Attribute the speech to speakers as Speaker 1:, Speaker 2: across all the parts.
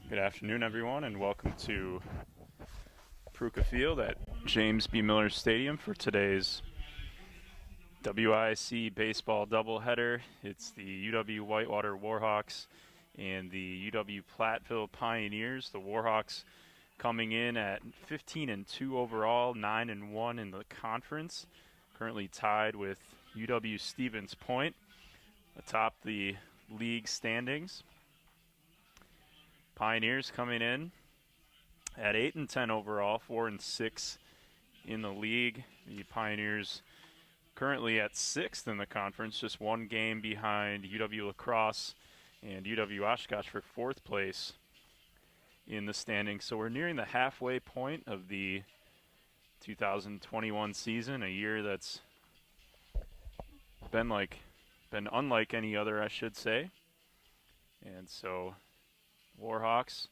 Speaker 1: Good afternoon, everyone, and welcome to Pruka Field at James B. Miller Stadium for today's WIC baseball doubleheader. It's the UW-Whitewater Warhawks and the UW-Platteville Pioneers. The Warhawks coming in at 15-2 overall, 9-1 in the conference, currently tied with UW-Stevens Point atop the league standings. Pioneers coming in at 8-10 overall, 4-6 in the league. The Pioneers currently at 6th in the conference, just one game behind UW-La Crosse and UW-Oshkosh for 4th place in the standings. So we're nearing the halfway point of the 2021 season, a year that's been unlike any other, I should say. And so Warhawks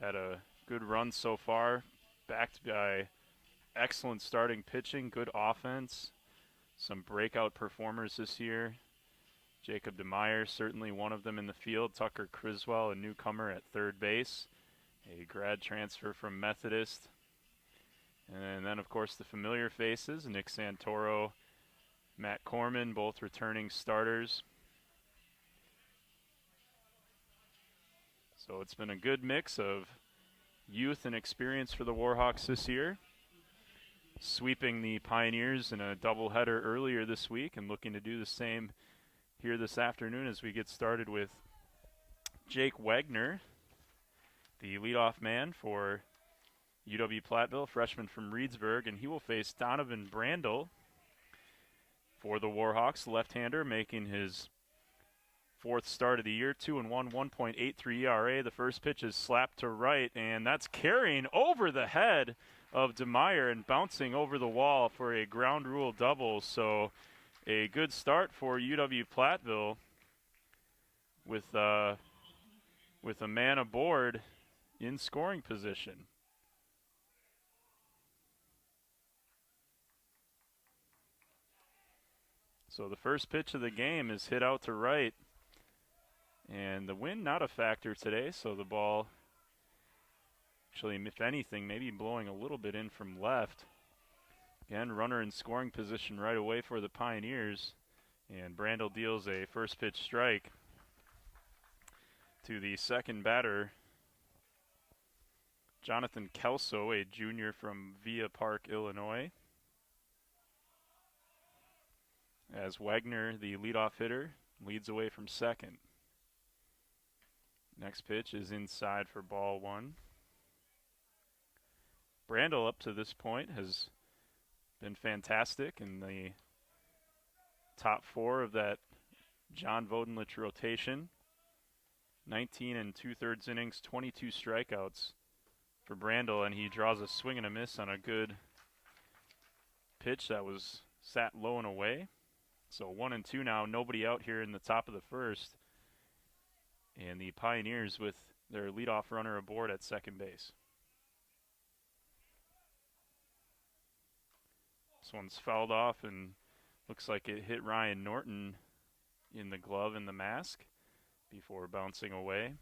Speaker 1: had a good run so far, backed by excellent starting pitching, good offense, some breakout performers this year. Jacob DeMeyer, certainly one of them in the field. Tucker Criswell, a newcomer at third base, a grad transfer from Methodist. And then, of course, the familiar faces, Nick Santoro, Matt Corman, both returning starters. So it's been a good mix of youth and experience for the Warhawks this year, sweeping the Pioneers in a doubleheader earlier this week and looking to do the same here this afternoon as we get started with Jake Wagner, the leadoff man for UW-Platteville, freshman from Reedsburg, and he will face Donovan Brandel for the Warhawks, left-hander, making his 4th start of the year, 2-1, 1.83 ERA. The first pitch is slapped to right, and that's carrying over the head of DeMeyer and bouncing over the wall for a ground rule double. So a good start for UW-Platteville with a man aboard in scoring position. So the first pitch of the game is hit out to right. And the wind not a factor today, so the ball actually, if anything, maybe blowing a little bit in from left. Again, runner in scoring position right away for the Pioneers. And Brandel deals a first pitch strike to the second batter, Jonathan Kelso, a junior from Villa Park, Illinois. As Wagner, the leadoff hitter, leads away from second. Next pitch is inside for ball one. Brandel up to this point has been fantastic in the top 4 of that John Vodenlich rotation. 19 2/3 innings, 22 strikeouts for Brandel, and he draws a swing and a miss on a good pitch that was sat low and away. So 1-2 now, nobody out here in the top of the first. And the Pioneers with their leadoff runner aboard at second base. This one's fouled off and looks like it hit Ryan Norton in the glove and the mask before bouncing away.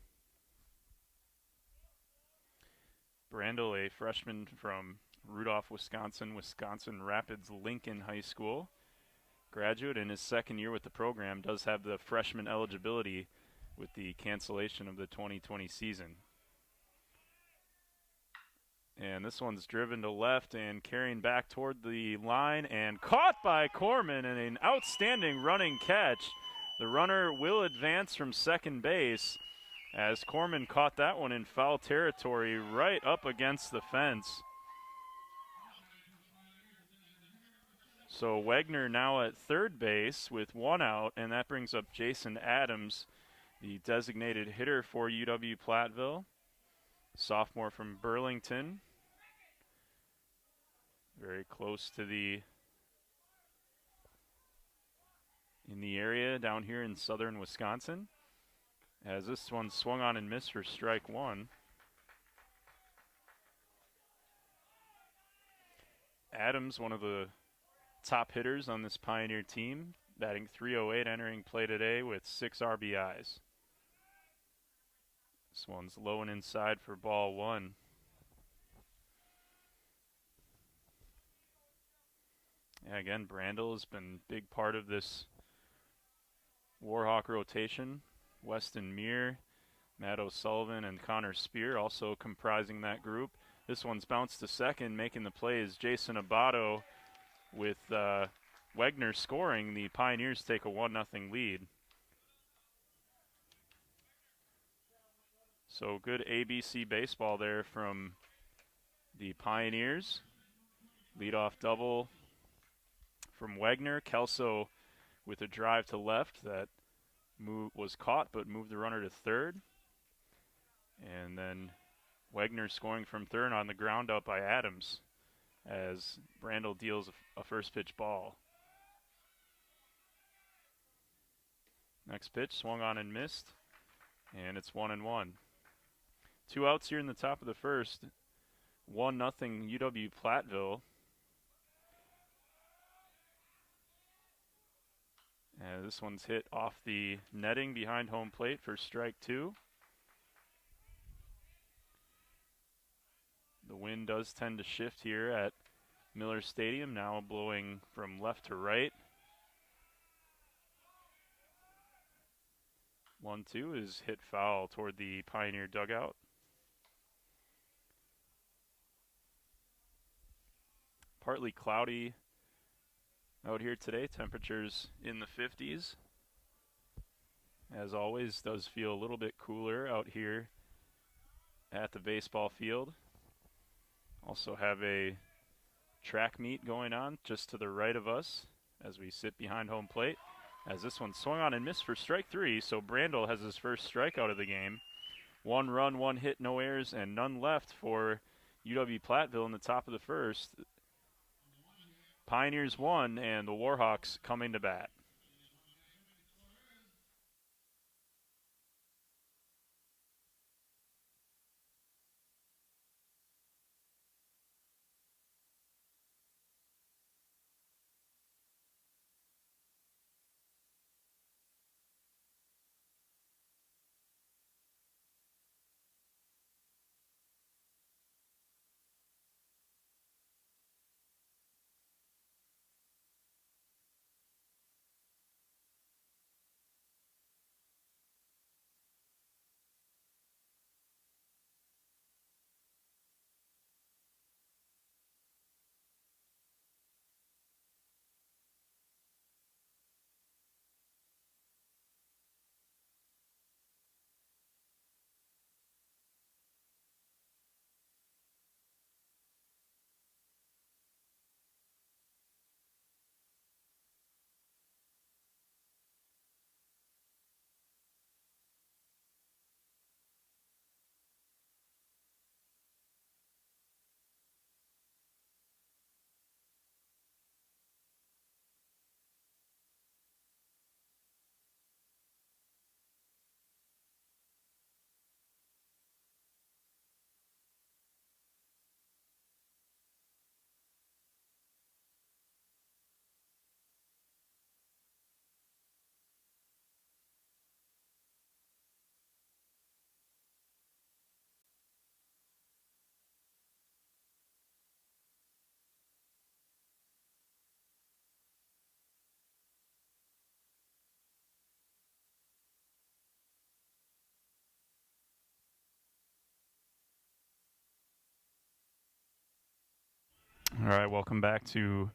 Speaker 1: Brandel, a freshman from Rudolph, Wisconsin Rapids Lincoln High School graduate in his second year with the program, does have the freshman eligibility with the cancellation of the 2020 season. And this one's driven to left and carrying back toward the line and caught by Corman in an outstanding running catch. The runner will advance from second base as Corman caught that one in foul territory right up against the fence. So Wagner now at third base with one out, and that brings up Jason Adams, the designated hitter for UW-Platteville, sophomore from Burlington. Very close to in the area down here in southern Wisconsin. As this one swung on and missed for strike one. Adams, one of the top hitters on this Pioneer team, batting .308, entering play today with 6 RBIs. This one's low and inside for ball one. Yeah, again, Brandel has been a big part of this Warhawk rotation. Weston Muir, Matt O'Sullivan, and Connor Spear also comprising that group. This one's bounced to second, making the play is Jason Abato. With Wegner scoring, the Pioneers take a 1-0 lead. So good ABC baseball there from the Pioneers. Leadoff double from Wegner. Kelso with a drive to left that was caught but moved the runner to third. And then Wegner scoring from third on the ground up by Adams as Brandel deals a first pitch ball. Next pitch swung on and missed, and it's 1-1. 2 outs here in the top of the first. 1-0 UW-Platteville. This one's hit off the netting behind home plate for strike 2. The wind does tend to shift here at Miller Stadium, now blowing from left to right. 1-2 is hit foul toward the Pioneer dugout. Partly cloudy out here today, temperatures in the 50s. As always, does feel a little bit cooler out here at the baseball field. Also have a track meet going on just to the right of us as we sit behind home plate. As this one swung on and missed for strike 3, so Brandel has his first strikeout of the game. 1 run, 1 hit, no errors, and none left for UW-Platteville in the top of the first. Pioneers won, and the Warhawks coming to bat. All right, welcome back to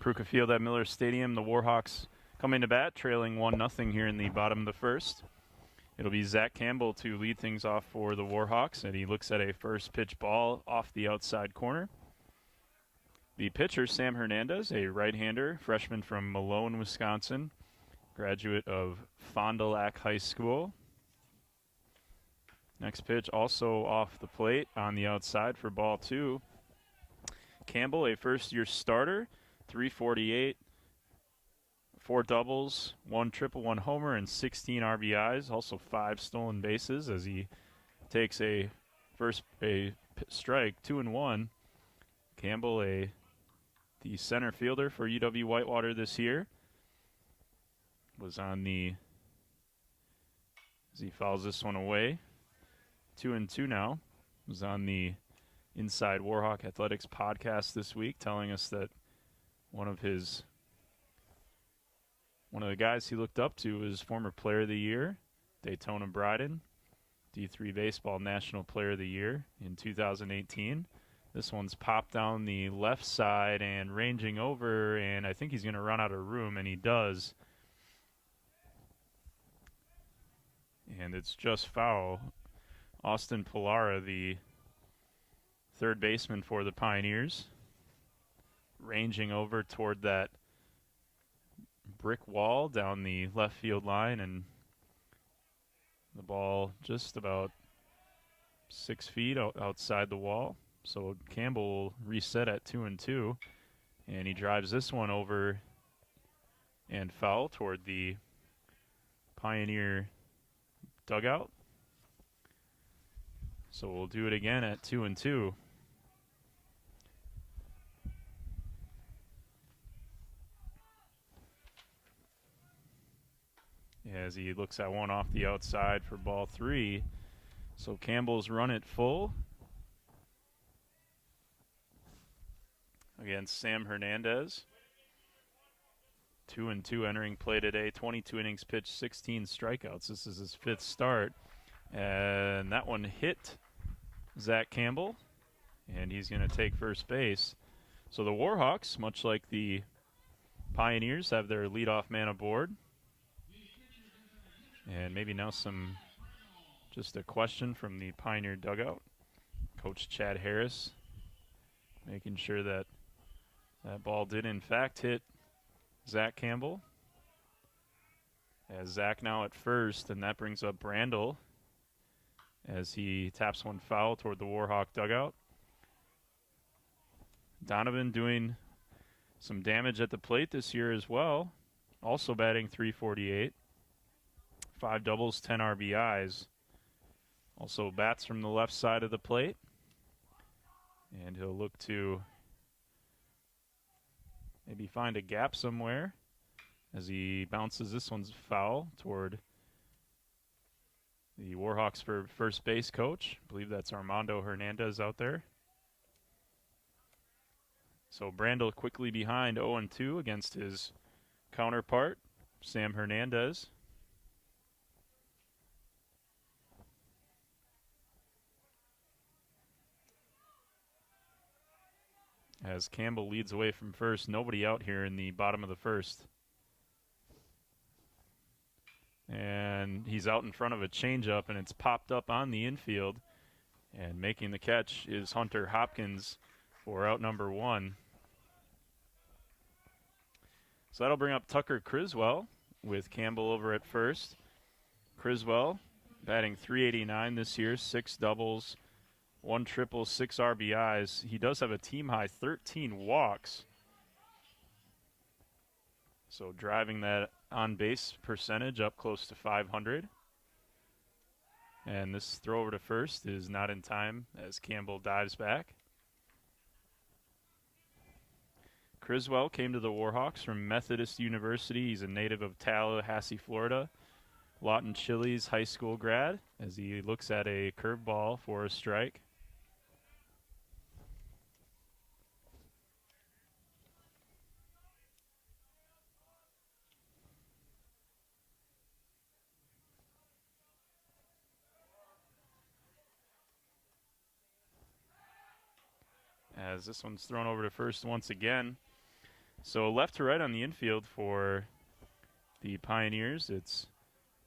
Speaker 1: Pruka Field at Miller Stadium. The Warhawks coming to bat, trailing 1-0 here in the bottom of the first. It'll be Zach Campbell to lead things off for the Warhawks, and he looks at a first pitch ball off the outside corner. The pitcher, Sam Hernandez, a right-hander, freshman from Malone, Wisconsin, graduate of Fond du Lac High School. Next pitch also off the plate on the outside for ball 2. Campbell, a first-year starter, 348, 4 doubles, 1 triple, 1 homer, and 16 RBIs, also 5 stolen bases as he takes a strike, 2-1. Campbell, the center fielder for UW-Whitewater this year, was on as he fouls this one away. 2-2 now. Was on the Inside Warhawk Athletics podcast this week, telling us that one of the guys he looked up to was former Player of the Year, Daytona Bryden, D3 Baseball National Player of the Year in 2018. This one's popped down the left side and ranging over, and I think he's going to run out of room, and he does. And it's just foul. Austin Pilara, the third baseman for the Pioneers, ranging over toward that brick wall down the left field line, and the ball just about 6 feet outside the wall. So Campbell will reset at 2-2, and he drives this one over and foul toward the Pioneer dugout. So we'll do it again at 2-2. As he looks at one off the outside for ball 3. So Campbell's run it full against Sam Hernandez. 2-2 entering play today. 22 innings pitched, 16 strikeouts. This is his 5th start. And that one hit Zach Campbell, and he's going to take first base. So the Warhawks, much like the Pioneers, have their leadoff man aboard. And maybe now just a question from the Pioneer dugout. Coach Chad Harris making sure that ball did in fact hit Zach Campbell. As Zach now at first, and that brings up Brandel as he taps one foul toward the Warhawk dugout. Donovan doing some damage at the plate this year as well. Also batting .348. 5 doubles, 10 RBIs. Also bats from the left side of the plate. And he'll look to maybe find a gap somewhere as he bounces this one's foul toward the Warhawks for first base coach. I believe that's Armando Hernandez out there. So Brandel quickly behind 0-2 against his counterpart, Sam Hernandez. As Campbell leads away from first, nobody out here in the bottom of the first. And he's out in front of a changeup, and it's popped up on the infield. And making the catch is Hunter Hopkins for out number 1. So that'll bring up Tucker Criswell with Campbell over at first. Criswell batting .389 this year, 6 doubles, 1 triple, 6 RBIs. He does have a team-high 13 walks. So driving that on-base percentage up close to 500. And this throw over to first is not in time as Campbell dives back. Criswell came to the Warhawks from Methodist University. He's a native of Tallahassee, Florida. Lawton Chili's high school grad as he looks at a curveball for a strike. As this one's thrown over to first once again. So left to right on the infield for the Pioneers. It's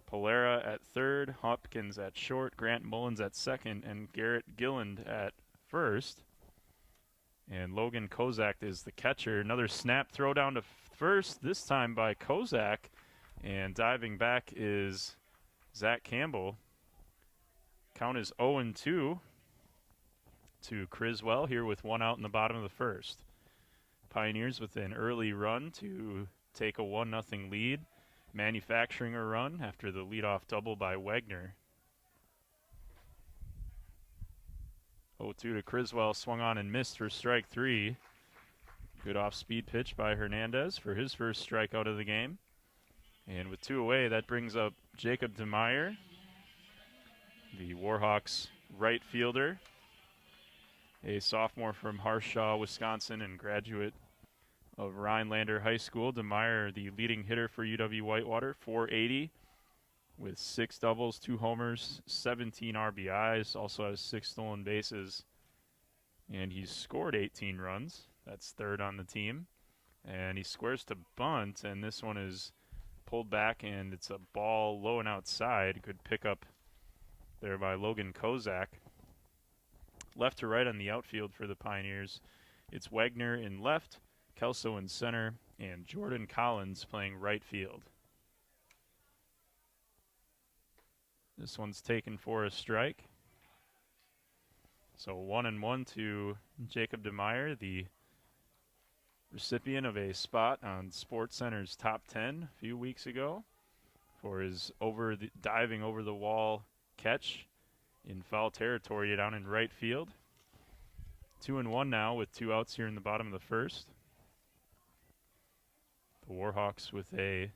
Speaker 1: Pilara at third, Hopkins at short, Grant Mullins at second, and Garrett Gilland at first. And Logan Kozak is the catcher. Another snap throw down to first, this time by Kozak. And diving back is Zach Campbell. Count is 0-2 to Criswell here with 1 out in the bottom of the first. Pioneers with an early run to take a 1-0 lead, manufacturing a run after the leadoff double by Wagner. 0-2 to Criswell, swung on and missed for strike 3. Good off-speed pitch by Hernandez for his first strikeout of the game. And with 2 away, that brings up Jacob DeMeyer. The Warhawks right fielder, a sophomore from Harshaw, Wisconsin, and graduate of Rhinelander High School. DeMeyer, the leading hitter for UW-Whitewater, 480 with 6 doubles, 2 homers, 17 RBIs, also has 6 stolen bases, and he's scored 18 runs. That's third on the team. And he squares to bunt, and this one is pulled back, and it's a ball low and outside. Good pickup there by Logan Kozak. Left to right on the outfield for the Pioneers. It's Wagner in left, Kelso in center, and Jordan Collins playing right field. This one's taken for a strike. So 1-1 to Jacob DeMeyer, the recipient of a spot on SportsCenter's top 10 a few weeks ago for his diving over the wall catch in foul territory down in right field. 2-1 now with 2 outs here in the bottom of the first. The Warhawks with a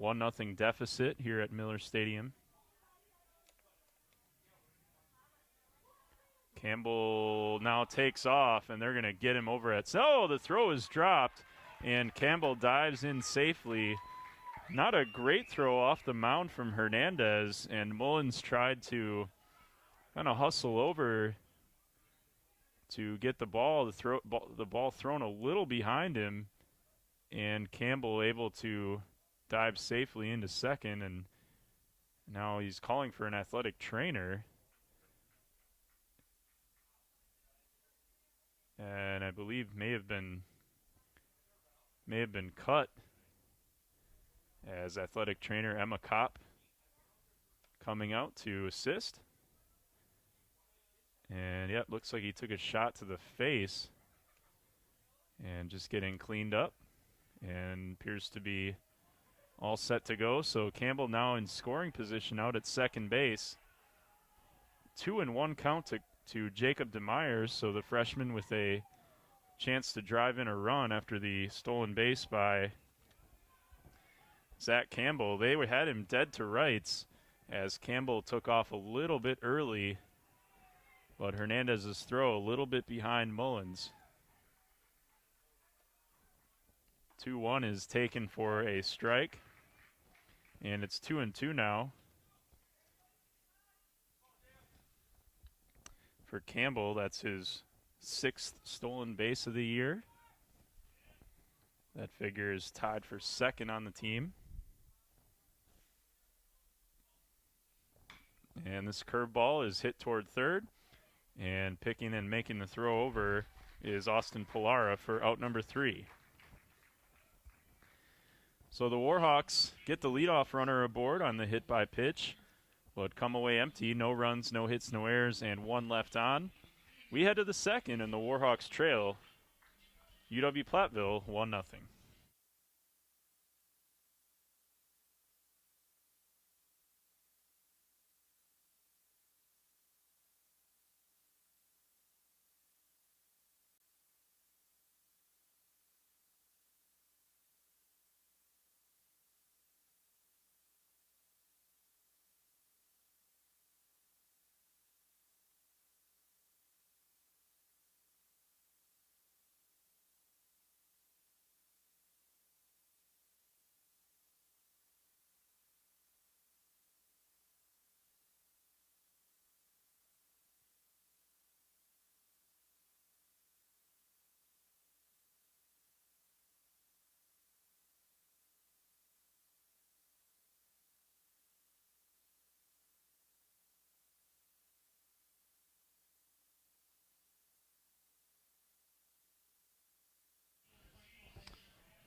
Speaker 1: 1-0 deficit here at Miller Stadium. Campbell now takes off, and they're going to get him over at... So the throw is dropped, and Campbell dives in safely. Not a great throw off the mound from Hernandez, and Mullins tried to kind of hustle over to get the ball, the ball thrown a little behind him, and Campbell able to dive safely into second, and now he's calling for an athletic trainer. And I believe may have been cut as athletic trainer Emma Kopp coming out to assist. And yep, looks like he took a shot to the face and just getting cleaned up and appears to be all set to go. So Campbell now in scoring position out at second base. 2-1 count to Jacob DeMeyer, so the freshman with a chance to drive in a run after the stolen base by Zach Campbell. They had him dead to rights as Campbell took off a little bit early, but Hernandez's throw a little bit behind Mullins. 2-1 is taken for a strike, and it's 2-2 now. For Campbell, that's his 6th stolen base of the year. That figure is tied for second on the team. And this curveball is hit toward third. And picking and making the throw over is Austin Pilara for out number 3. So the Warhawks get the leadoff runner aboard on the hit by pitch, but come away empty. No runs, no hits, no errors, and 1 left on. We head to the second, and the Warhawks trail UW-Platteville 1-0.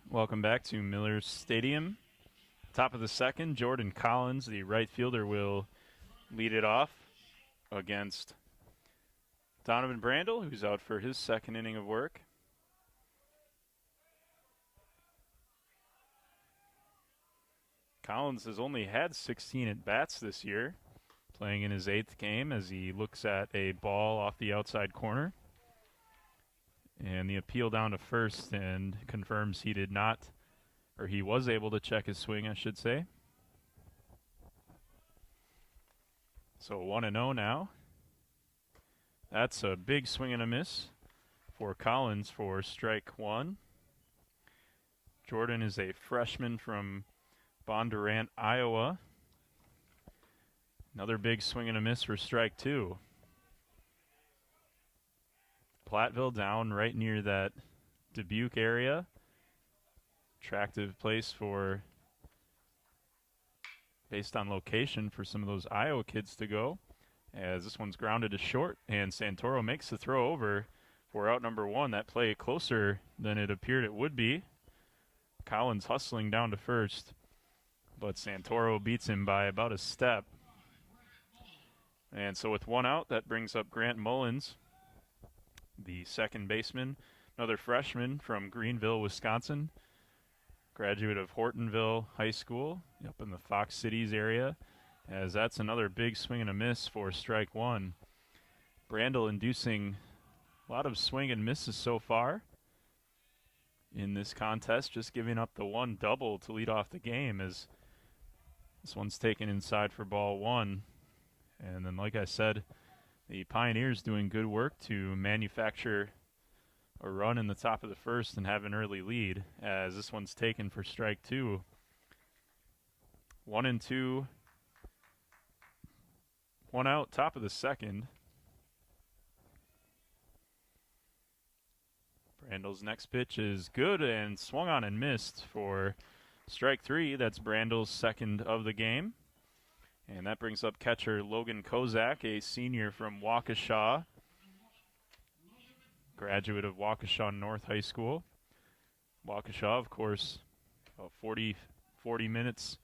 Speaker 1: Welcome back to Miller Stadium. Top of the second, Jordan Collins, the right fielder, will lead it off against Donovan Brandel, who's out for his second inning of work. Collins has only had 16 at-bats this year, playing in his 8th game as he looks at a ball off the outside corner. And the appeal down to first and confirms he did not, or he was able to check his swing, I should say. So 1-0 now. That's a big swing and a miss for Collins for strike one. Jordan is a freshman from Bondurant, Iowa. Another big swing and a miss for strike two. Platteville down right near that Dubuque area. Attractive place for, based on location, for some of those Iowa kids to go. As this one's grounded to short, and Santoro makes the throw over for out number one. That play closer than it appeared it would be. Collins hustling down to first, but Santoro beats him by about a step. And so with one out, that brings up Grant Mullins, the second baseman, another freshman from Greenville, Wisconsin, graduate of Hortonville High School up in the Fox Cities area, as that's another big swing and a miss for strike one. Brandel inducing a lot of swing and misses so far in this contest, just giving up the one double to lead off the game, as this one's taken inside for ball one. And then, like I said, the Pioneers doing good work to manufacture a run in the top of the first and have an early lead, as this one's taken for strike two. 1-2, one out, top of the second. Brandel's next pitch is good and swung on and missed for strike three. That's Brandel's second of the game. And that brings up catcher Logan Kozak, a senior from Waukesha, graduate of Waukesha North High School. Waukesha, of course, 40 minutes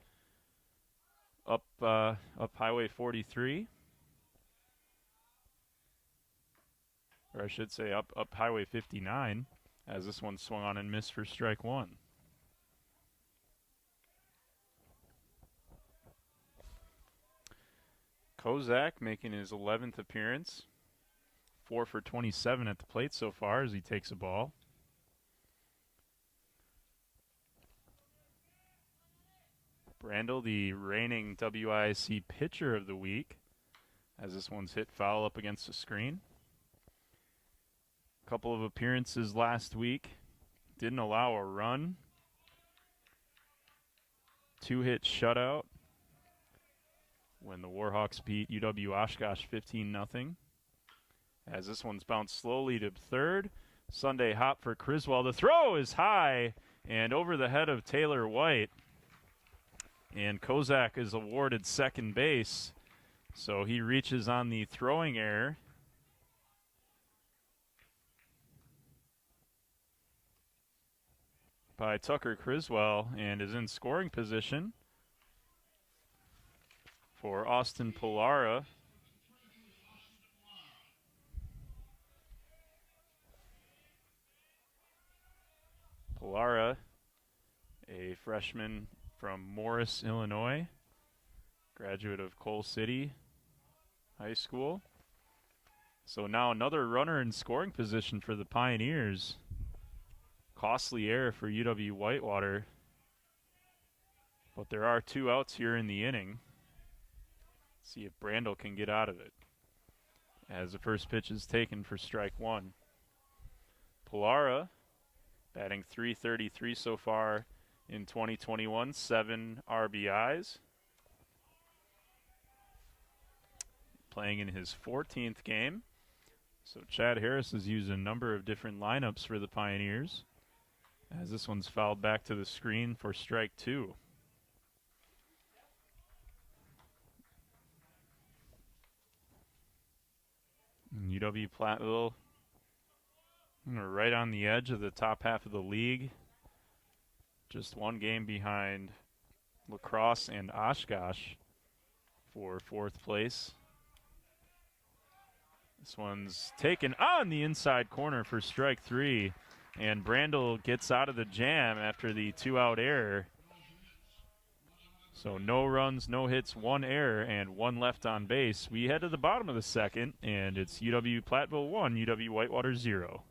Speaker 1: up Highway 43. Or I should say up Highway 59, as this one swung on and missed for strike one. Kozak making his 11th appearance. 4 for 27 at the plate so far as he takes a ball. Brandel, the reigning WIC pitcher of the week, as this one's hit foul up against the screen. A couple of appearances last week. Didn't allow a run. 2-hit shutout when the Warhawks beat UW-Oshkosh 15-0. As this one's bounced slowly to third. Sunday hop for Criswell. The throw is high and over the head of Taylor White. And Kozak is awarded second base. So he reaches on the throwing error. By Tucker Criswell, and is in scoring position for Austin Pollara. Pollara, a freshman from Morris, Illinois, graduate of Coal City High School. So now another runner in scoring position for the Pioneers. Costly error for UW-Whitewater, but there are 2 outs here in the inning. See if Brandel can get out of it, as the first pitch is taken for strike one. Pollara batting .333 so far in 2021, 7 RBIs. Playing in his 14th game. So Chad Harris has used a number of different lineups for the Pioneers, as this one's fouled back to the screen for strike two. And UW-Platteville right on the edge of the top half of the league. Just one game behind La Crosse and Oshkosh for 4th place. This one's taken on the inside corner for strike three. And Brandel gets out of the jam after the 2-out error. So no runs, no hits, 1 error, and 1 left on base. We head to the bottom of the second, and it's UW-Platteville 1, UW-Whitewater 0.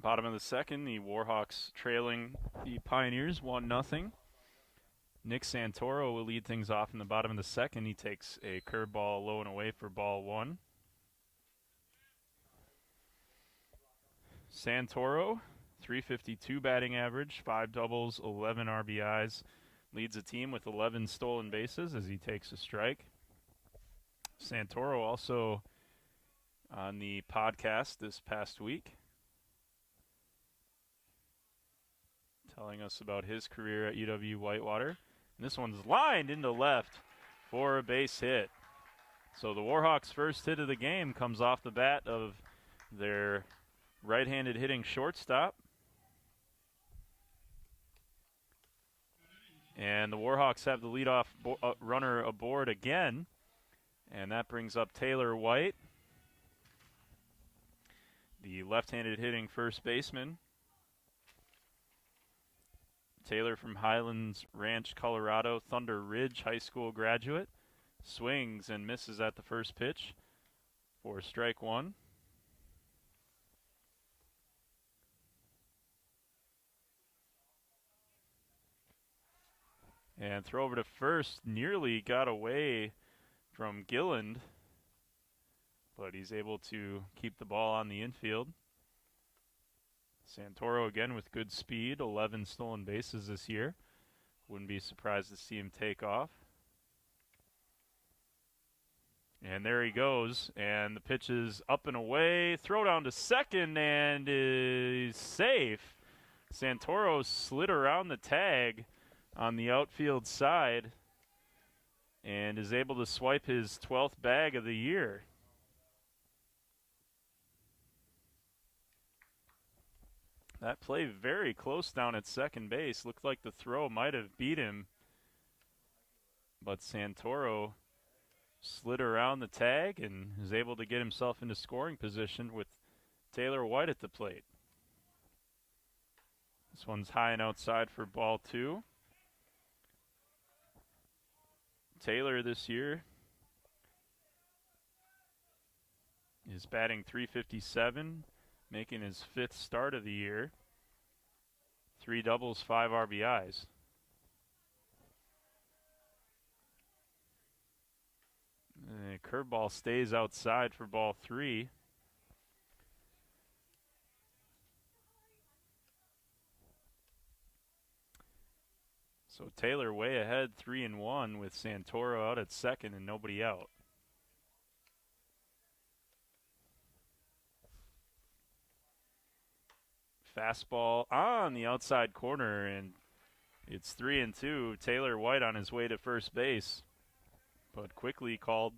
Speaker 1: Bottom of the second, the Warhawks trailing the Pioneers 1-0. Nick Santoro will lead things off in the bottom of the second. He takes a curveball low and away for ball one. Santoro, .352 batting average, 5 doubles, 11 RBIs. Leads the team with 11 stolen bases as he takes a strike. Santoro also on the podcast this past week, telling us about his career at UW-Whitewater. And this one's lined into left for a base hit. So the Warhawks' first hit of the game comes off the bat of their right-handed hitting shortstop. And the Warhawks have the leadoff runner aboard again. And that brings up Taylor White, the left-handed hitting first baseman. Taylor from Highlands Ranch, Colorado, Thunder Ridge High School graduate. Swings and misses at the first pitch for strike one. And throw over to first, nearly got away from Gilland, but he's able to keep the ball on the infield. Santoro again with good speed, 11 stolen bases this year. Wouldn't be surprised to see him take off. And there he goes, and the pitch is up and away. Throw down to second, and is safe. Santoro slid around the tag on the outfield side and is able to swipe his 12th bag of the year. That play very close down at second base. Looked like the throw might have beat him, but Santoro slid around the tag and is able to get himself into scoring position with Taylor White at the plate. This one's high and outside for ball two. Taylor this year is batting .357, making his 5th start of the year. 3 doubles, 5 RBIs. Curveball stays outside for ball 3. So Taylor way ahead, 3-1 with Santoro out at second and nobody out. Fastball on the outside corner, and it's 3-2. Taylor White on his way to first base, but quickly called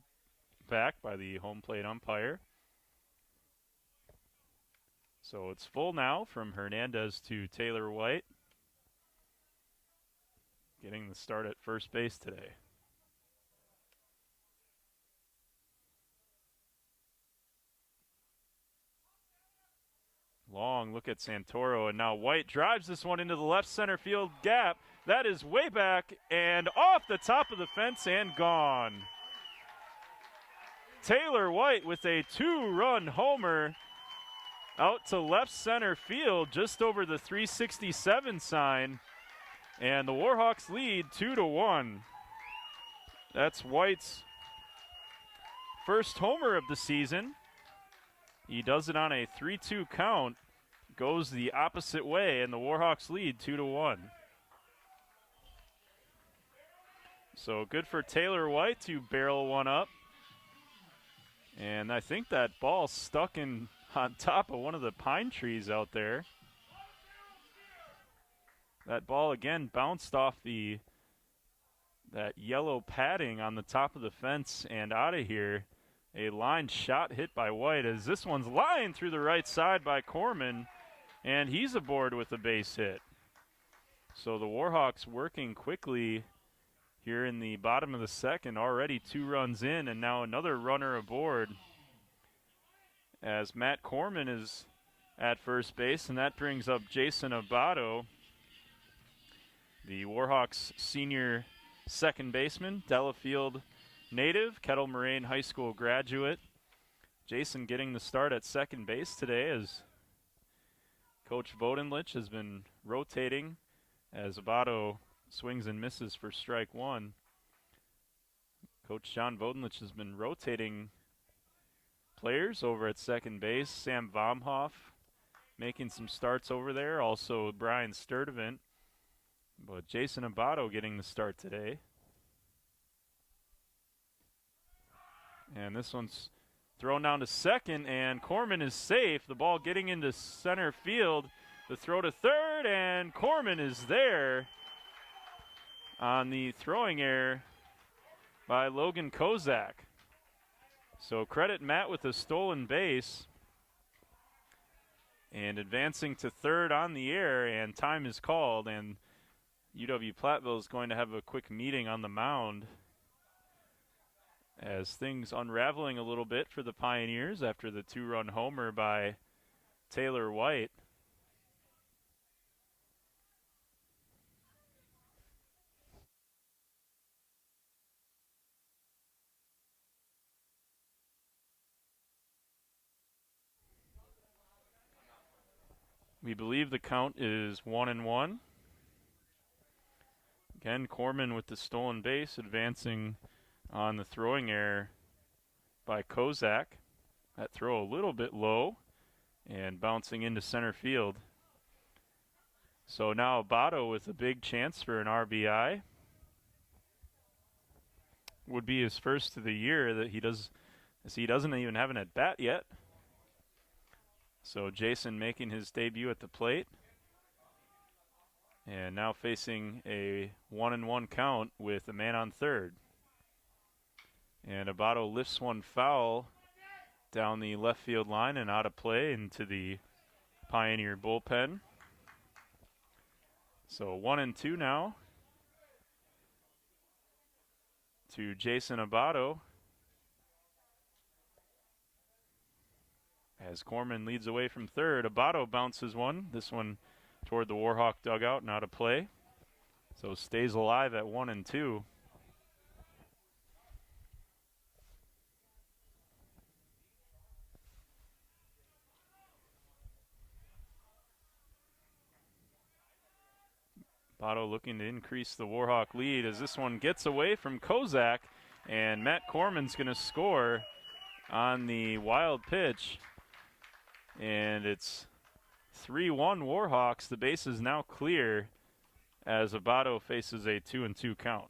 Speaker 1: back by the home plate umpire. So it's full now from Hernandez to Taylor White, getting the start at first base today. Long look at Santoro, and now White drives this one into the left center field gap. That is way back and off the top of the fence and gone. Taylor White with a 2-run homer out to left center field, just over the 367 sign. And the Warhawks lead 2-1. That's White's first homer of the season. He does it on a 3-2 count, goes the opposite way, and the Warhawks lead 2-1. So good for Taylor White to barrel one up. And I think that ball stuck in on top of one of the pine trees out there. That ball again bounced off that yellow padding on the top of the fence and out of here. A line shot hit by White, as this one's lined through the right side by Corman, and he's aboard with a base hit. So the Warhawks working quickly here in the bottom of the second, already 2 runs in, and now another runner aboard as Matt Corman is at first base, and that brings up Jason Abato, the Warhawks senior second baseman, Delafield native, Kettle Moraine High School graduate. Jason getting the start at second base today as Coach Vodenlich has been rotating as Abato swings and misses for strike one. Coach John Vodenlich has been rotating players over at second base. Sam Vomhoff making some starts over there. Also Brian Sturdivant. But Jason Abato getting the start today. And this one's thrown down to second, and Corman is safe. The ball getting into center field. The throw to third, and Corman is there on the throwing error by Logan Kozak. So credit Matt with a stolen base. And advancing to third on the air, and time is called, and UW-Platteville is going to have a quick meeting on the mound as things unraveling a little bit for the Pioneers after the two-run homer by Taylor White. We believe the count is 1-1. Again, Corman with the stolen base, advancing on the throwing error by Kozak. That throw a little bit low and bouncing into center field. So now Abato with a big chance for an RBI. Would be his first of the year that he does, as he doesn't even have an at-bat yet. So Jason making his debut at the plate. And now facing a 1-1 count with a man on third. And Abato lifts one foul down the left field line and out of play into the Pioneer bullpen. So 1-2 now to Jason Abato. As Corman leads away from third, Abato bounces one. This one toward the Warhawk dugout and out of play. So stays alive at 1-2. Abato looking to increase the Warhawk lead as this one gets away from Kozak, and Matt Corman's going to score on the wild pitch. And it's 3-1 Warhawks. The base is now clear as Abato faces a 2-2 count.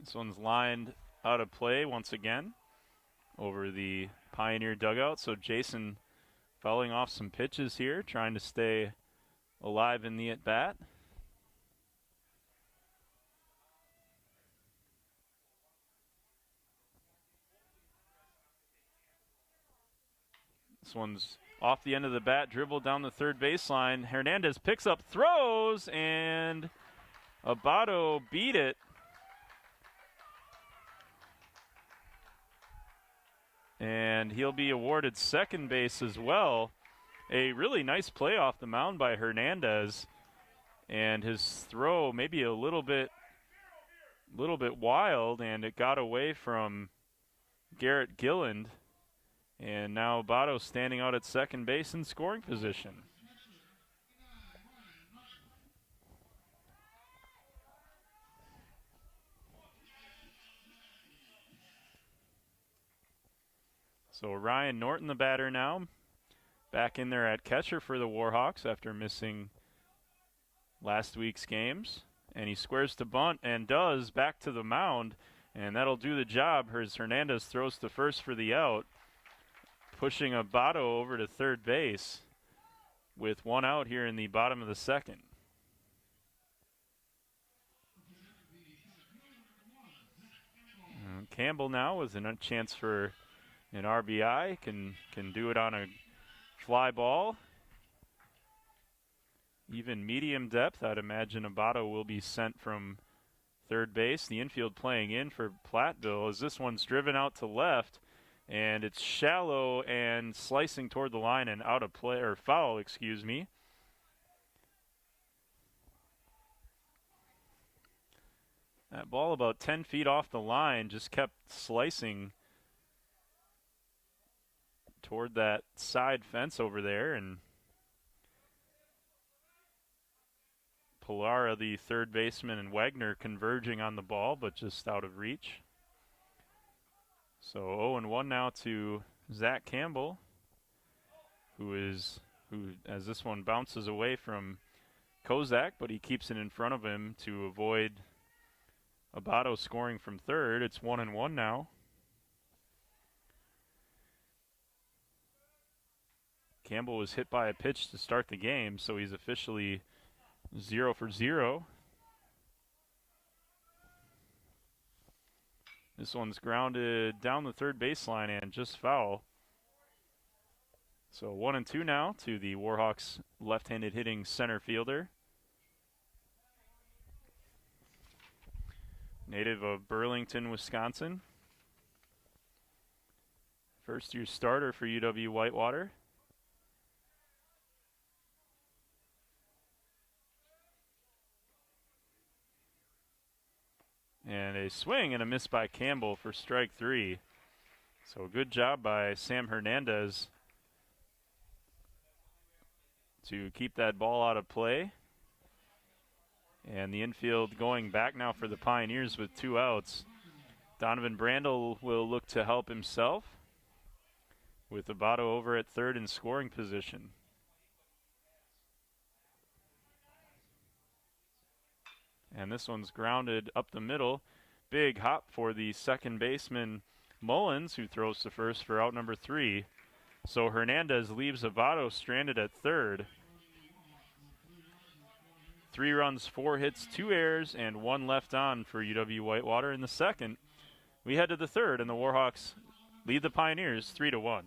Speaker 1: This one's lined out of play once again over the Pioneer dugout. So Jason fouling off some pitches here, trying to stay alive in the at-bat. This one's off the end of the bat, dribbled down the third baseline. Hernandez picks up, throws, and Abato beat it. And he'll be awarded second base as well. A really nice play off the mound by Hernandez. And his throw maybe a little bit wild, and it got away from Garrett Gilland. And now Abato standing out at second base in scoring position. So Ryan Norton, the batter now, back in there at catcher for the Warhawks after missing last week's games. And he squares to bunt and does back to the mound. And that'll do the job as Hernandez throws to first for the out, pushing Abato over to third base with one out here in the bottom of the second. And Campbell now with a chance for an RBI, can do it on a fly ball. Even medium depth, I'd imagine Abato will be sent from third base. The infield playing in for Platteville as this one's driven out to left, and it's shallow and slicing toward the line and out of play, or foul, excuse me. That ball about 10 feet off the line just kept slicing toward that side fence over there, and Pilara, the third baseman, and Wagner converging on the ball, but just out of reach. So 0-1 now to Zach Campbell, who, as this one bounces away from Kozak, but he keeps it in front of him to avoid Abato scoring from third. It's 1-1 now. Campbell was hit by a pitch to start the game, so he's officially 0 for 0. This one's grounded down the third baseline and just foul. So 1-2 now to the Warhawks left-handed hitting center fielder. Native of Burlington, Wisconsin. First-year starter for UW-Whitewater. And a swing and a miss by Campbell for strike 3. So good job by Sam Hernandez to keep that ball out of play. And the infield going back now for the Pioneers with 2 outs. Donovan Brandel will look to help himself with Abato over at third in scoring position. And this one's grounded up the middle. Big hop for the second baseman Mullins, who throws to first for out number 3. So Hernandez leaves Abato stranded at third. 3 runs, 4 hits, 2 errors, and 1 left on for UW-Whitewater in the second. We head to the third, and the Warhawks lead the Pioneers 3-1.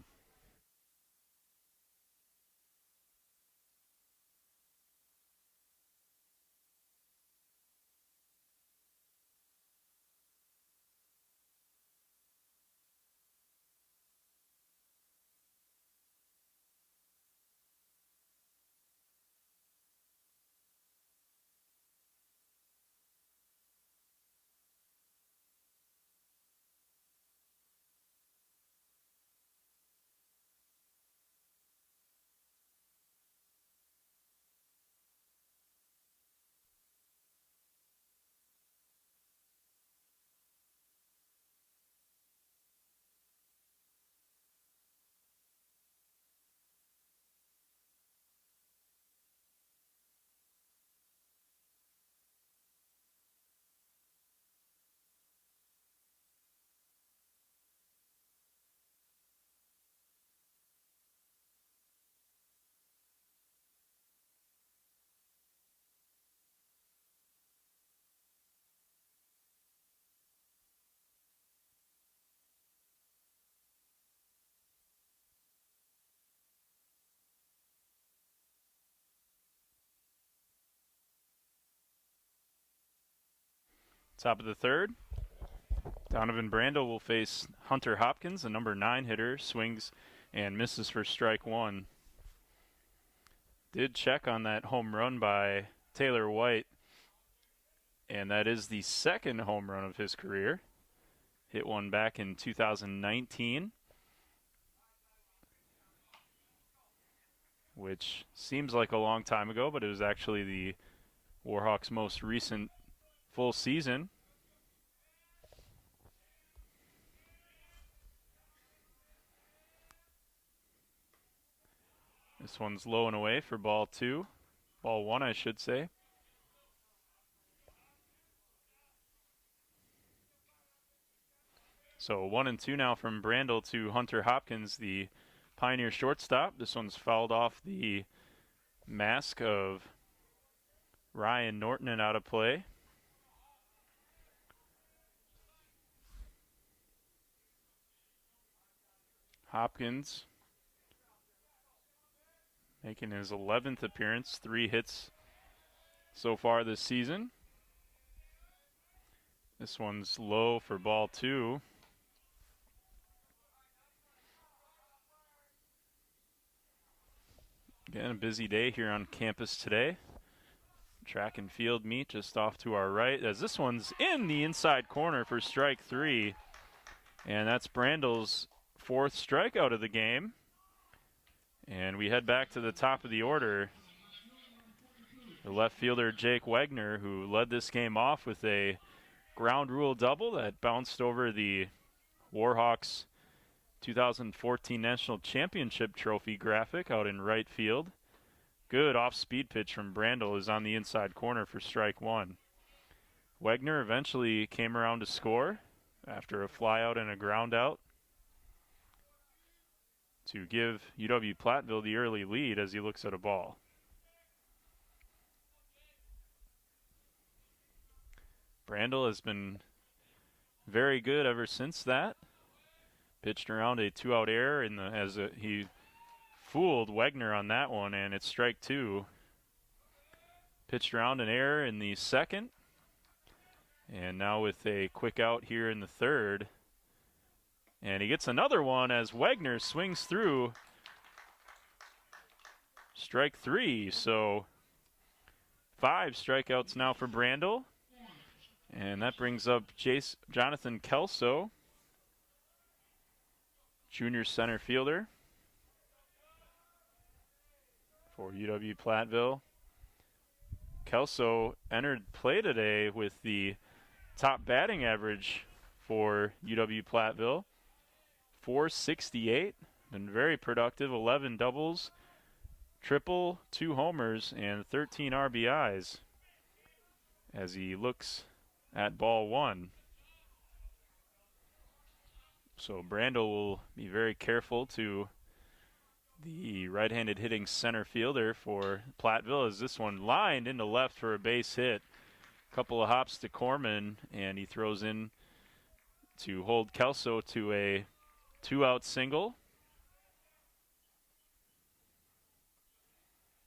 Speaker 1: Top of the third. Donovan Brandel will face Hunter Hopkins, the number 9 hitter, swings and misses for strike 1. Did check on that home run by Taylor White, and that is the second home run of his career. Hit one back in 2019, which seems like a long time ago, but it was actually the Warhawks' most recent full season. This one's low and away for ball 1, I should say. So 1-2 now from Brandel to Hunter Hopkins, the Pioneer shortstop. This one's fouled off the mask of Ryan Norton and out of play. Hopkins making his 11th appearance, 3 hits so far this season. This one's low for ball 2. Again, a busy day here on campus today. track and field meet just off to our right, as this one's in the inside corner for strike 3. And that's Brandl's 4th strikeout of the game. And we head back to the top of the order. The left fielder, Jake Wegner, who led this game off with a ground rule double that bounced over the Warhawks 2014 National Championship Trophy graphic out in right field. Good off-speed pitch from Brandl is on the inside corner for strike 1. Wegner eventually came around to score after a flyout and a ground out to give UW-Platteville the early lead as he looks at a ball. Brandl has been very good ever since that. Pitched around a 2-out error he fooled Wegner on that one, and it's strike 2. Pitched around an error in the 2nd, and now with a quick out here in the 3rd. And he gets another one as Wegner swings through. Strike 3, so 5 strikeouts now for Brandl. And that brings up Jonathan Kelso, junior center fielder for UW-Platteville. Kelso entered play today with the top batting average for UW-Platteville, .468. Been very productive, 11 doubles, triple, 2 homers, and 13 RBIs as he looks at ball 1. So Brandl will be very careful to the right-handed hitting center fielder for Platteville as this one lined into left for a base hit. Couple of hops to Corman, and he throws in to hold Kelso to a 2-out single.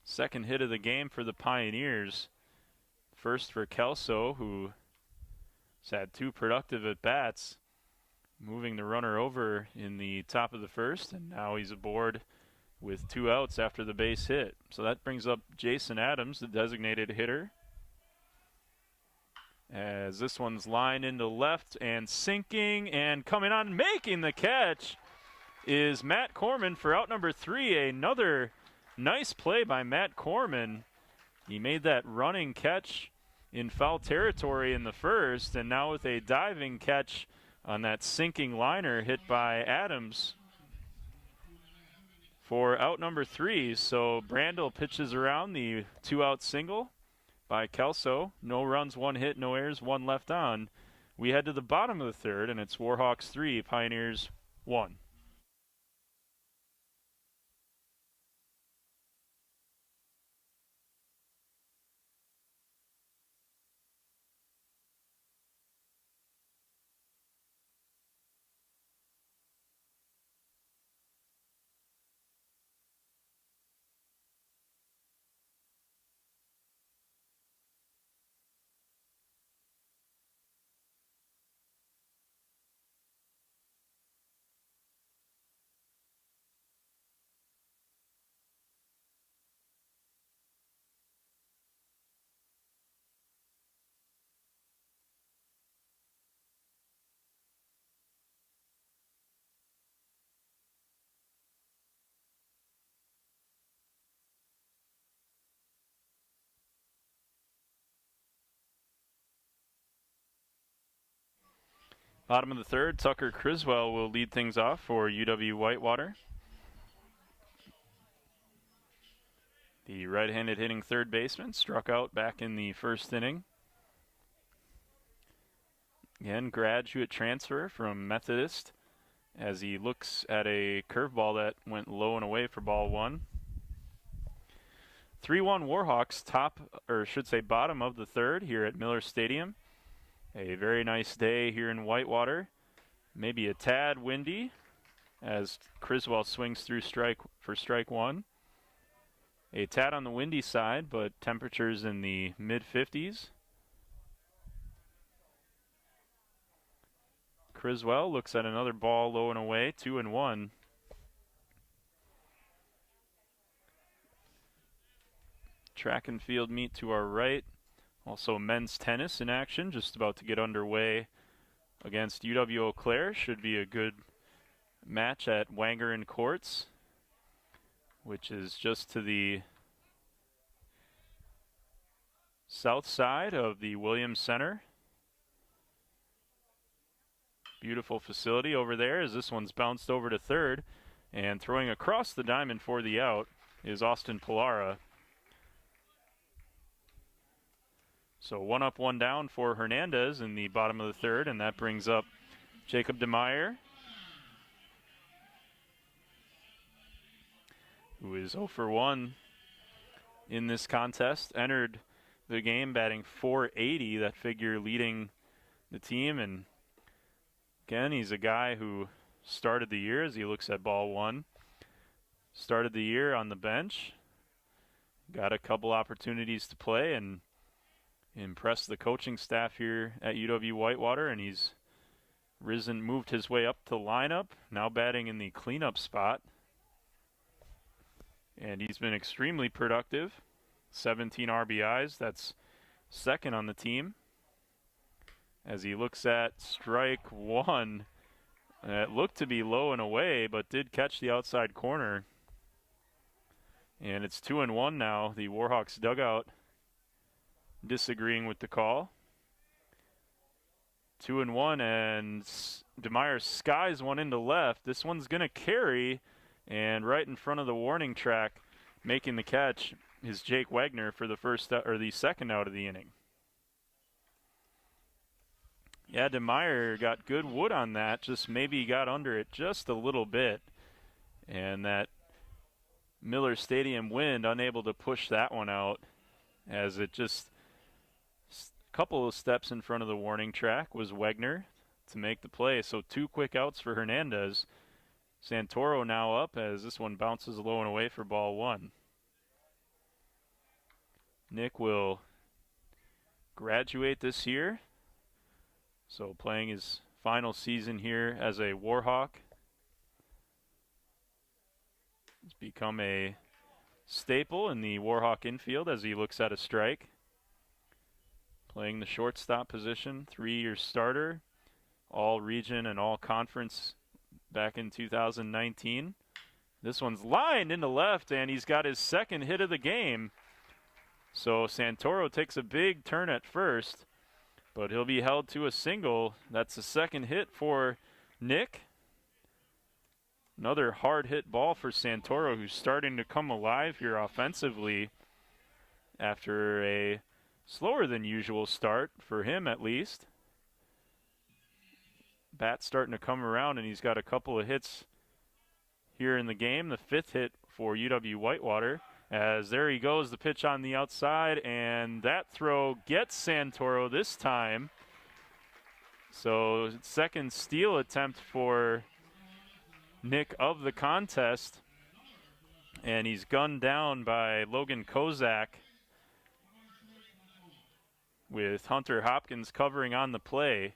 Speaker 1: Second hit of the game for the Pioneers. First for Kelso, who has had 2 productive at-bats, moving the runner over in the top of the 1st, and now he's aboard with 2 outs after the base hit. So that brings up Jason Adams, the designated hitter, as this one's lined into left and sinking, and coming on, making the catch is Matt Corman for out number 3. Another nice play by Matt Corman. He made that running catch in foul territory in the 1st, and now with a diving catch on that sinking liner hit by Adams for out number 3. So Brandl pitches around the 2-out single by Kelso. No runs, 1 hit, no errors, 1 left on. We head to the bottom of the 3rd, and it's Warhawks 3, Pioneers 1. Bottom of the 3rd, Tucker Criswell will lead things off for UW-Whitewater. The right-handed hitting third baseman struck out back in the 1st inning. Again, graduate transfer from Methodist as he looks at a curveball that went low and away for ball 1. 3-1 Warhawks, bottom of the 3rd here at Miller Stadium. A very nice day here in Whitewater. Maybe a tad windy as Criswell swings through for strike 1. A tad on the windy side, but temperatures in the mid-50s. Criswell looks at another ball low and away, 2-1. track and field meet to our right. Also men's tennis in action, just about to get underway against UW-Eau Claire. Should be a good match at Wangerin Courts, which is just to the south side of the Williams Center. Beautiful facility over there as this one's bounced over to third, and throwing across the diamond for the out is Austin Pilara. So 1 up, 1 down for Hernandez in the bottom of the third, and that brings up Jacob DeMeyer, who is 0 for 1 in this contest. Entered the game batting .480, that figure leading the team. And again, he's a guy who started the year, as he looks at ball one, started the year on the bench, got a couple opportunities to play, and impressed the coaching staff here at UW-Whitewater, and he's moved his way up to lineup, now batting in the cleanup spot. And he's been extremely productive. 17 RBIs, that's second on the team. As he looks at strike one, it looked to be low and away, but did catch the outside corner. And it's 2-1 now. The Warhawks dugout disagreeing with the call. 2-1, and DeMeyer skies one into left. This one's going to carry, and right in front of the warning track, making the catch is Jake Wagner for the second out of the inning. Yeah, DeMeyer got good wood on that, just maybe got under it just a little bit, and that Miller Stadium wind unable to push that one out, as it just a couple of steps in front of the warning track was Wagner to make the play. So 2 quick outs for Hernandez. Santoro now up as this one bounces low and away for ball one. Nick will graduate this year, so playing his final season here as a Warhawk. He's become a staple in the Warhawk infield as he looks at a strike. Playing the shortstop position, 3-year starter, all region and all conference back in 2019. This one's lined into left, and he's got his second hit of the game. So Santoro takes a big turn at first, but he'll be held to a single. That's the second hit for Nick. Another hard hit ball for Santoro, who's starting to come alive here offensively after a slower than usual start, for him at least. Bat's starting to come around, and he's got a couple of hits here in the game. The 5th hit for UW-Whitewater, as there he goes, the pitch on the outside, and that throw gets Santoro this time. So second steal attempt for Nick of the contest, and he's gunned down by Logan Kozak, with Hunter Hopkins covering on the play.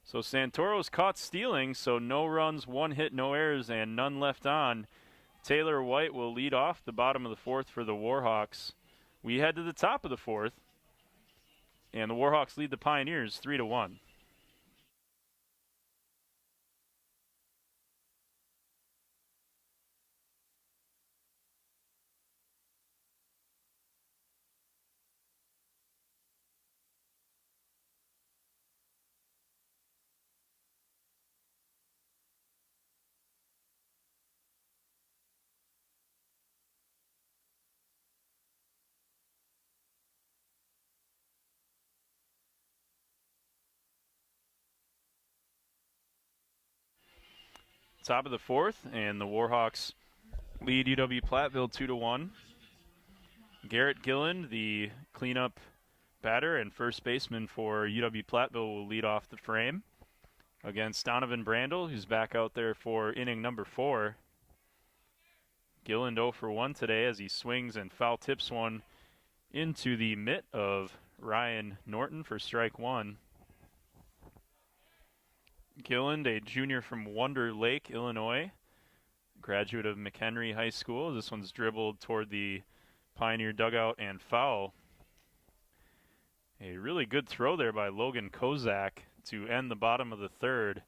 Speaker 1: So Santoro's caught stealing, so no runs, 1 hit, no errors, and none left on. Taylor White will lead off the bottom of the 4th for the Warhawks. We head to the top of the 4th, and the Warhawks lead the Pioneers 3-1. Top of the 4th, and the Warhawks lead UW-Platteville 2-1. Garrett Gilland, the cleanup batter and first baseman for UW-Platteville, will lead off the frame against Donovan Brandel, who's back out there for inning number 4. Gilland 0 for 1 today as he swings and foul tips one into the mitt of Ryan Norton for strike one. Gilland, a junior from Wonder Lake, Illinois, graduate of McHenry High School. This one's dribbled toward the Pioneer dugout and foul. A really good throw there by Logan Kozak to end the bottom of the third,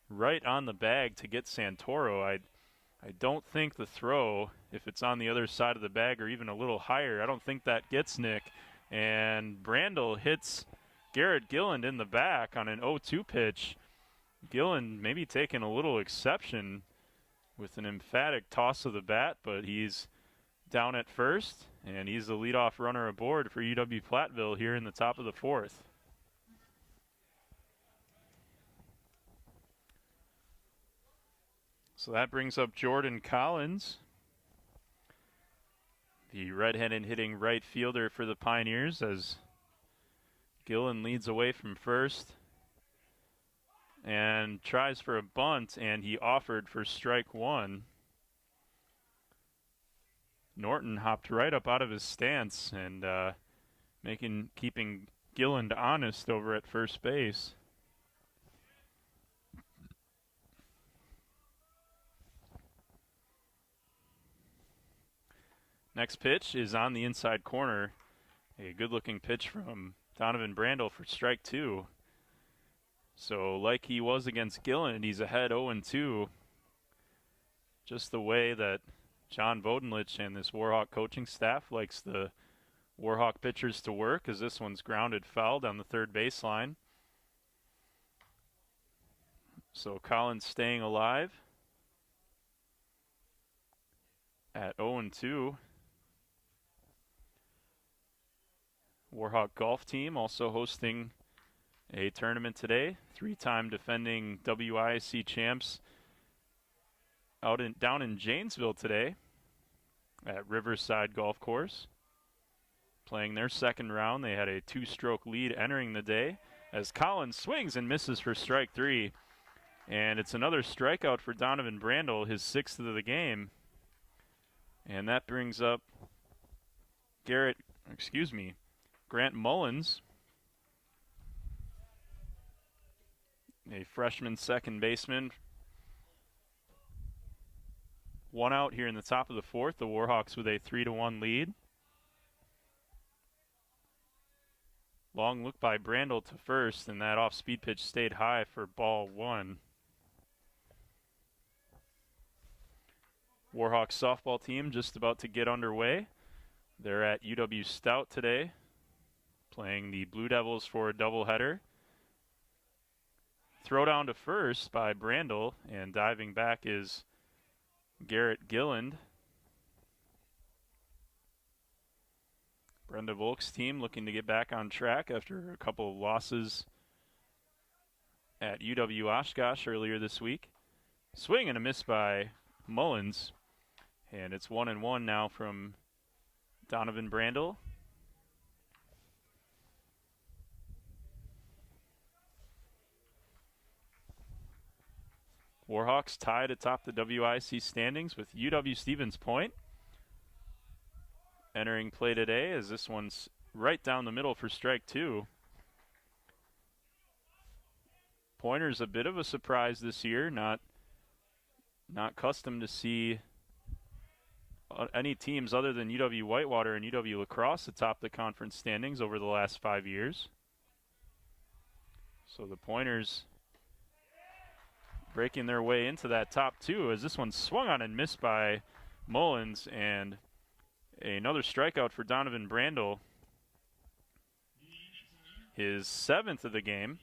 Speaker 1: right on the bag to get Santoro. I don't think the throw, if it's on the other side of the bag or even a little higher, I don't think that gets Nick. And Brandel hits Garrett Gilland in the back on an 0-2 pitch. Gilland maybe taking a little exception with an emphatic toss of the bat, but he's down at first, and he's the leadoff runner aboard for UW-Platteville here in the top of the fourth. So that brings up Jordan Collins, the red-handed hitting right fielder for the Pioneers, as Gilland leads away from first and tries for a bunt, and he offered for strike one. Norton hopped right up out of his stance and keeping Gilland honest over at first base. Next pitch is on the inside corner. A good-looking pitch from Donovan Brandel for strike two. So like he was against Gilland, he's ahead 0-2. Just the way that John Vodenlich and this Warhawk coaching staff likes the Warhawk pitchers to work, as this one's grounded foul down the third baseline. So Collins staying alive at 0-2. Warhawk golf team also hosting a tournament today. Three-time defending WIC champs down in Janesville today at Riverside Golf Course. Playing their second round, they had a two-stroke lead entering the day as Collins swings and misses for strike three. And it's another strikeout for Donovan Brandel, his sixth of the game. And that brings up Grant Mullins, a freshman second baseman. One out here in the top of the fourth. The Warhawks with a 3-1 lead. Long look by Brandel to first, and that off-speed pitch stayed high for ball one. Warhawks softball team just about to get underway. They're at UW Stout today, playing the Blue Devils for a doubleheader. Throw down to first by Brandel, and diving back is Garrett Gilland. Brenda Volk's team looking to get back on track after a couple of losses at UW-Oshkosh earlier this week. Swing and a miss by Mullins, and it's 1-1 now from Donovan Brandel. Warhawks tied atop the WIC standings with UW-Stevens Point entering play today, as this one's right down the middle for strike two. Pointer's a bit of a surprise this year, not accustomed to see any teams other than UW-Whitewater and UW-La Crosse atop the conference standings over the last 5 years. So the Pointers breaking their way into that top two, as this one swung on and missed by Mullins, and another strikeout for Donovan Brandel, his seventh of the game.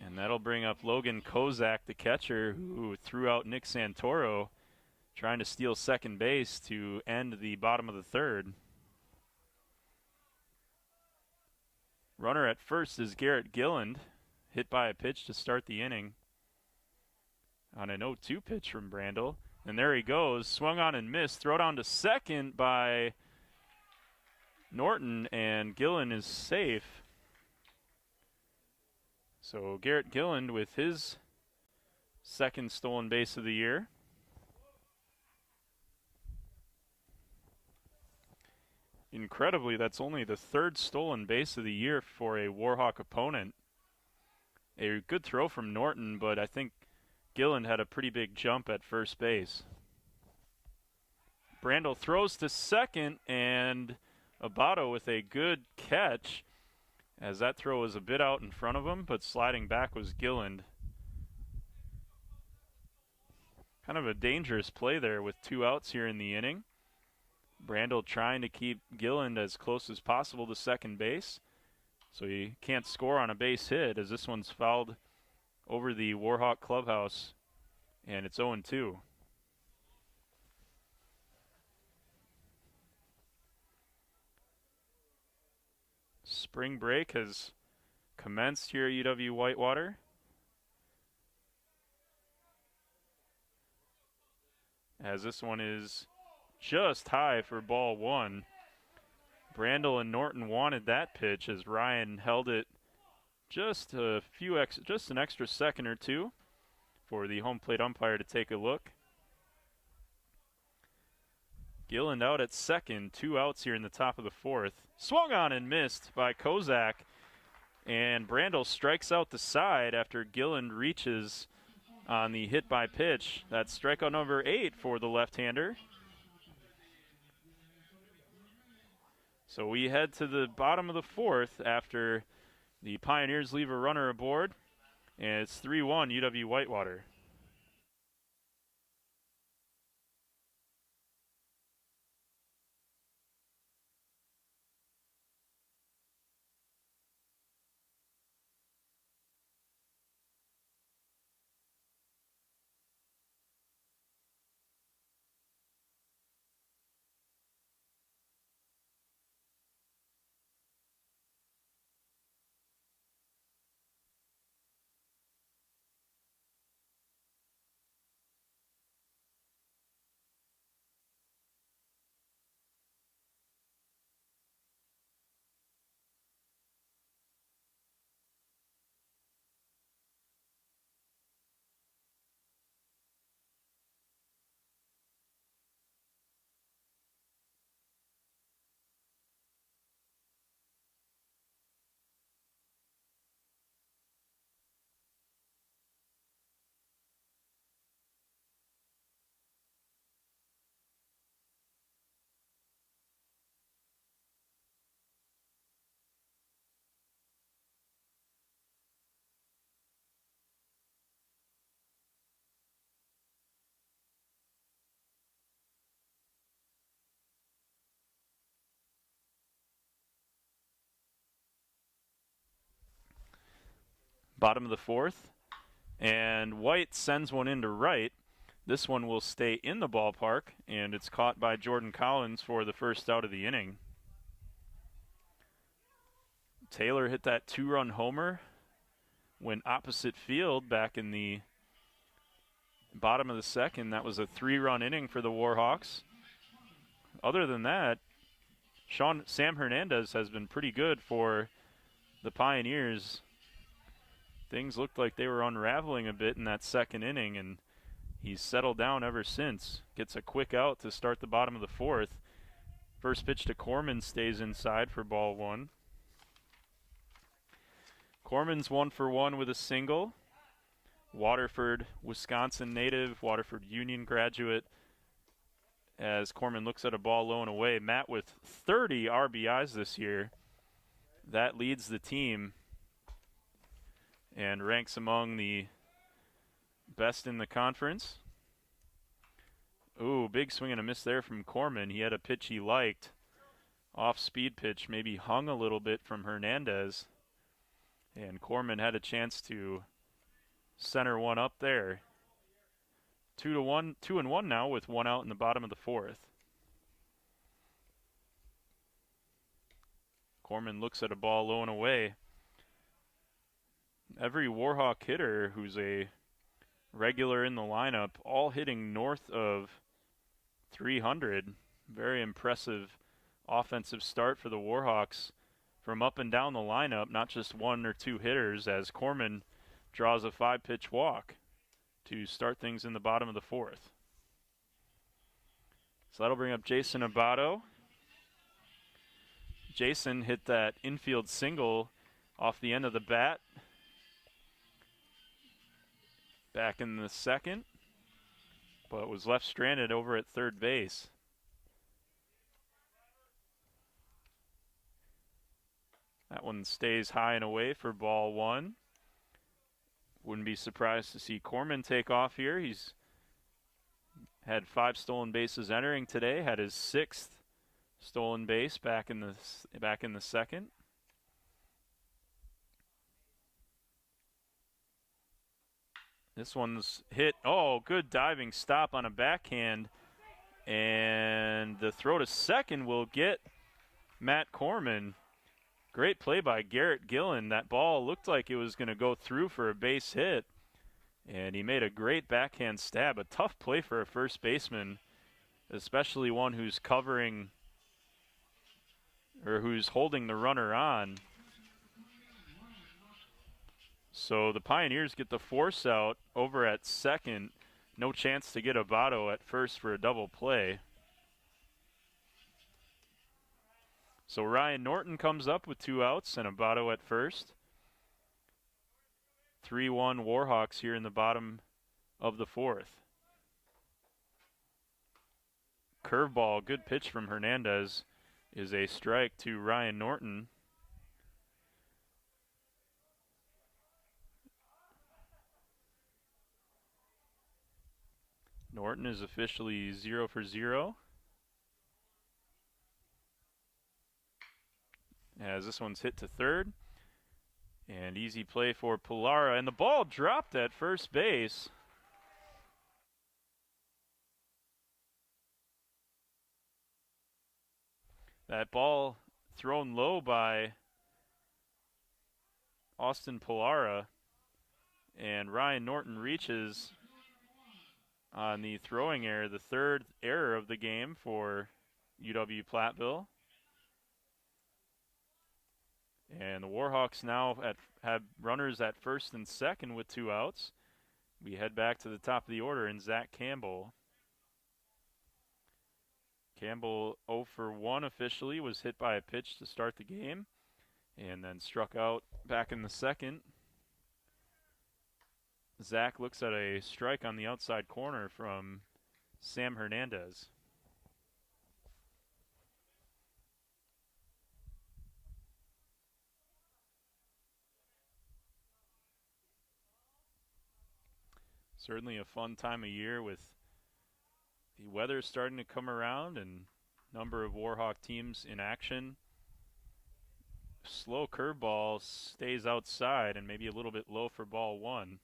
Speaker 1: And that'll bring up Logan Kozak, the catcher, who threw out Nick Santoro, trying to steal second base to end the bottom of the third. Runner at first is Garrett Gilland, hit by a pitch to start the inning on an 0-2 pitch from Brandel. And there he goes, swung on and missed. Throw down to second by Norton, and Gilland is safe. So Garrett Gilland with his second stolen base of the year. Incredibly, that's only the third stolen base of the year for a Warhawk opponent. A good throw from Norton, but I think Gilland had a pretty big jump at first base. Brandel throws to second, and Abato with a good catch, as that throw was a bit out in front of him, but sliding back was Gilland. Kind of a dangerous play there with 2 outs here in the inning. Brandel trying to keep Gilland as close as possible to second base, so he can't score on a base hit, as this one's fouled over the Warhawk clubhouse, and it's 0-2. Spring break has commenced here at UW-Whitewater. As this one is just high for ball 1. Brandel and Norton wanted that pitch, as Ryan held it just an extra second or two for the home plate umpire to take a look. Gilland out at second, 2 outs here in the top of the 4th. Swung on and missed by Kozak, and Brandel strikes out the side after Gilland reaches on the hit by pitch. That's strikeout number 8 for the left-hander. So we head to the bottom of the 4th after the Pioneers leave a runner aboard, and it's 3-1 UW-Whitewater. Bottom of the 4th, and White sends one into right. This one will stay in the ballpark, and it's caught by Jordan Collins for the first out of the inning. Taylor hit that 2-run homer when opposite field back in the bottom of the 2nd. That was a 3-run inning for the Warhawks. Other than that, Sam Hernandez has been pretty good for the Pioneers. Things looked like they were unraveling a bit in that 2nd inning, and he's settled down ever since. Gets a quick out to start the bottom of the 4th. First pitch to Corman stays inside for ball 1. Corman's 1 for 1 with a single. Waterford, Wisconsin native, Waterford Union graduate. As Corman looks at a ball low and away. Matt with 30 RBIs this year. That leads the team and ranks among the best in the conference. Ooh, big swing and a miss there from Corman. He had a pitch he liked. Off-speed pitch, maybe hung a little bit from Hernandez. And Corman had a chance to center one up there. 2-1 now with 1 out in the bottom of the 4th. Corman looks at a ball low and away. Every Warhawk hitter who's a regular in the lineup, all hitting north of 300. Very impressive offensive start for the Warhawks from up and down the lineup, not just 1 or 2 hitters, as Corman draws a 5-pitch walk to start things in the bottom of the 4th. So that'll bring up Jason Abato. Jason hit that infield single off the end of the bat back in the second, but was left stranded over at third base. That one stays high and away for ball one. Wouldn't be surprised to see Corman take off here. He's had 5 stolen bases entering today, had his 6th stolen base back in the second. This one's hit. Oh, good diving stop on a backhand. And the throw to second will get Matt Corman. Great play by Garrett Gillen. That ball looked like it was going to go through for a base hit. And he made a great backhand stab. A tough play for a first baseman, especially one who's covering or who's holding the runner on. So the Pioneers get the force out over at second. No chance to get Abato at first for a double play. So Ryan Norton comes up with 2 outs and Abato at first. 3-1 Warhawks here in the bottom of the 4th. Curveball, good pitch from Hernandez, is a strike to Ryan Norton. Norton is officially 0 for 0. As this one's hit to third. And easy play for Pilara. And the ball dropped at first base. That ball thrown low by Austin Pilara. And Ryan Norton reaches on the throwing error, the 3rd error of the game for UW-Platteville. And the Warhawks now have runners at first and second with 2 outs. We head back to the top of the order in Zach Campbell. Campbell 0 for 1 officially, was hit by a pitch to start the game and then struck out back in the second. Zach looks at a strike on the outside corner from Sam Hernandez. Certainly a fun time of year with the weather starting to come around and number of Warhawk teams in action. Slow curveball stays outside and maybe a little bit low for ball one.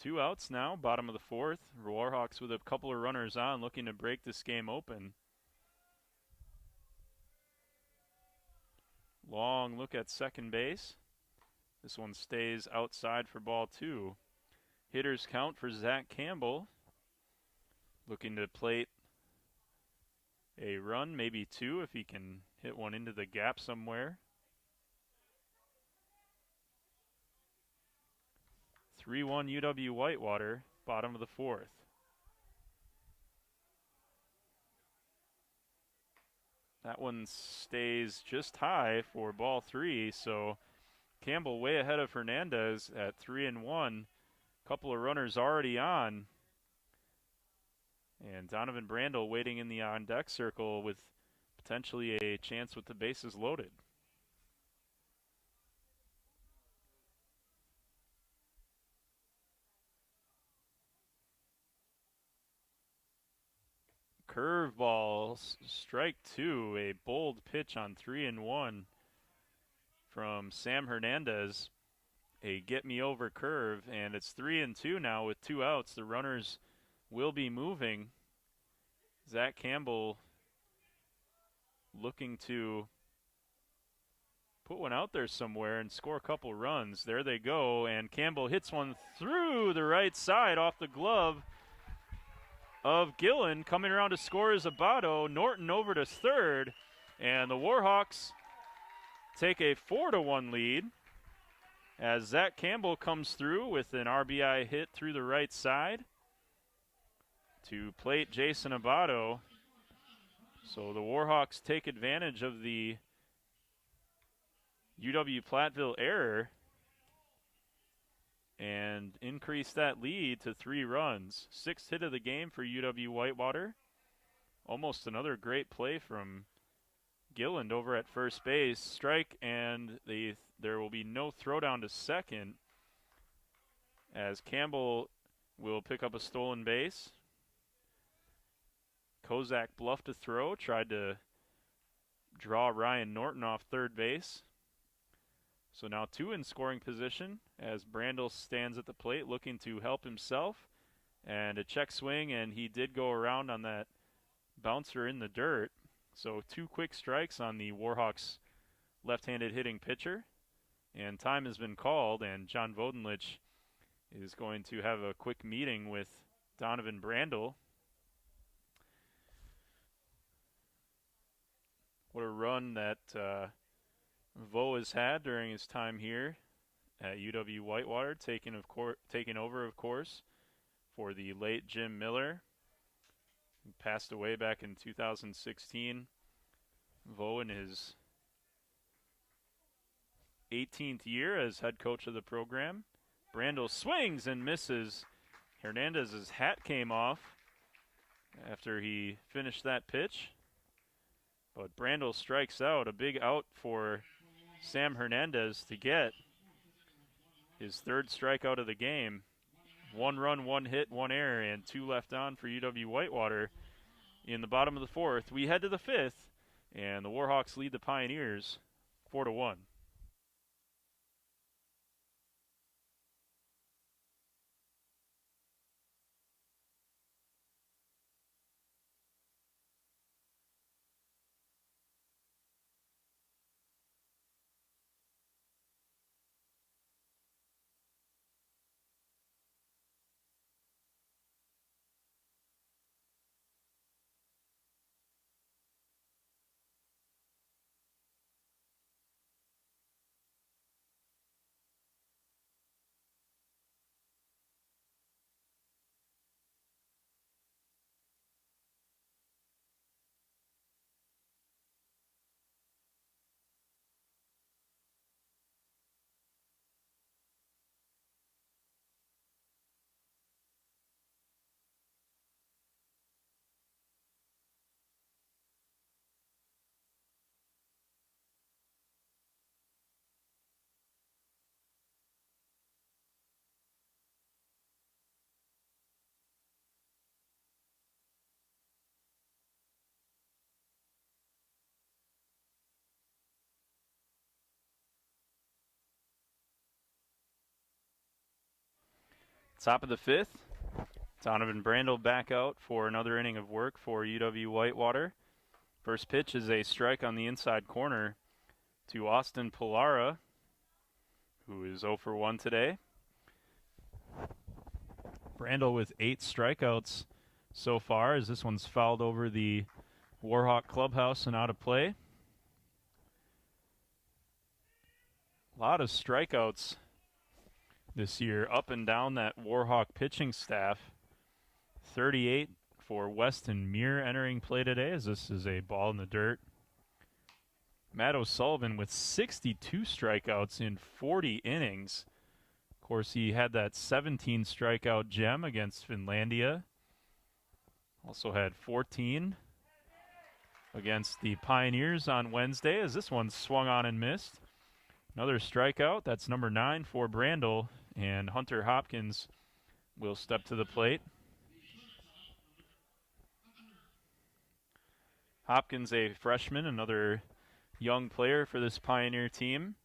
Speaker 1: Two outs now, bottom of the 4th. Warhawks with a couple of runners on, looking to break this game open. Long look at second base. This one stays outside for ball 2. Hitters count for Zach Campbell. Looking to plate a run, maybe 2 if he can hit one into the gap somewhere. 3-1 UW-Whitewater, bottom of the 4th. That one stays just high for ball 3, so Campbell way ahead of Hernandez at 3-1. Couple of runners already on. And Donovan Brandel waiting in the on-deck circle with potentially a chance with the bases loaded. Curveball, strike 2, a bold pitch on 3-1 from Sam Hernandez. A get-me-over curve, and it's 3-2 now with 2 outs. The runners will be moving. Zach Campbell looking to put one out there somewhere and score a couple runs. There they go, and Campbell hits one through the right side off the glove of Gillen. Coming around to score is Abato. Norton over to third, and the Warhawks take a 4-1 lead as Zach Campbell comes through with an RBI hit through the right side to plate Jason Abato. So the Warhawks take advantage of the UW-Platteville error and increase that lead to 3 runs. 6th hit of the game for UW-Whitewater. Almost another great play from Gilland over at first base. Strike, and there will be no throwdown to second as Campbell will pick up a stolen base. Kozak bluffed a throw, tried to draw Ryan Norton off third base. So now 2 in scoring position as Brandel stands at the plate looking to help himself. And a check swing, and he did go around on that bouncer in the dirt. So 2 quick strikes on the Warhawks left-handed hitting pitcher. And time has been called, and John Vodenlich is going to have a quick meeting with Donovan Brandel. What a run that Vo has had during his time here at UW-Whitewater, taking over, of course, for the late Jim Miller, who passed away back in 2016. Vo in his 18th year as head coach of the program. Brandel swings and misses. Hernandez's hat came off after he finished that pitch. But Brandel strikes out, a big out for Sam Hernandez to get his 3rd strikeout of the game. 1 run, 1 hit, 1 error, and 2 left on for UW-Whitewater in the bottom of the 4th. We head to the 5th, and the Warhawks lead the Pioneers 4-1. Top of the 5th, Donovan Brandel back out for another inning of work for UW-Whitewater. First pitch is a strike on the inside corner to Austin Pilara, who is 0 for 1 today. Brandel with 8 strikeouts so far, as this one's fouled over the Warhawk clubhouse and out of play. A lot of strikeouts this year up and down that Warhawk pitching staff. 38 for Weston Muir entering play today, as this is a ball in the dirt. Matt O'Sullivan with 62 strikeouts in 40 innings. Of course, he had that 17 strikeout gem against Finlandia. Also had 14 against the Pioneers on Wednesday, as this one swung on and missed. Another strikeout, that's number 9 for Brandel, and Hunter Hopkins will step to the plate. Hopkins, a freshman, another young player for this Pioneer team.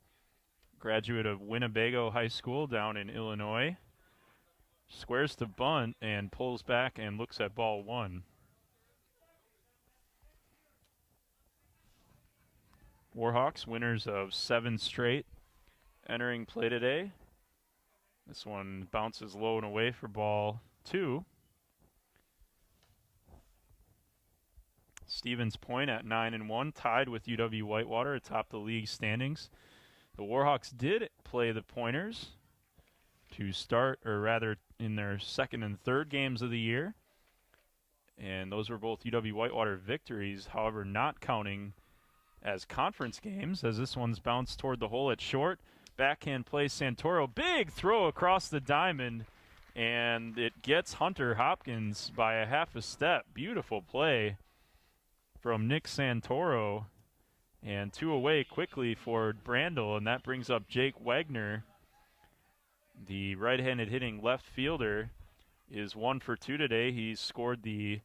Speaker 1: Graduate of Winnebago High School down in Illinois. Squares to bunt and pulls back and looks at ball 1. Warhawks, winners of 7 straight, entering play today. This one bounces low and away for ball 2. Stevens Point at 9-1, tied with UW-Whitewater atop the league standings. The Warhawks did play the Pointers to start, or rather in their second and third games of the year. And those were both UW-Whitewater victories, however, not counting as conference games, as this one's bounced toward the hole at short. Backhand play, Santoro, big throw across the diamond, and it gets Hunter Hopkins by a half a step. Beautiful play from Nick Santoro, and 2 away quickly for Brandel, and that brings up Jake Wagner. The right-handed hitting left fielder is 1 for 2 today. He's scored the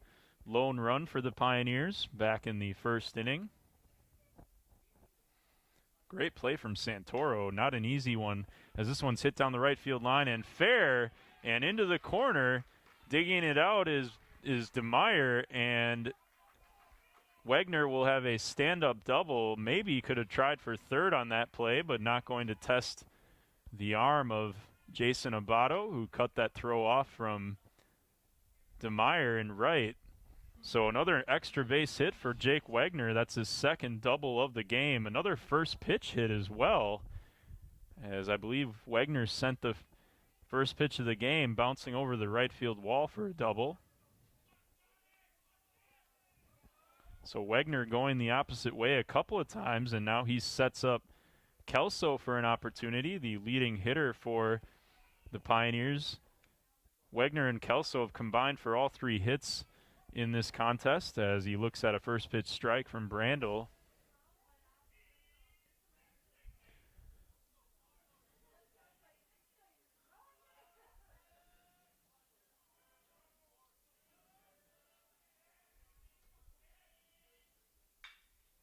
Speaker 1: lone run for the Pioneers back in the first inning. Great play from Santoro, not an easy one, as this one's hit down the right field line and fair, and into the corner. Digging it out is DeMeyer, and Wagner will have a stand-up double. Maybe could have tried for third on that play, but not going to test the arm of Jason Abato, who cut that throw off from DeMeyer in right. So another extra base hit for Jake Wagner. That's his second double of the game. Another first pitch hit as well, as I believe Wagner sent the first pitch of the game bouncing over the right field wall for a double. So Wagner going the opposite way a couple of times, and now he sets up Kelso for an opportunity, the leading hitter for the Pioneers. Wagner and Kelso have combined for all 3 hits in this contest, as he looks at a first pitch strike from Brandel.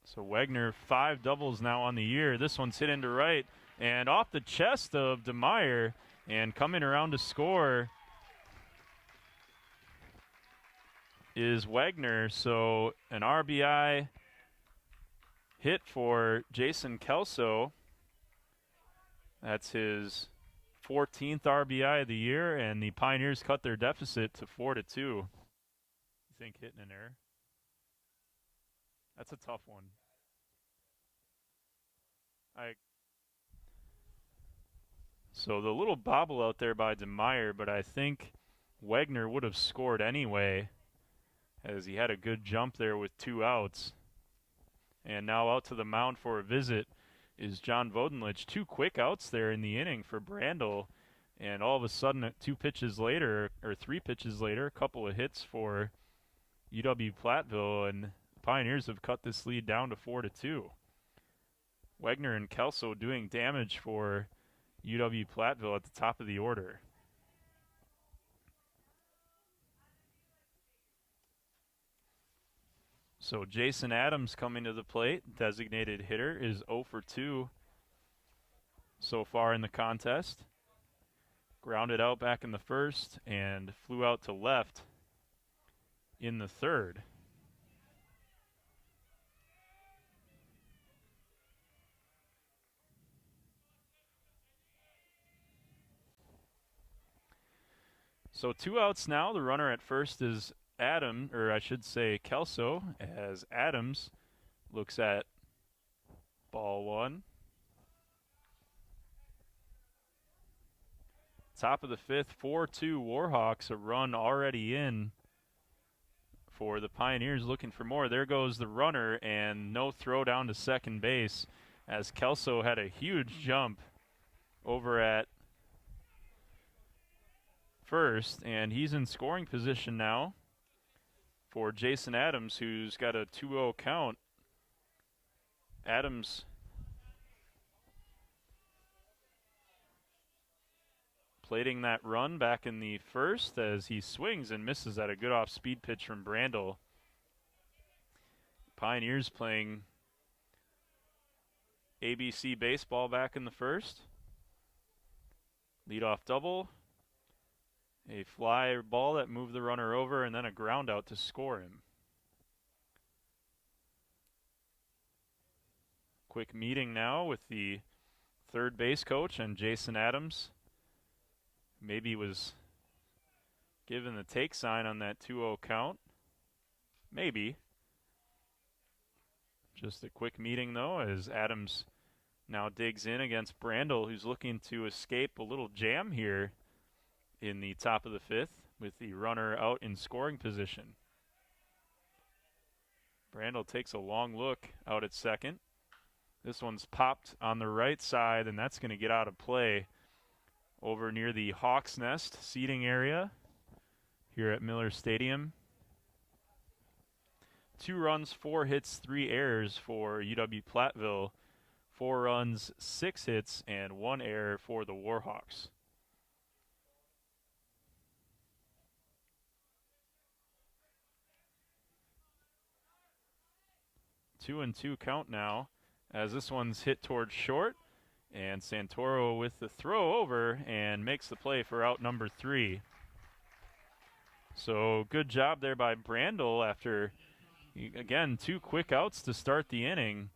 Speaker 1: So Wagner 5 doubles now on the year. This one's hit into right and off the chest of DeMeyer, and coming around to score is Wagner. So an RBI hit for Jason Kelso. That's his 14th RBI of the year, and the Pioneers cut their deficit to 4-2. You think hitting an error? That's a tough one. So the little bobble out there by DeMeyer, but I think Wagner would have scored anyway, as he had a good jump there with 2 outs. And now out to the mound for a visit is John Vodenlich. 2 quick outs there in the inning for Brandel, and all of a sudden 2 pitches later, or 3 pitches later, a couple of hits for UW-Platteville, and the Pioneers have cut this lead down to 4-2. Wagner and Kelso doing damage for UW-Platteville at the top of the order. So Jason Adams coming to the plate, designated hitter, is 0 for 2 so far in the contest. Grounded out back in the first and flew out to left in the third. So 2 outs now. The runner at first is Adam, or I should say Kelso, as Adams looks at ball 1. Top of the 5th, 4-2 Warhawks, a run already in for the Pioneers, looking for more. There goes the runner, and no throw down to second base, as Kelso had a huge jump over at first, and he's in scoring position now for Jason Adams, who's got a 2-0 count. Adams plating that run back in the first, as he swings and misses at a good off-speed pitch from Brandel. Pioneers playing ABC baseball back in the first. Leadoff double. A fly ball that moved the runner over, and then a ground out to score him. Quick meeting now with the third base coach and Jason Adams. Maybe was given the take sign on that 2-0 count. Maybe. Just a quick meeting, though, as Adams now digs in against Brandel, who's looking to escape a little jam here in the top of the 5th with the runner out in scoring position. Brandel takes a long look out at second. This one's popped on the right side, and that's going to get out of play over near the Hawks Nest seating area here at Miller Stadium. 2 runs, 4 hits, 3 errors for UW-Platteville. 4 runs, 6 hits, and 1 error for the Warhawks. Two and two count now as this one's hit towards short, and Santoro with the throw over and makes the play for out number 3. So good job there by Brandel after, again, 2 quick outs to start the inning.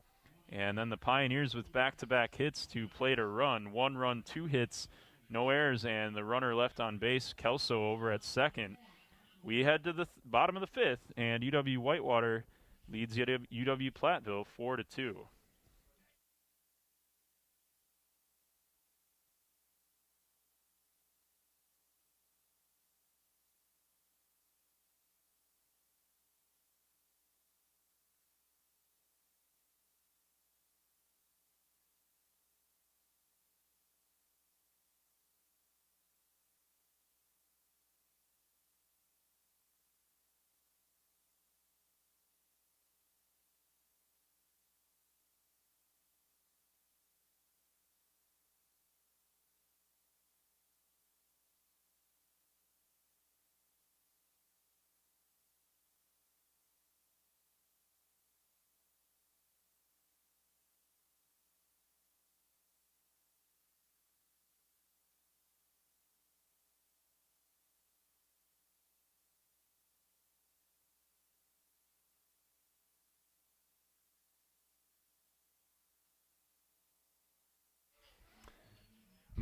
Speaker 1: And then the Pioneers with back-to-back hits to play to run. 1 run, 2 hits, no errors, and the runner left on base, Kelso, over at second. We head to the bottom of the 5th, and UW-Whitewater leads UW-Platteville 4-2.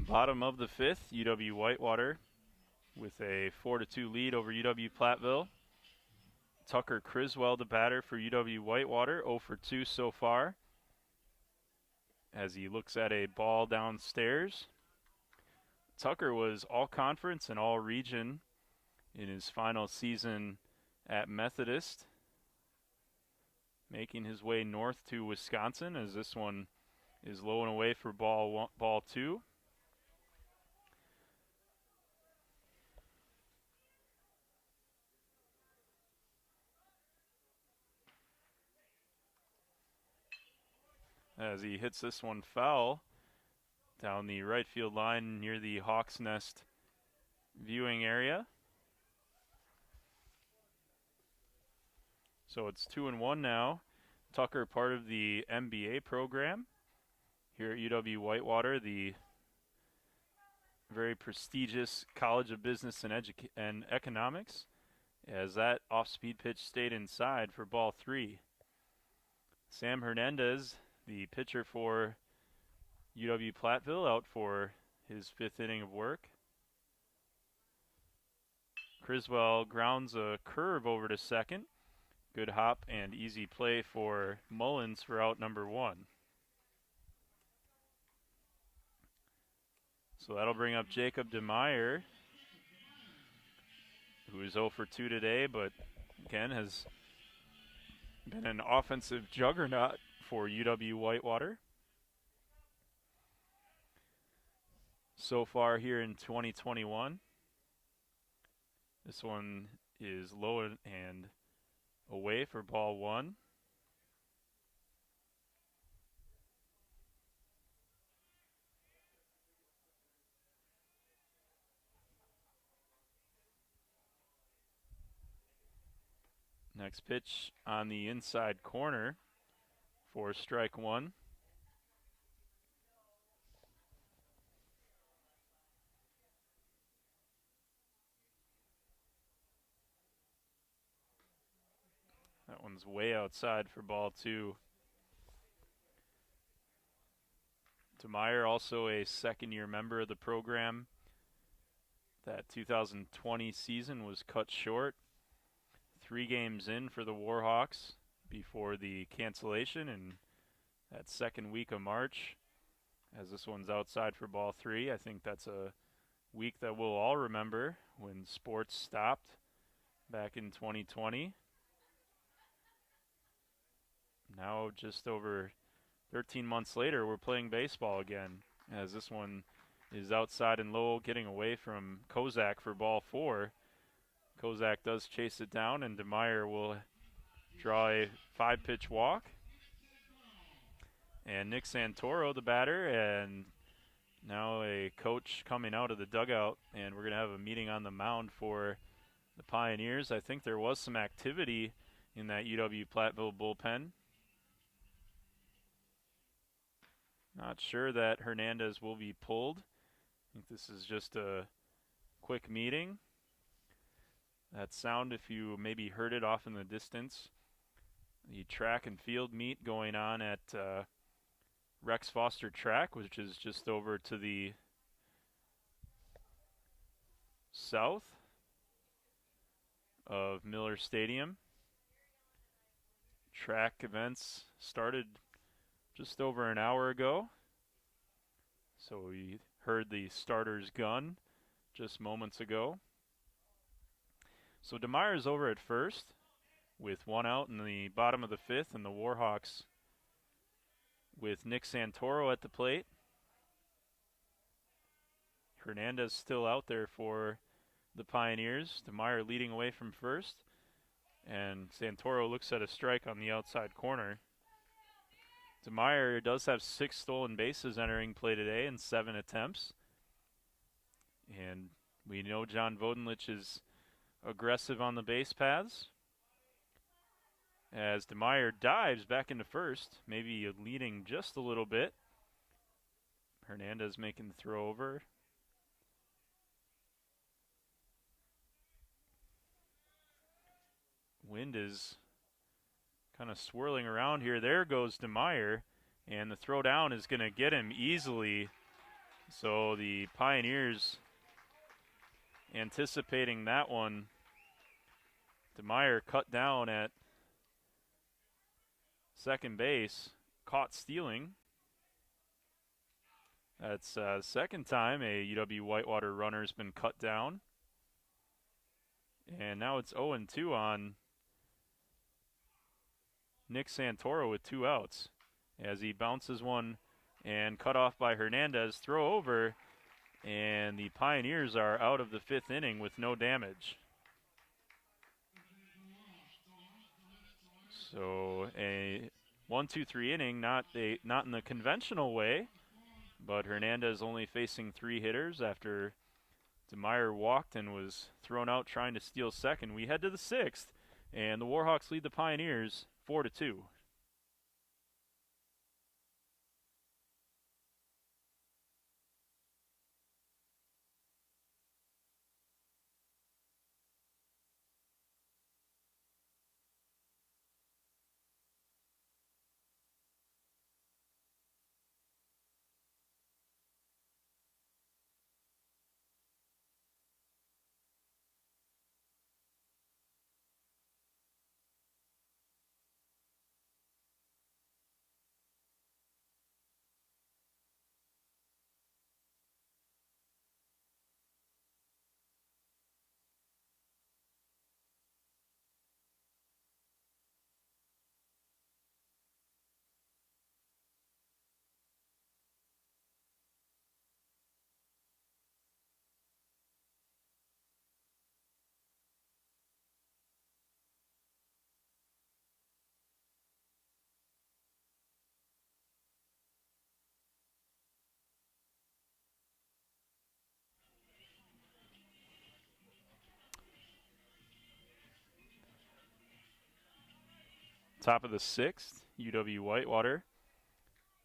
Speaker 1: Bottom of the 5th, UW-Whitewater with a 4-2 lead over UW-Platteville. Tucker Criswell, the batter for UW-Whitewater, 0 for 2 so far as he looks at a ball downstairs. Tucker was all conference and all region in his final season at Methodist, making his way north to Wisconsin as this one is low and away for ball 2. As he hits this one foul down the right field line near the Hawks Nest viewing area. So it's 2-1 now. Tucker, part of the MBA program here at UW-Whitewater, the very prestigious College of Business and Economics, as that off-speed pitch stayed inside for ball 3. Sam Hernandez, the pitcher for UW-Platteville, out for his 5th inning of work. Criswell grounds a curve over to second. Good hop and easy play for Mullins for out number 1. So that'll bring up Jacob DeMeyer, who is 0 for 2 today, but again has been an offensive juggernaut for UW-Whitewater so far here in 2021. This one is low and away for ball 1. Next pitch on the inside corner for strike 1. That one's way outside for ball 2. DeMeyer, also a second-year member of the program. That 2020 season was cut short. 3 games in for the Warhawks before the cancellation in that second week of March, as this one's outside for ball 3. I think that's a week that we'll all remember when sports stopped back in 2020. Now just over 13 months later, we're playing baseball again, as this one is outside and low, getting away from Kozak for ball 4. Kozak does chase it down, and DeMeyer will draw a 5-pitch walk. And Nick Santoro, the batter, and now a coach coming out of the dugout, and we're going to have a meeting on the mound for the Pioneers. I think there was some activity in that UW-Platteville bullpen. Not sure that Hernandez will be pulled. I think this is just a quick meeting. That sound, if you maybe heard it off in the distance, the track and field meet going on at Rex Foster Track, which is just over to the south of Miller Stadium. Track events started just over an hour ago. So we heard the starter's gun just moments ago. So DeMeyer's over at first with 1 out in the bottom of the 5th, and the Warhawks with Nick Santoro at the plate. Hernandez still out there for the Pioneers. DeMeyer leading away from first, and Santoro looks at a strike on the outside corner. DeMeyer does have 6 stolen bases entering play today in 7 attempts. And we know John Vodenlich is aggressive on the base paths. As DeMeyer dives back into first, maybe leading just a little bit. Hernandez making the throw over. Wind is kind of swirling around here. There goes DeMeyer, and the throw down is going to get him easily. So the Pioneers anticipating that one. DeMeyer cut down at second base, caught stealing. That's second time a UW-Whitewater runner has been cut down. And now it's 0-2 on Nick Santoro with 2 outs as he bounces one and cut off by Hernandez. Throw over, and the Pioneers are out of the 5th inning with no damage. So a 1-2-3 inning, not in the conventional way, but Hernandez only facing 3 hitters after DeMeyer walked and was thrown out trying to steal second. We head to the 6th, and the Warhawks lead the Pioneers 4-2. Top of the 6th, UW-Whitewater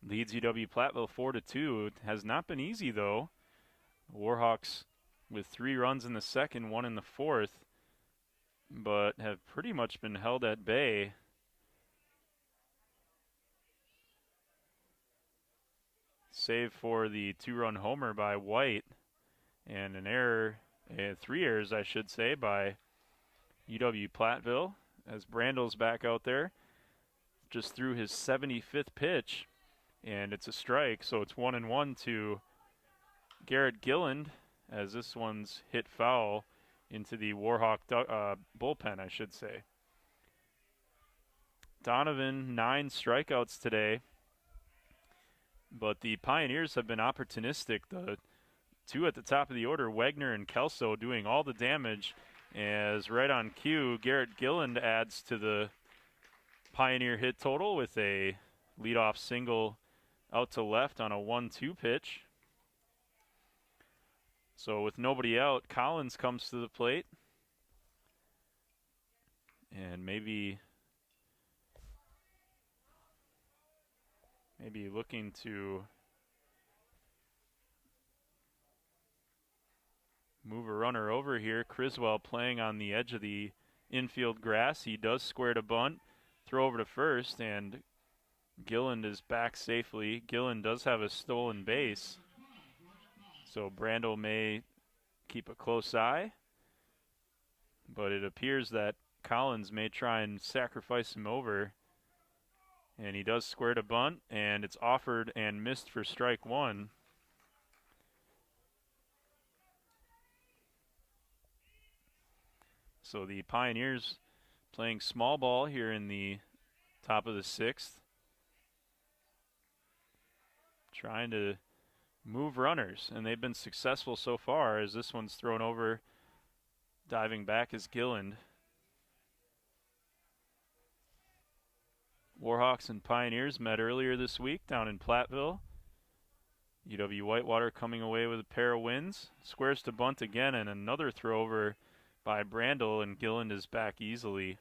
Speaker 1: leads UW-Platteville 4-2. It has not been easy, though. Warhawks with 3 runs in the 2nd, 1 in the 4th, but have pretty much been held at bay. Save for the 2-run homer by White and an error, 3 errors, I should say, by UW-Platteville as Brandel's back out there. Just threw his 75th pitch, and it's a strike, so it's 1-1 to Garrett Gilland as this one's hit foul into the Warhawk bullpen, I should say. Donovan, 9 strikeouts today. But the Pioneers have been opportunistic. The two at the top of the order, Wagner and Kelso, doing all the damage. As right on cue, Garrett Gilland adds to the Pioneer hit total with a leadoff single out to left on a 1-2 pitch. So with nobody out, Collins comes to the plate. And maybe looking to move a runner over here. Criswell playing on the edge of the infield grass. He does square to bunt, throw over to first, and Gilland is back safely. Gilland does have a stolen base, so Brandel may keep a close eye, but it appears that Collins may try and sacrifice him over, and he does square to bunt, and it's offered and missed for strike one. So the Pioneers playing small ball here in the top of the sixth, trying to move runners, and they've been successful so far as this one's thrown over. Diving back is Gilland. Warhawks and Pioneers met earlier this week down in Platteville. UW-Whitewater coming away with a pair of wins. Squares to bunt again, and another throw over by Brandel, and Gilland is back easily.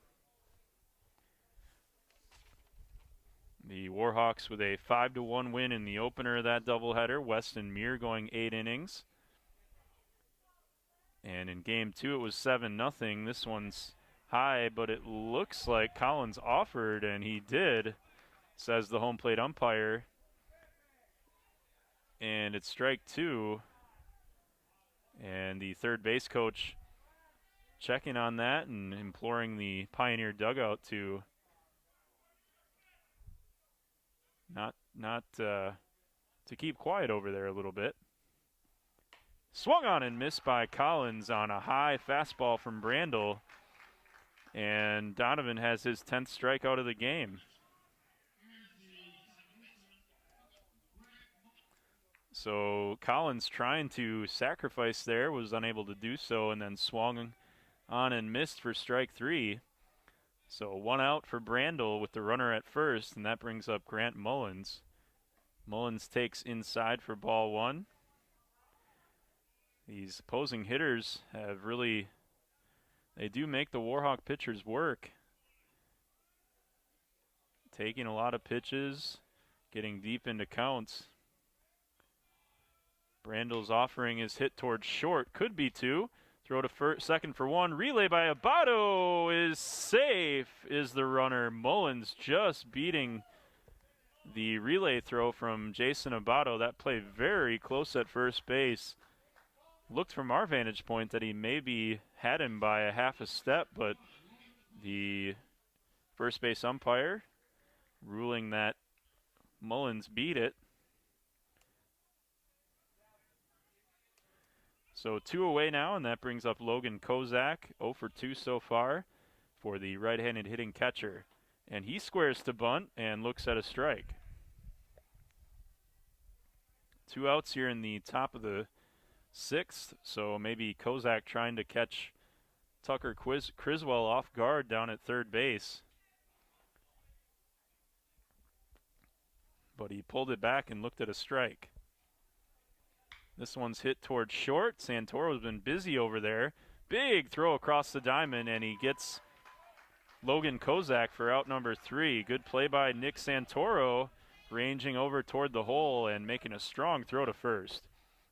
Speaker 1: The Warhawks with a 5-1 win in the opener of that doubleheader. Weston Muir going 8 innings. And in game 2 it was 7-0. This one's high, but it looks like Collins offered, and he did, says the home plate umpire. And it's strike 2. And the third base coach checking on that and imploring the Pioneer dugout to not to keep quiet over there a little bit. Swung on and missed by Collins on a high fastball from Brandel, and Donovan has his 10th strikeout of the game. So Collins trying to sacrifice there, was unable to do so, and then swung on and missed for strike 3. So 1 out for Brandel with the runner at first, and that brings up Grant Mullins. Mullins takes inside for ball 1. These opposing hitters have really, they do make the Warhawk pitchers work. Taking a lot of pitches, getting deep into counts. Brandel's offering is hit towards short, could be 2. Throw to second for 1. Relay by Abato is safe, is the runner. Mullins just beating the relay throw from Jason Abato. That play very close at first base. Looked from our vantage point that he maybe had him by a half a step, but the first base umpire ruling that Mullins beat it. So 2 away now, and that brings up Logan Kozak, 0 for 2 so far for the right-handed hitting catcher. And he squares to bunt and looks at a strike. 2 outs here in the top of the 6th, so maybe Kozak trying to catch Tucker Criswell off guard down at third base. But he pulled it back and looked at a strike. This one's hit towards short. Santoro's been busy over there. Big throw across the diamond, and he gets Logan Kozak for out number 3. Good play by Nick Santoro, ranging over toward the hole and making a strong throw to first.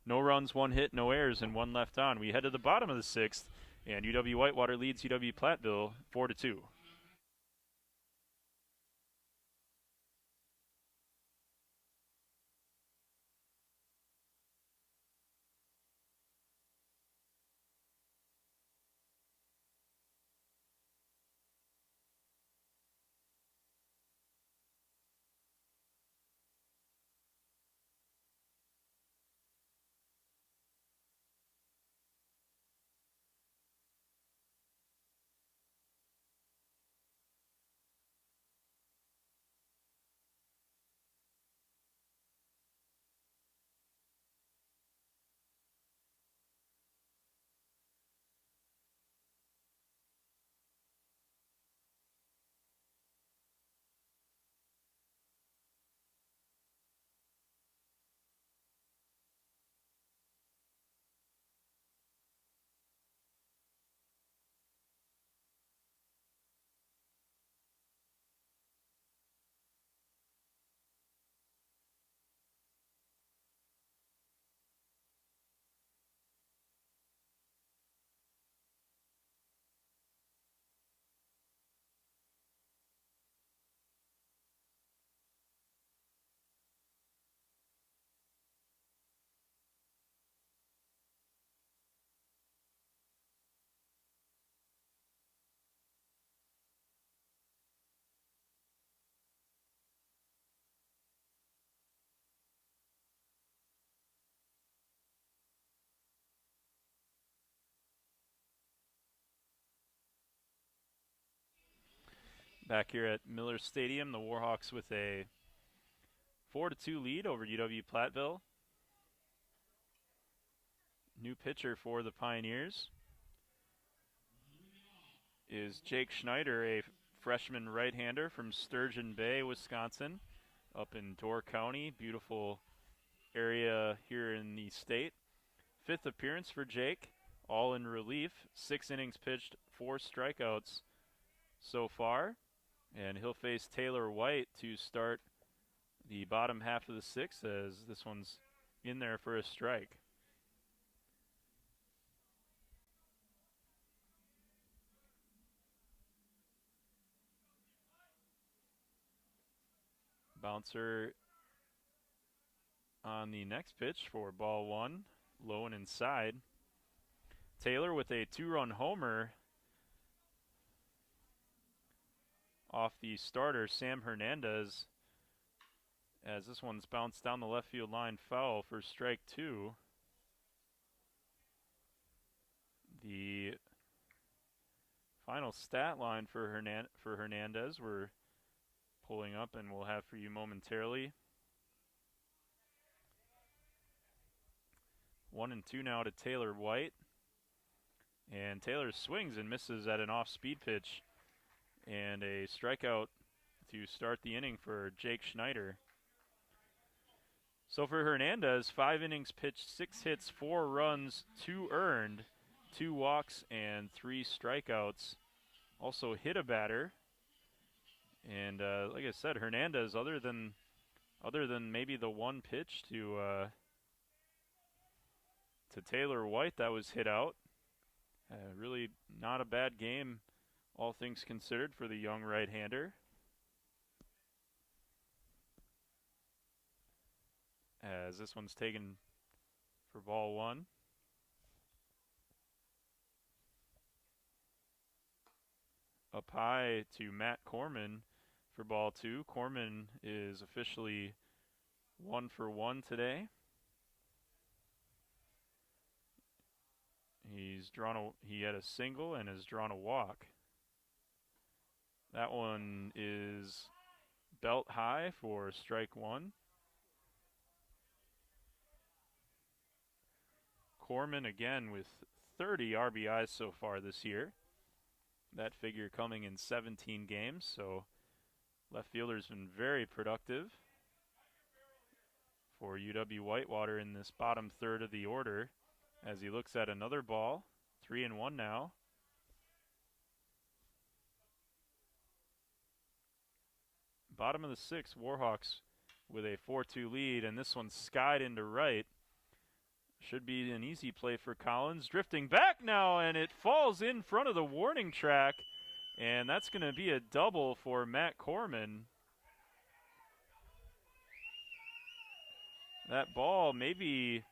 Speaker 1: No runs, 1 hit, no errors, and 1 left on. We head to the bottom of the 6th, and UW-Whitewater leads UW-Platteville 4-2. Back here at Miller Stadium, the Warhawks with a 4-2 lead over UW-Platteville. New pitcher for the Pioneers is Jake Schneider, a freshman right-hander from Sturgeon Bay, Wisconsin, up in Door County. Beautiful area here in the state. 5th appearance for Jake, all in relief. 6 innings pitched, 4 strikeouts so far. And he'll face Taylor White to start the bottom half of the 6th, as this one's in there for a strike. Bouncer on the next pitch for ball 1, low and inside. Taylor with a 2-run homer off the starter, Sam Hernandez, as this one's bounced down the left field line, foul for strike 2. The final stat line for Hernandez we're pulling up and we'll have for you momentarily. 1-2 now to Taylor White. And Taylor swings and misses at an off-speed pitch. And a strikeout to start the inning for Jake Schneider. So for Hernandez, 5 innings pitched, 6 hits, 4 runs, 2 earned, 2 walks, and 3 strikeouts. Also hit a batter. And like I said, Hernandez, other than maybe the one pitch to Taylor White that was hit out, really not a bad game, all things considered, for the young right-hander. As this one's taken for ball 1. Up high to Matt Corman for ball 2. Corman is officially 1 for 1 today. He had a single and has drawn a walk. That one is belt high for strike 1. Corman again with 30 RBIs so far this year. That figure coming in 17 games, so left fielder's been very productive for UW-Whitewater in this bottom third of the order as he looks at another ball. 3-1 now. Bottom of the 6th, Warhawks with a 4-2 lead, and this one's skied into right. Should be an easy play for Collins. Drifting back now, and it falls in front of the warning track, and that's going to be a double for Matt Corman. That ball maybe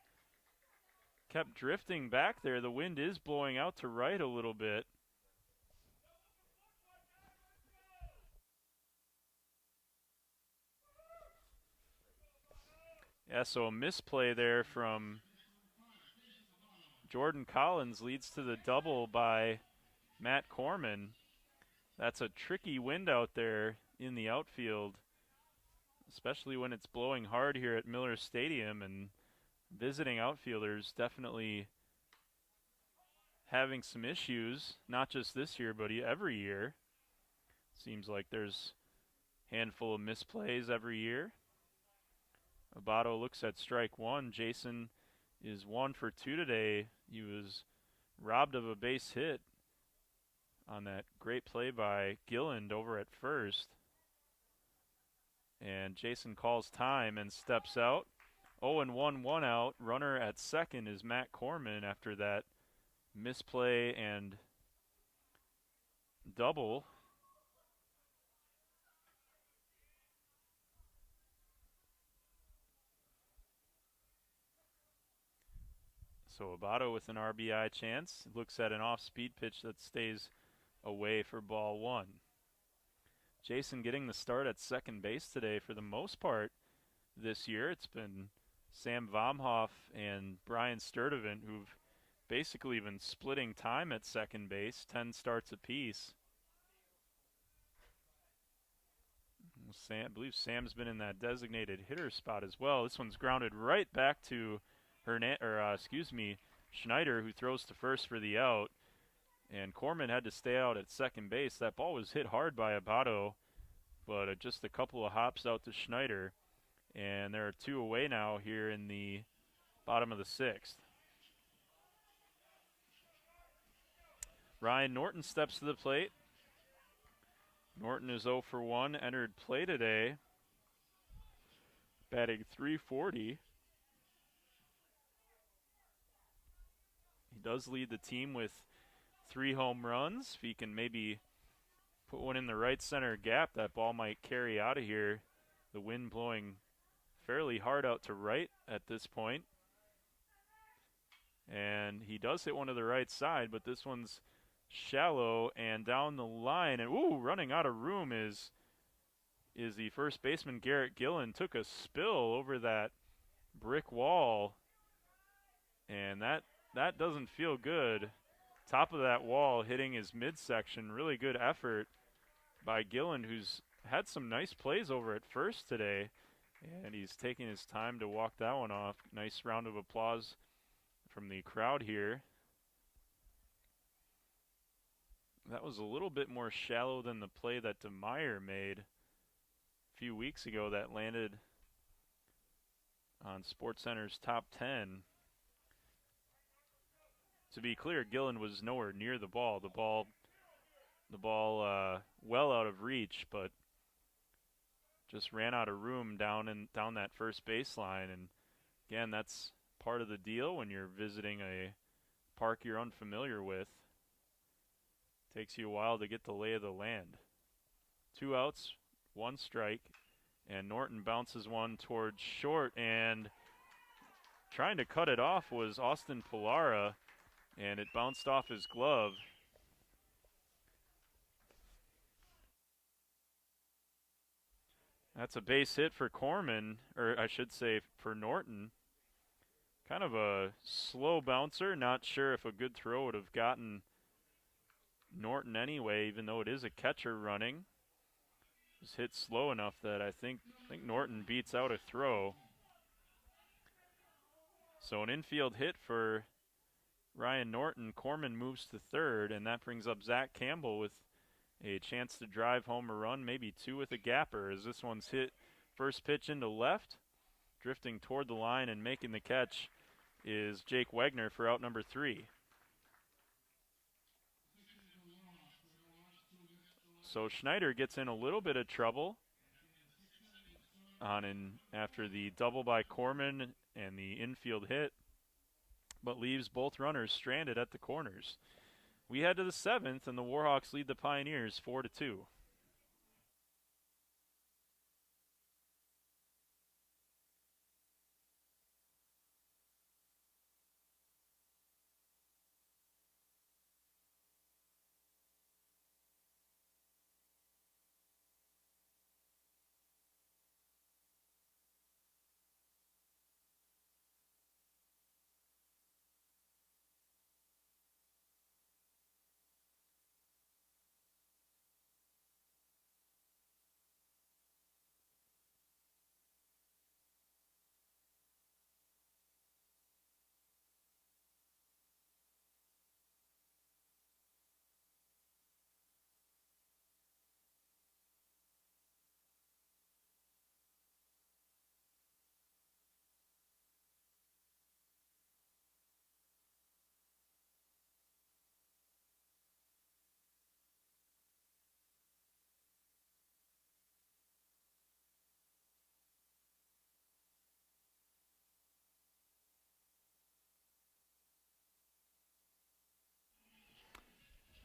Speaker 1: kept drifting back there. The wind is blowing out to right a little bit. Yeah, so a misplay there from Jordan Collins leads to the double by Matt Corman. That's a tricky wind out there in the outfield, especially when it's blowing hard here at Miller Stadium, and visiting outfielders definitely having some issues, not just this year, but every year. Seems like there's a handful of misplays every year. Abato looks at strike 1. Jason is 1 for 2 today. He was robbed of a base hit on that great play by Gilland over at first. And Jason calls time and steps out. 0-1, 1 out. Runner at second is Matt Corman after that misplay and double. So Abato with an RBI chance. Looks at an off-speed pitch that stays away for ball 1. Jason getting the start at second base today for the most part this year. It's been Sam Vomhoff and Brian Sturdivant who've basically been splitting time at second base, 10 starts apiece. I believe Sam's been in that designated hitter spot as well. This one's grounded right back to Schneider, who throws to first for the out. And Corman had to stay out at second base. That ball was hit hard by Abato, but just a couple of hops out to Schneider. And there are two away now here in the bottom of the sixth. Ryan Norton steps to the plate. Norton is 0 for 1, entered play today, batting .340. He does lead the team with 3 home runs. If he can maybe put one in the right center gap, that ball might carry out of here. The wind blowing fairly hard out to right at this point. And he does hit one to the right side, but this one's shallow and down the line. And running out of room is the first baseman, Garrett Gillen. Took a spill over that brick wall, and that doesn't feel good. Top of that wall hitting his midsection. Really good effort by Gillen, who's had some nice plays over at first today, and he's taking his time to walk that one off. Nice round of applause from the crowd here. That was a little bit more shallow than the play that DeMeyer made a few weeks ago that landed on SportsCenter's top 10. To be clear, Gillen was nowhere near the ball. The ball well out of reach, but just ran out of room down that first baseline. And again, that's part of the deal when you're visiting a park you're unfamiliar with. Takes you a while to get the lay of the land. 2 outs, 1 strike, and Norton bounces one towards short, and trying to cut it off was Austin Pilara, and it bounced off his glove. That's a base hit for Corman, or I should say for Norton. Kind of a slow bouncer. Not sure if a good throw would have gotten Norton anyway, even though it is a catcher running. It was hit slow enough that I think Norton beats out a throw. So an infield hit for Ryan Norton. Corman moves to third, and that brings up Zach Campbell with a chance to drive home a run, maybe 2 with a gapper, as this one's hit first pitch into left. Drifting toward the line and making the catch is Jake Wegner for out number 3. So Schneider gets in a little bit of trouble after the double by Corman and the infield hit, but leaves both runners stranded at the corners. We head to the 7th, and the Warhawks lead the Pioneers 4-2.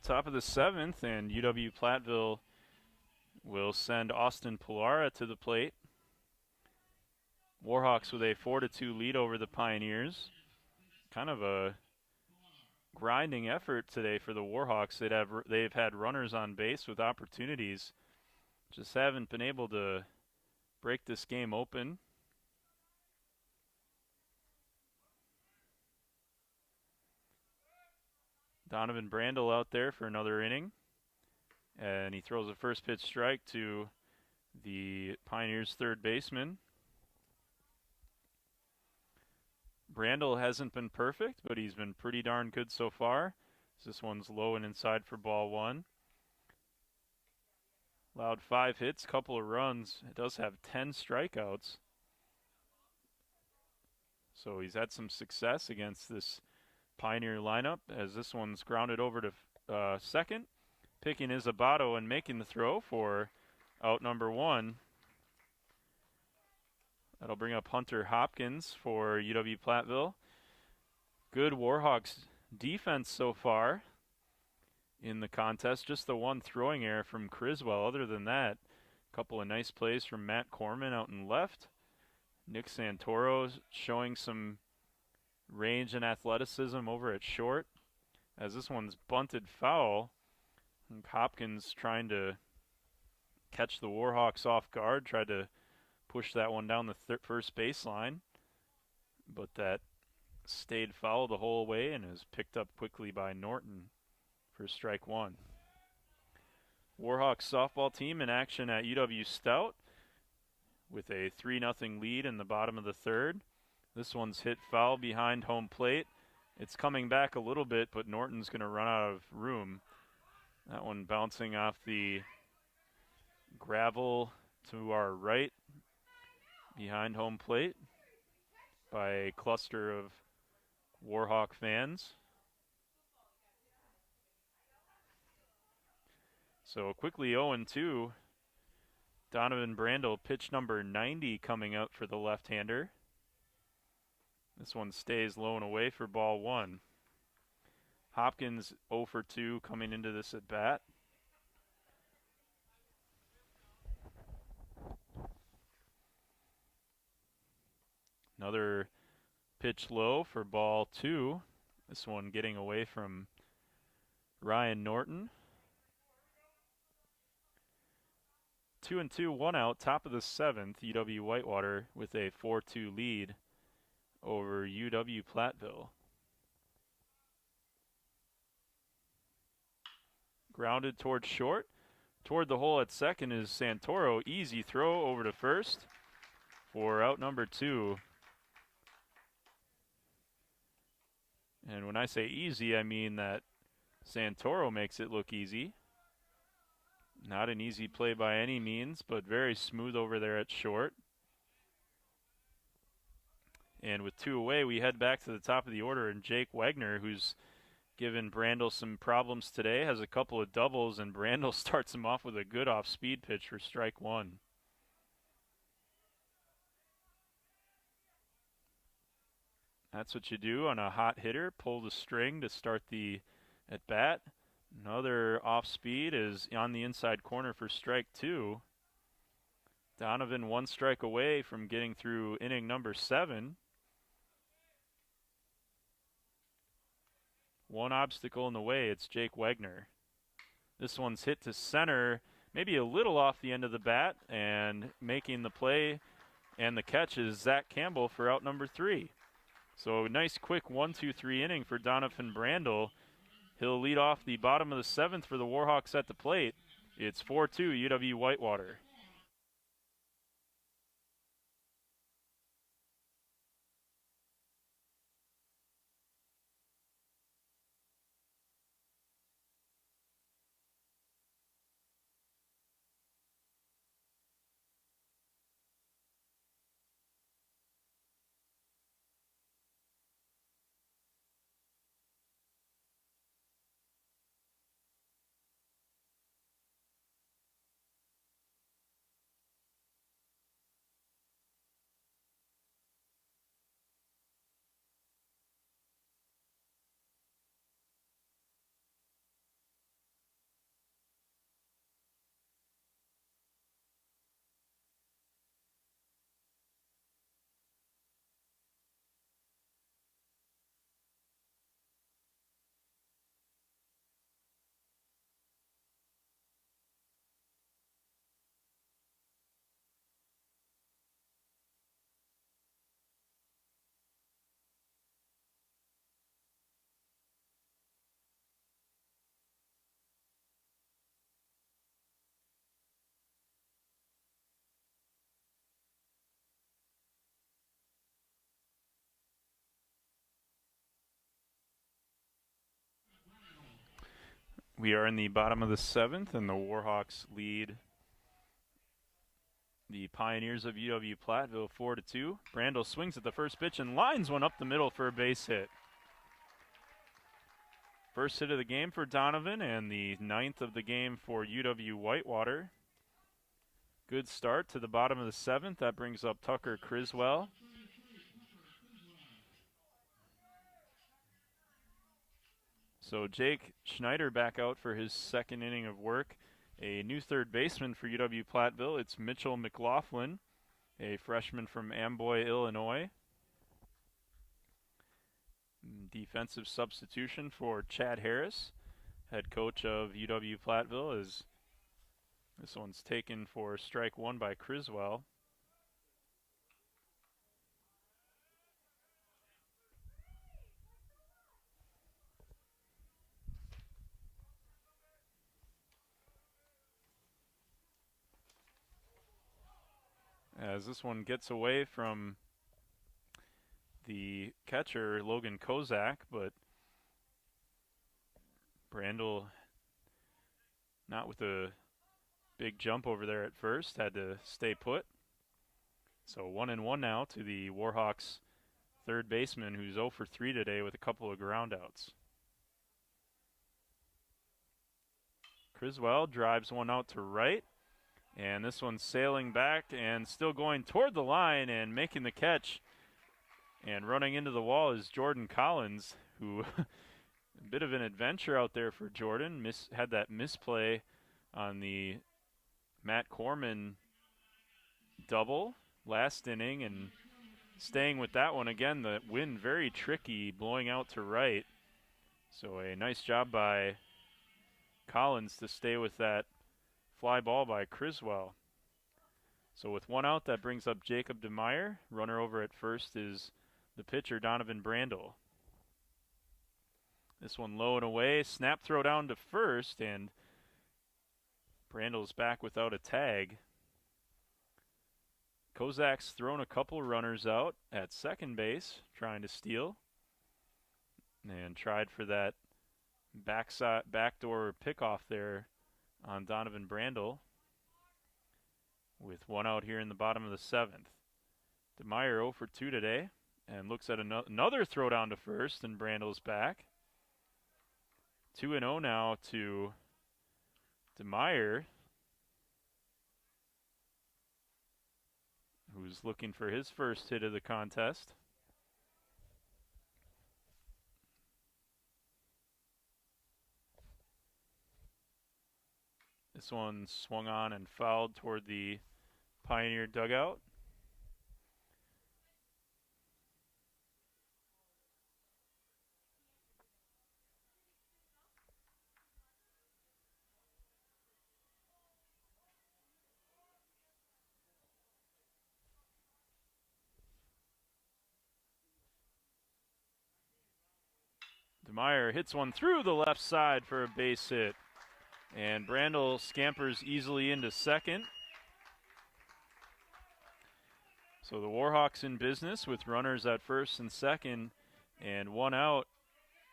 Speaker 1: Top of the 7th, and UW-Platteville will send Austin Pilara to the plate. Warhawks with a 4-2 lead over the Pioneers. Kind of a grinding effort today for the Warhawks. They've had runners on base with opportunities. Just haven't been able to break this game open. Donovan Brandel out there for another inning. And he throws a first pitch strike to the Pioneers' third baseman. Brandel hasn't been perfect, but he's been pretty darn good so far. This one's low and inside for ball one. Allowed 5 hits, couple of runs. It does have 10 strikeouts. So he's had some success against this Pioneer lineup, as this one's grounded over to second. Picking Isabato and making the throw for out number 1. That'll bring up Hunter Hopkins for UW-Platteville. Good Warhawks defense so far in the contest. Just the one throwing error from Criswell. Other than that, a couple of nice plays from Matt Corman out in left. Nick Santoro showing some range and athleticism over at short, as this one's bunted foul. And Hopkins trying to catch the Warhawks off guard, tried to push that one down the first baseline, but that stayed foul the whole way and is picked up quickly by Norton for strike 1. Warhawks softball team in action at UW Stout with a 3-0 lead in the bottom of the third. This one's hit foul behind home plate. It's coming back a little bit, but Norton's going to run out of room. That one bouncing off the gravel to our right behind home plate by a cluster of Warhawk fans. So quickly 0-2. Donovan Brandel, pitch number 90 coming up for the left-hander. This one stays low and away for ball 1. Hopkins 0 for 2 coming into this at bat. Another pitch low for ball 2. This one getting away from Ryan Norton. 2-2, 1 out, top of the 7th. UW-Whitewater with a 4-2 lead over UW-Platteville. Grounded towards short. Toward the hole at second is Santoro. Easy throw over to first for out number 2. And when I say easy, I mean that Santoro makes it look easy. Not an easy play by any means, but very smooth over there at short. And with 2 away, we head back to the top of the order, and Jake Wagner, who's given Brandel some problems today, has a couple of doubles, and Brandel starts him off with a good off-speed pitch for strike 1. That's what you do on a hot hitter, pull the string to start the at-bat. Another off-speed is on the inside corner for strike 2. Donovan 1 strike away from getting through inning number 7. One obstacle in the way, it's Jake Wagner. This one's hit to center, maybe a little off the end of the bat, and making the play and the catch is Zach Campbell for out number 3. So a nice quick 1-2-3 inning for Donovan Brandel. He'll lead off the bottom of the 7th for the Warhawks at the plate. It's 4-2 UW-Whitewater. We are in the bottom of the 7th, and the Warhawks lead the Pioneers of UW-Platteville 4-2. Brandel swings at the first pitch and lines one up the middle for a base hit. First hit of the game for Donovan and the 9th of the game for UW-Whitewater. Good start to the bottom of the 7th. That brings up Tucker Criswell. So Jake Schneider back out for his second inning of work. A new third baseman for UW-Platteville. It's Mitchell McLaughlin, a freshman from Amboy, Illinois. Defensive substitution for Chad Harris, head coach of UW-Platteville, as this one's taken for strike one by Criswell. As this one gets away from the catcher, Logan Kozak, but Brandel not with a big jump over there at first, had to stay put. So 1-1 now to the Warhawks third baseman, who's 0 for 3 today with a couple of groundouts. Criswell drives one out to right, and this one's sailing back and still going toward the line and making the catch. And running into the wall is Jordan Collins, who a bit of an adventure out there for Jordan. Had that misplay on the Matt Corman double last inning, and staying with that one again. The wind very tricky, blowing out to right. So a nice job by Collins to stay with that fly ball by Criswell. So with one out, that brings up Jacob DeMeyer. Runner over at first is the pitcher, Donovan Brandel. This one low and away. Snap throw down to first, and Brandel's back without a tag. Kozak's thrown a couple runners out at second base, trying to steal. And tried for that backdoor pickoff there on Donovan Brandel. With one out here in the bottom of the 7th. DeMeyer 0 for 2 today, and looks at another throw down to first, and Brandel's back. 2-0 now to DeMeyer, who's looking for his first hit of the contest. This one swung on and fouled toward the Pioneer dugout. DeMeyer hits one through the left side for a base hit. And Brandel scampers easily into second. So the Warhawks in business with runners at first and second and one out.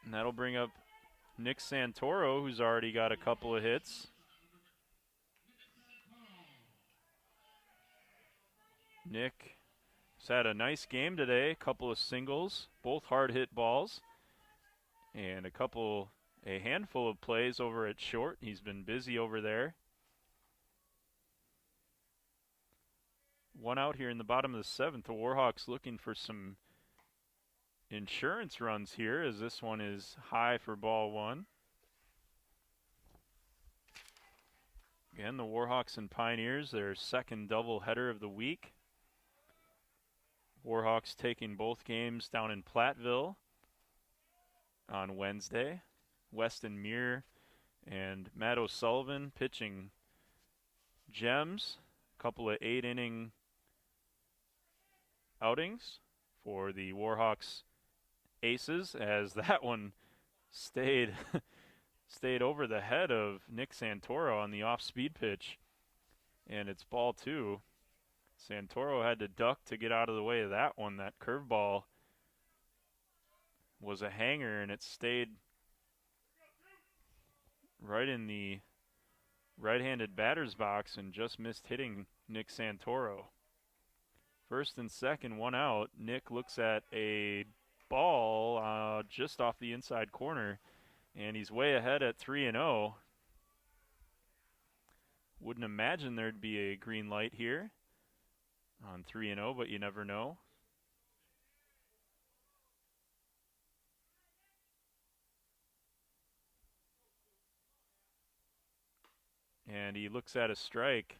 Speaker 1: And that'll bring up Nick Santoro, who's already got a couple of hits. Nick has had a nice game today, a couple of singles, both hard hit balls, and a handful of plays over at short. He's been busy over there. One out here in the bottom of the 7th. The Warhawks looking for some insurance runs here, as this one is high for ball one. Again, the Warhawks and Pioneers, their second doubleheader of the week. Warhawks taking both games down in Platteville on Wednesday. Weston Muir and Matt O'Sullivan pitching gems. A couple of 8-inning outings for the Warhawks aces, as that one stayed over the head of Nick Santoro on the off-speed pitch, and it's ball 2. Santoro had to duck to get out of the way of that one. That curveball was a hanger, and it stayed right in the right-handed batter's box and just missed hitting Nick Santoro. First and second, one out. Nick looks at a ball just off the inside corner, and he's way ahead at 3-0. Wouldn't imagine there'd be a green light here on 3-0, but you never know. And he looks at a strike.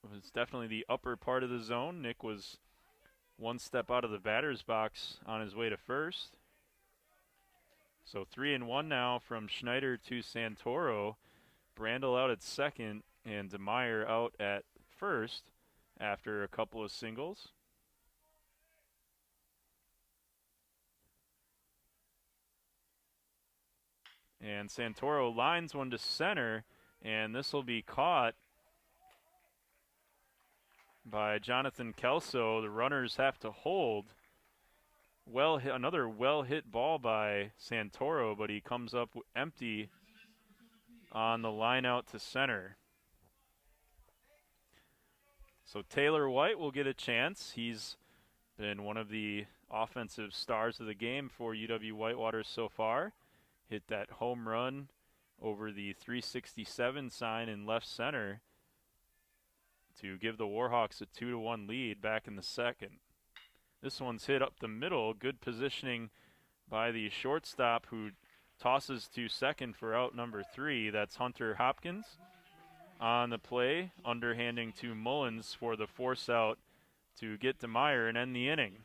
Speaker 1: Was definitely the upper part of the zone. Nick was one step out of the batter's box on his way to first. So 3-1 now from Schneider to Santoro. Brandel out at second and DeMeyer out at first after a couple of singles. And Santoro lines one to center, and this will be caught by Jonathan Kelso. The runners have to hold. Another well-hit ball by Santoro, but he comes up empty on the line out to center. So Taylor White will get a chance. He's been one of the offensive stars of the game for UW-Whitewater so far. Hit that home run over the 367 sign in left center to give the Warhawks a 2-1 lead back in the second. This one's hit up the middle. Good positioning by the shortstop, who tosses to second for out number 3. That's Hunter Hopkins. On the play, underhanding to Mullins for the force out to get DeMeyer and end the inning.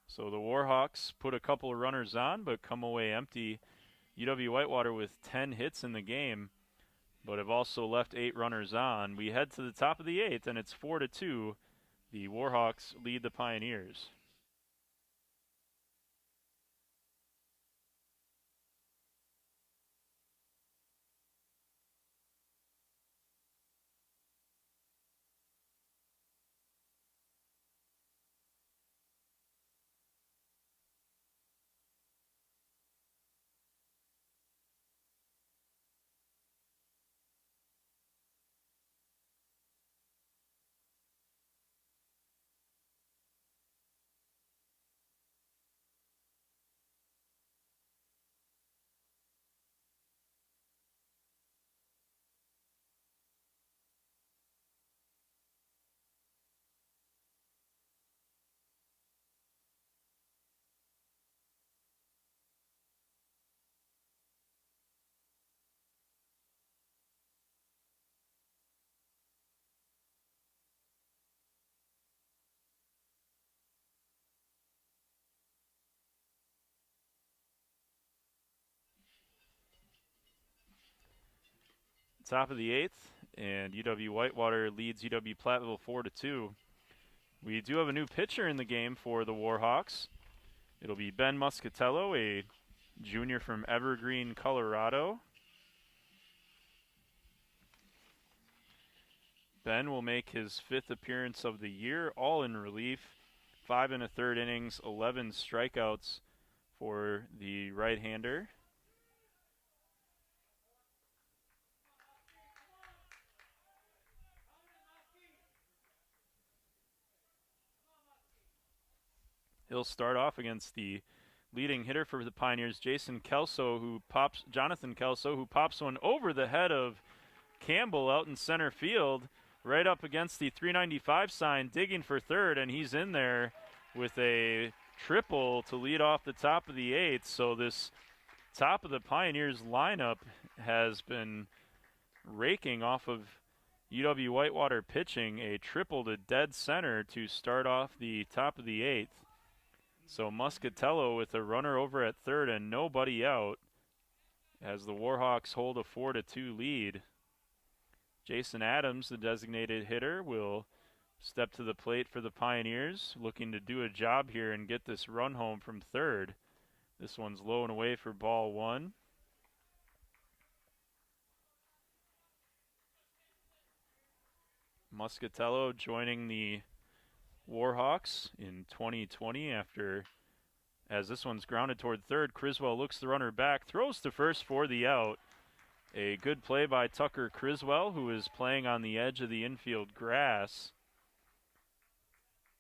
Speaker 1: So the Warhawks put a couple of runners on, but come away empty. UW-Whitewater with 10 hits in the game, but have also left 8 runners on. We head to the top of the 8th, and it's 4-2. The Warhawks lead the Pioneers. Top of the 8th, and UW-Whitewater leads UW-Platteville 4-2. We do have a new pitcher in the game for the Warhawks. It'll be Ben Muscatello, a junior from Evergreen, Colorado. Ben will make his 5th appearance of the year, all in relief. 5 1/3 innings, 11 strikeouts for the right-hander. He'll start off against the leading hitter for the Pioneers, Jonathan Kelso, who pops one over the head of Campbell out in center field, right up against the 395 sign, digging for third, and he's in there with a triple to lead off the top of the 8th. So this top of the Pioneers lineup has been raking off of UW-Whitewater pitching, a triple to dead center to start off the top of the 8th. So Muscatello with a runner over at third and nobody out as the Warhawks hold a 4-2 lead. Jason Adams, the designated hitter, will step to the plate for the Pioneers, looking to do a job here and get this run home from third. This one's low and away for ball 1. Muscatello joining the Warhawks in 2020 after As this one's grounded toward third, Criswell looks the runner back, throws to first for the out. A good play by Tucker Criswell, who is playing on the edge of the infield grass,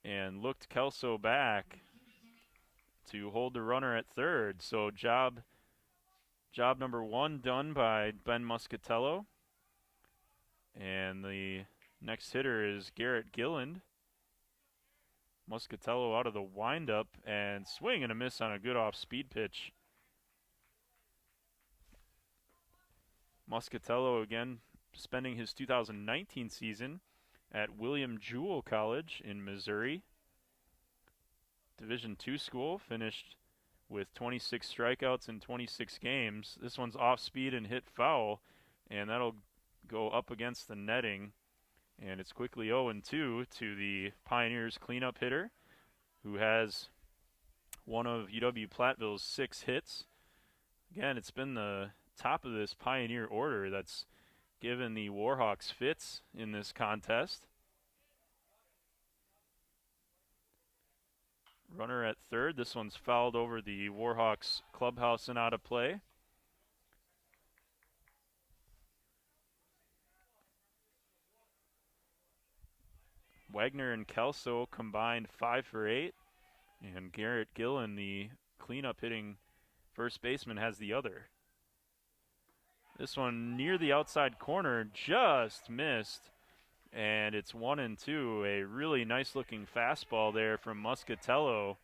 Speaker 1: and looked Kelso back to hold the runner at third. So job number one done by Ben Muscatello. And the next hitter is Garrett Gilland. Muscatello out of the windup and swing and a miss on a good off-speed pitch. Muscatello again spending his 2019 season at William Jewell College in Missouri. Division II school, finished with 26 strikeouts in 26 games. This one's off speed and hit foul, and that'll go up against the netting. And it's quickly 0-2 to the Pioneers cleanup hitter, who has one of UW-Platteville's 6 hits. Again, it's been the top of this Pioneer order that's given the Warhawks fits in this contest. Runner at third. This one's fouled over the Warhawks clubhouse and out of play. Wagner and Kelso combined 5 for 8. And Garrett Gillen, the cleanup hitting first baseman, has the other. This one near the outside corner, just missed. And it's 1-2. A really nice looking fastball there from Muscatello.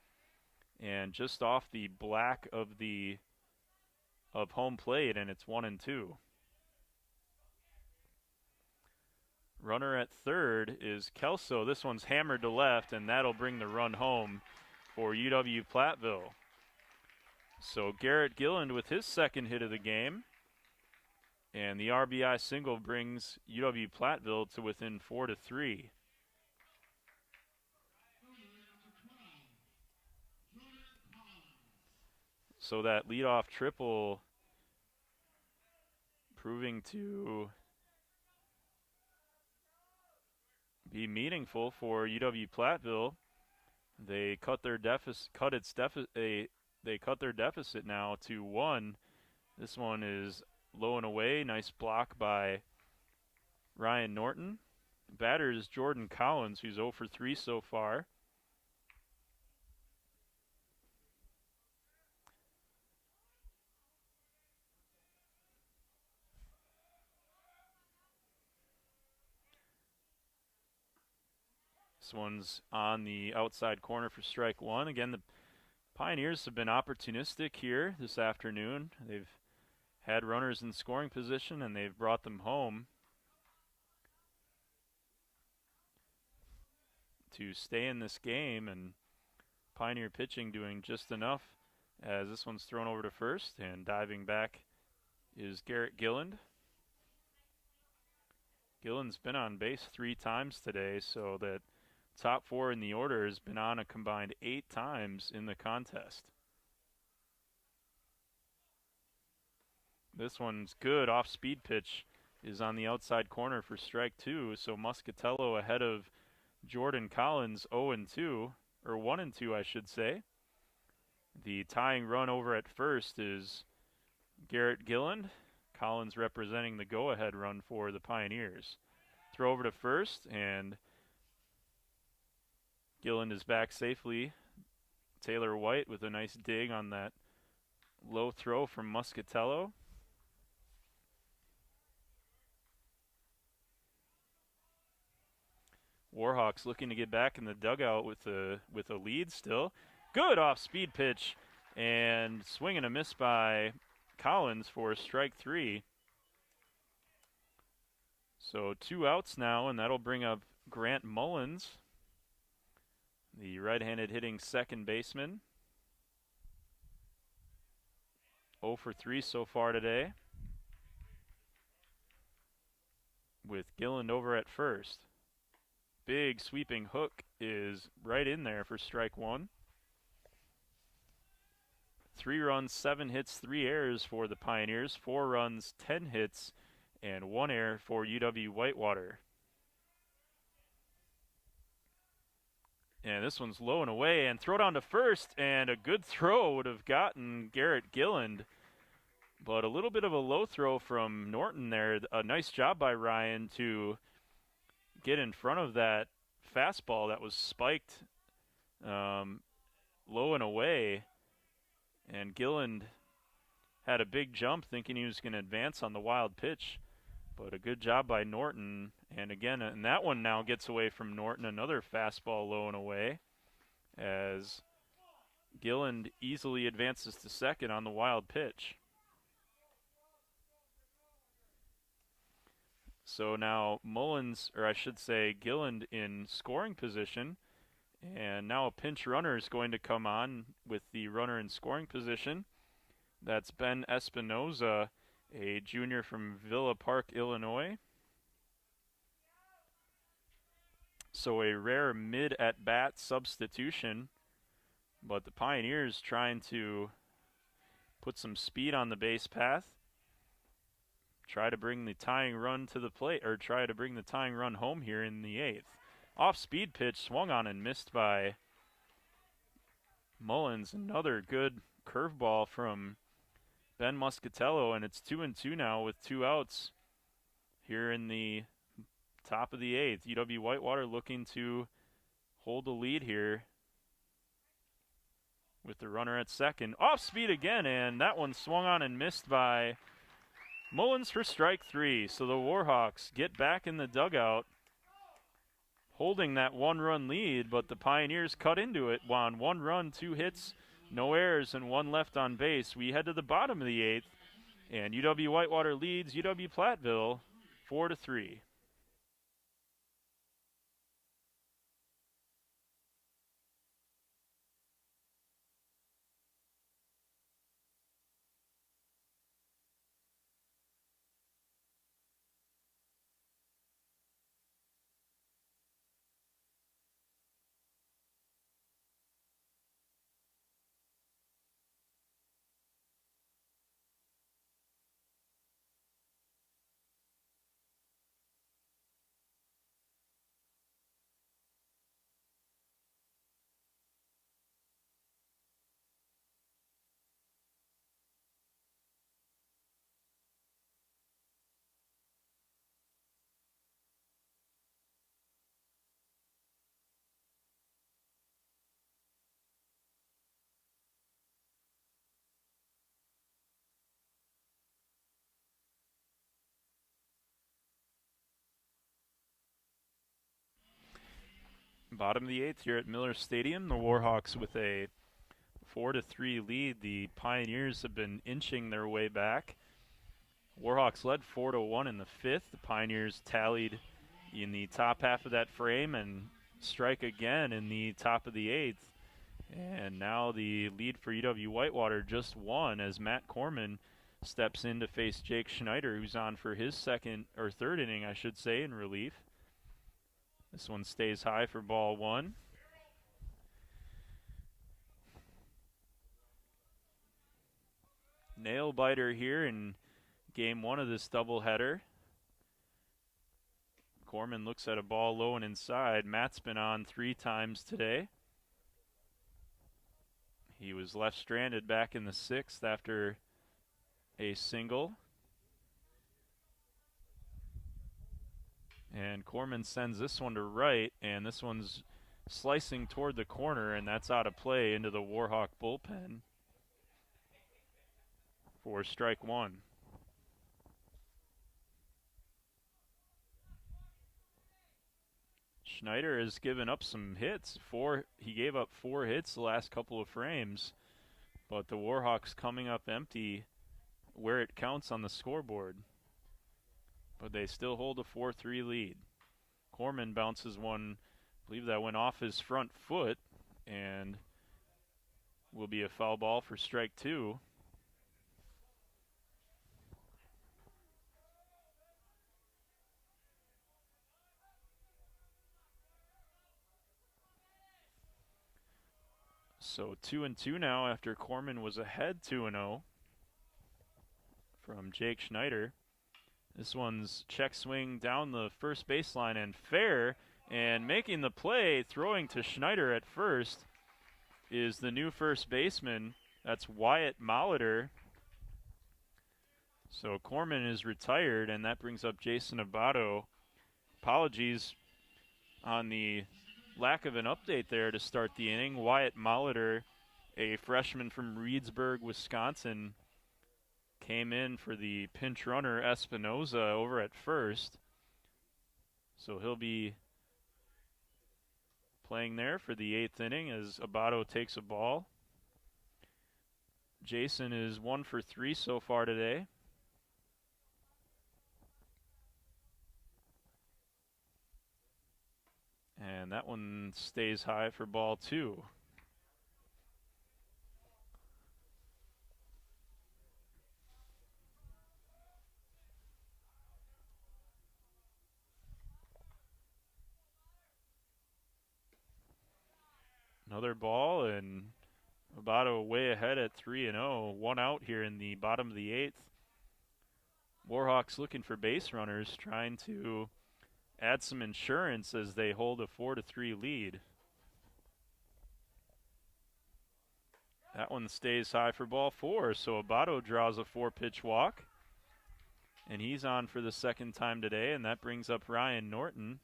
Speaker 1: And just off the black of home plate, and it's 1-2. Runner at third is Kelso. This one's hammered to left, and that'll bring the run home for UW-Platteville. So Garrett Gilland with his second hit of the game. And the RBI single brings UW-Platteville to within 4-3. So that leadoff triple proving to be meaningful for UW-Platteville. They cut their deficit. They cut their deficit now to 1. This one is low and away. Nice block by Ryan Norton. Batter is Jordan Collins, who's 0 for 3 so far. This one's on the outside corner for strike one. Again, the Pioneers have been opportunistic here this afternoon. They've had runners in scoring position, and they've brought them home to stay in this game, and Pioneer pitching doing just enough as this one's thrown over to first, and diving back is Garrett Gilland. Gilland's been on base 3 times today, so that top 4 in the order has been on a combined 8 times in the contest. This one's good. Off-speed pitch is on the outside corner for strike 2. So Muscatello ahead of Jordan Collins 0-2, or 1-2 I should say. The tying run over at first is Garrett Gilland. Collins representing the go-ahead run for the Pioneers. Throw over to first, and Gilland is back safely. Taylor White with a nice dig on that low throw from Muscatello. Warhawks looking to get back in the dugout with a lead still. Good off-speed pitch, and swing and a miss by Collins for strike 3. So 2 outs now, and that'll bring up Grant Mullins, the right-handed hitting second baseman. 0 for 3 so far today, with Gilland over at first. Big sweeping hook is right in there for strike 1. 3 runs, 7 hits, 3 errors for the Pioneers. 4 runs, 10 hits, and 1 error for UW-Whitewater. And this one's low and away, and throw down to first, and a good throw would have gotten Garrett Gilland. But a little bit of a low throw from Norton there. A nice job by Ryan to get in front of that fastball that was spiked low and away. And Gilland had a big jump thinking he was going to advance on the wild pitch. But a good job by Norton. And again, and that one now gets away from Norton. Another fastball low and away as Gilland easily advances to second on the wild pitch. So now Mullins, or I should say Gilland, in scoring position. And now a pinch runner is going to come on with the runner in scoring position. That's Ben Espinoza, a junior from Villa Park, Illinois. So a rare mid-at-bat substitution. But the Pioneers trying to put some speed on the base path. Try to bring the tying run to the plate, or try to bring the tying run home here in the 8th. Off-speed pitch swung on and missed by Mullins. Another good curveball from Ben Muscatello, and it's 2-2 now with 2 outs here in the top of the 8th. UW-Whitewater looking to hold the lead here with the runner at second. Off-speed again, and that one swung on and missed by Mullins for strike 3. So the Warhawks get back in the dugout, holding that 1-run lead, but the Pioneers cut into it on 1 run, 2 hits, no errors, and 1 left on base. We head to the bottom of the 8th, and UW-Whitewater leads UW-Platteville 4-3. Bottom of the 8th here at Miller Stadium. The Warhawks with a 4-3 lead. The Pioneers have been inching their way back. Warhawks led 4-1 in the 5th. The Pioneers tallied in the top half of that frame and strike again in the top of the 8th. And now the lead for UW-Whitewater just 1 as Matt Corman steps in to face Jake Schneider, who's on for his 2nd or 3rd inning, I should say, in relief. This one stays high for ball 1. Nail biter here in game 1 of this doubleheader. Corman looks at a ball low and inside. Matt's been on 3 times today. He was left stranded back in the 6th after a single. And Corman sends this one to right, and this one's slicing toward the corner, and that's out of play into the Warhawk bullpen for strike 1. Schneider has given up some hits. He gave up 4 hits the last couple of frames, but the Warhawks coming up empty where it counts on the scoreboard. But they still hold a 4-3 lead. Corman bounces one, I believe that went off his front foot, and will be a foul ball for strike 2. So 2-2 now after Corman was ahead 2-0 from Jake Schneider. This one's check swing down the first baseline and fair, And making the play, throwing to Schneider at first, is the new first baseman. That's Wyatt Molitor. So Corman is retired, and that brings up Jason Abato. Apologies on the lack of an update there to start the inning. Wyatt Molitor, a freshman from Reedsburg, Wisconsin, came in for the pinch runner Espinoza over at first. So he'll be playing there for the 8th inning as Abato takes a ball. Jason is 1 for 3 so far today. And that one stays high for ball 2. Another ball, and Abato way ahead at 3-0. 1 out here in the bottom of the 8th. Warhawks looking for base runners, trying to add some insurance as they hold a 4-3 lead. That one stays high for ball 4, so Abato draws a 4-pitch walk. And he's on for the 2nd time today, and that brings up Ryan Norton.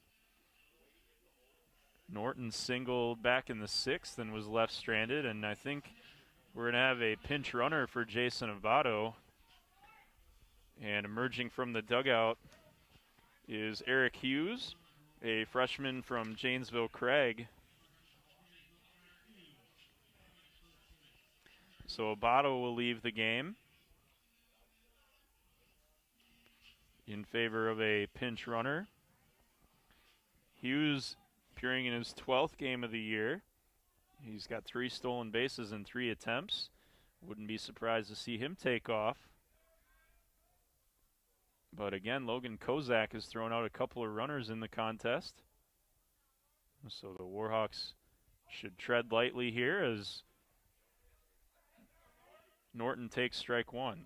Speaker 1: Norton singled back in the 6th and was left stranded, and I think we're going to have a pinch runner for Jason Abato. And emerging from the dugout is Eric Hughes, a freshman from Janesville Craig. So Abato will leave the game in favor of a pinch runner. Hughes appearing in his 12th game of the year. He's got 3 stolen bases in 3 attempts. Wouldn't be surprised to see him take off. But again, Logan Kozak has thrown out a couple of runners in the contest. So the Warhawks should tread lightly here as Norton takes strike 1.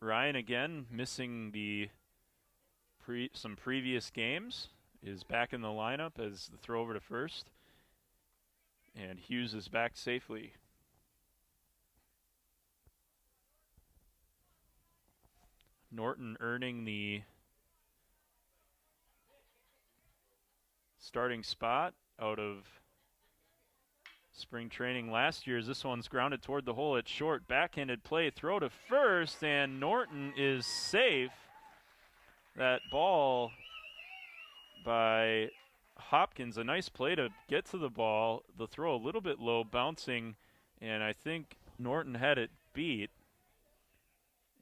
Speaker 1: Ryan again missing the some previous games, is back in the lineup as the throw over to first. And Hughes is back safely. Norton earning the starting spot out of spring training last year. This one's grounded toward the hole at short. Backhanded play, throw to first, and Norton is safe. That ball by Hopkins, a nice play to get to the ball. The throw a little bit low, bouncing, and I think Norton had it beat.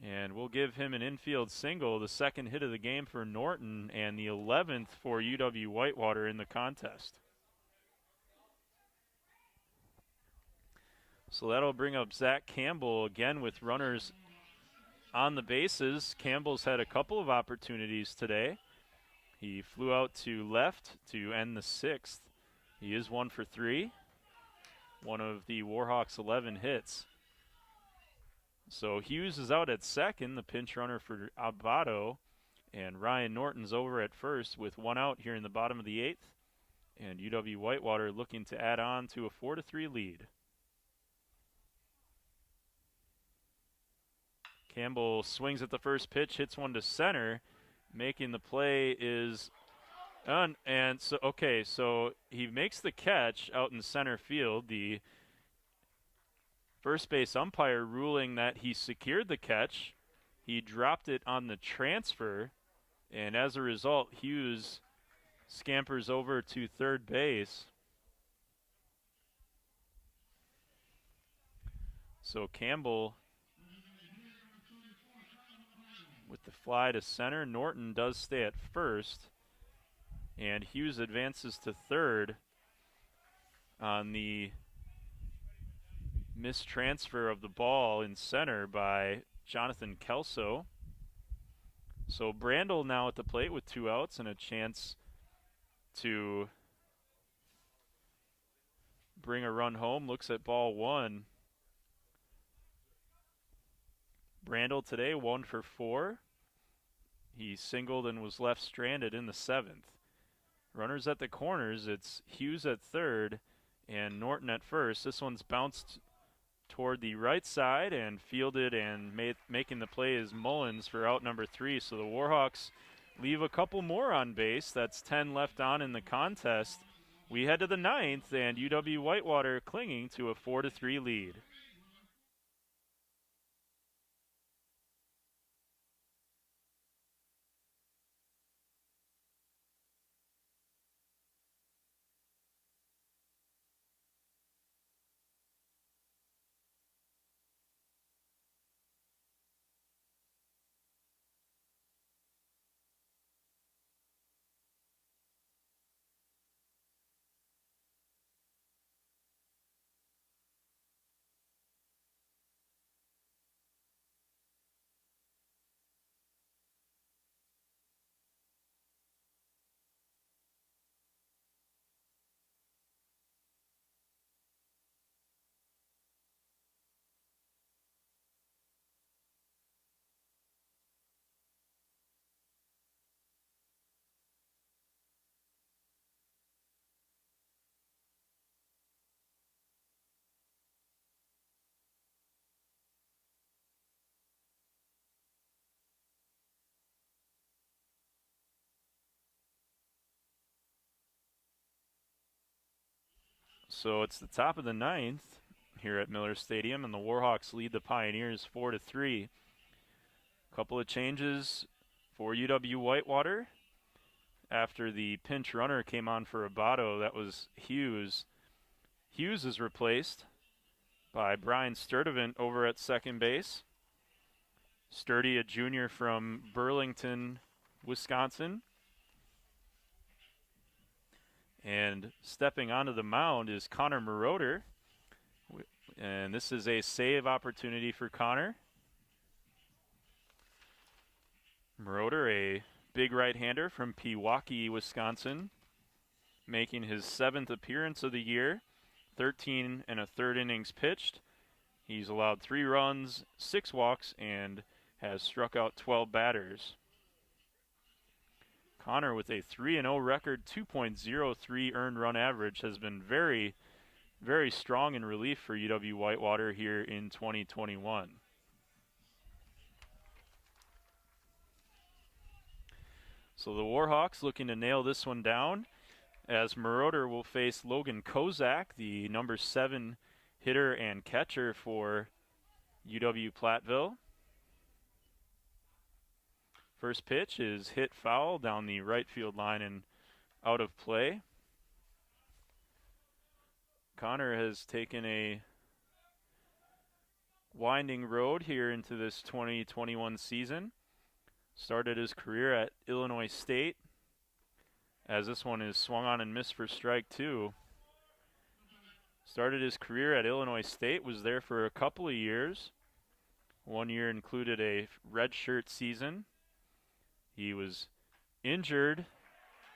Speaker 1: And we'll give him an infield single, the 2nd hit of the game for Norton, and the 11th for UW-Whitewater in the contest. So that'll bring up Zach Campbell again with runners on the bases. Campbell's had a couple of opportunities today. He flew out to left to end the 6th. He is 1 for 3. One of the Warhawks' 11 hits. So Hughes is out at 2nd, the pinch runner for Abato. And Ryan Norton's over at first with 1 out here in the bottom of the 8th. And UW-Whitewater looking to add on to a 4-3 lead. Campbell swings at the first pitch, hits one to center. Making the play is and so he makes the catch out in center field. The first base umpire ruling that he secured the catch. He dropped it on the transfer, and as a result, Hughes scampers over to third base. So Campbell with the fly to center. Norton does stay at first, and Hughes advances to third on the mistransfer of the ball in center by Jonathan Kelso. So Brandel now at the plate with 2 outs and a chance to bring a run home. Looks at ball 1. Brandel today 1 for 4. He singled and was left stranded in the 7th. Runners at the corners, it's Hughes at third and Norton at first. This one's bounced toward the right side and fielded, and making the play is Mullins for out number 3. So the Warhawks leave a couple more on base. That's 10 left on in the contest. We head to the 9th, and UW-Whitewater clinging to a 4-3 lead. So it's the top of the 9th here at Miller Stadium, and the Warhawks lead the Pioneers 4-3. Couple of changes for UW-Whitewater. After the pinch runner came on for Abato, that was Hughes. Hughes is replaced by Brian Sturdivant over at second base. Sturdy, a junior from Burlington, Wisconsin. And stepping onto the mound is Connor Moroder. And this is a save opportunity for Connor. Moroder, a big right-hander from Pewaukee, Wisconsin, making his 7th appearance of the year. 13 1/3 innings pitched. He's allowed 3 runs, 6 walks, and has struck out 12 batters. Connor, with a 3-0 record, 2.03 earned run average, has been very, very strong in relief for UW-Whitewater here in 2021. So the Warhawks looking to nail this one down, as Moroder will face Logan Kozak, the number 7 hitter and catcher for UW-Platteville. First pitch is hit foul down the right field line and out of play. Connor has taken a winding road here into this 2021 season. Started his career at Illinois State, as this one is swung on and missed for strike 2. Started his career at Illinois State, was there for a couple of years. 1 year included a redshirt season. He was injured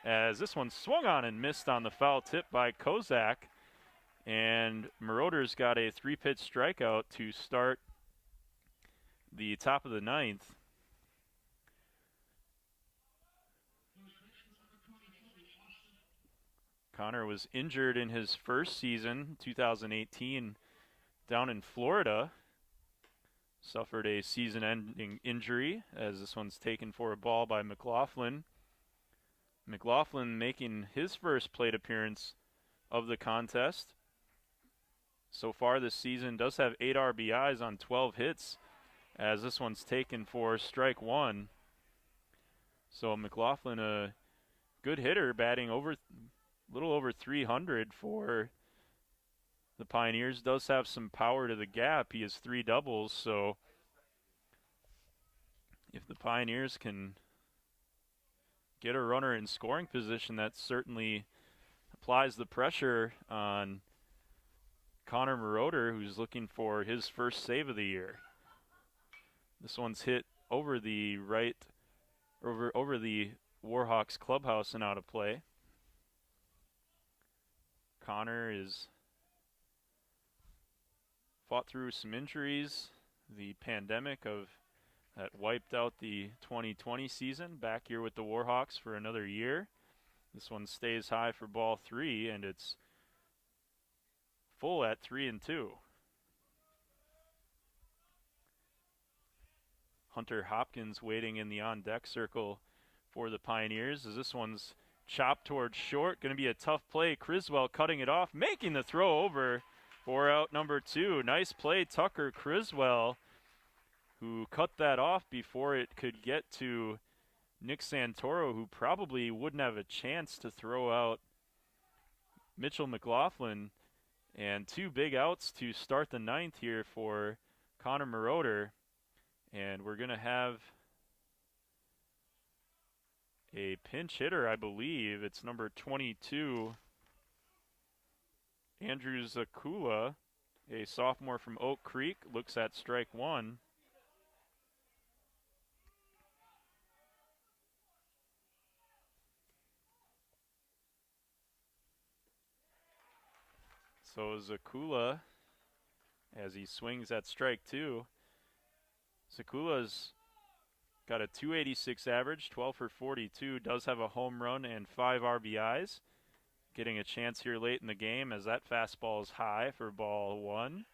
Speaker 1: as this one swung on and missed on the foul tip by Kozak. And Moroder's got a 3-pitch strikeout to start the top of the 9th. Connor was injured in his first season, 2018, down in Florida. Suffered a season-ending injury, as this one's taken for a ball by McLaughlin. McLaughlin making his first plate appearance of the contest. So far this season does have 8 RBIs on 12 hits, as this one's taken for strike 1. So McLaughlin, a good hitter, batting over little over 300 for the Pioneers. Does have some power to the gap. He has 3 doubles, so if the Pioneers can get a runner in scoring position, that certainly applies the pressure on Connor Moroder, who's looking for his first save of the year. This one's hit over the over the Warhawks clubhouse and out of play. Connor is fought through some injuries the pandemic that wiped out the 2020 season. Back here with the Warhawks for another year. This one stays high for ball 3, and it's full at 3-2. Hunter Hopkins waiting in the on-deck circle for the Pioneers as this one's chopped towards short. Going to be a tough play. Criswell cutting it off, making the throw over for out number 2. Nice play, Tucker Criswell, who cut that off before it could get to Nick Santoro, who probably wouldn't have a chance to throw out Mitchell McLaughlin. And 2 big outs to start the 9th here for Connor Moroder. And we're going to have a pinch hitter, I believe. It's number 22, Andrew Zakula, a sophomore from Oak Creek, looks at strike 1. So Zakula, as he swings at strike 2, Zakula's got a 286 average, 12 for 42, does have a home run and 5 RBIs. Getting a chance here late in the game as that fastball is high for ball 1.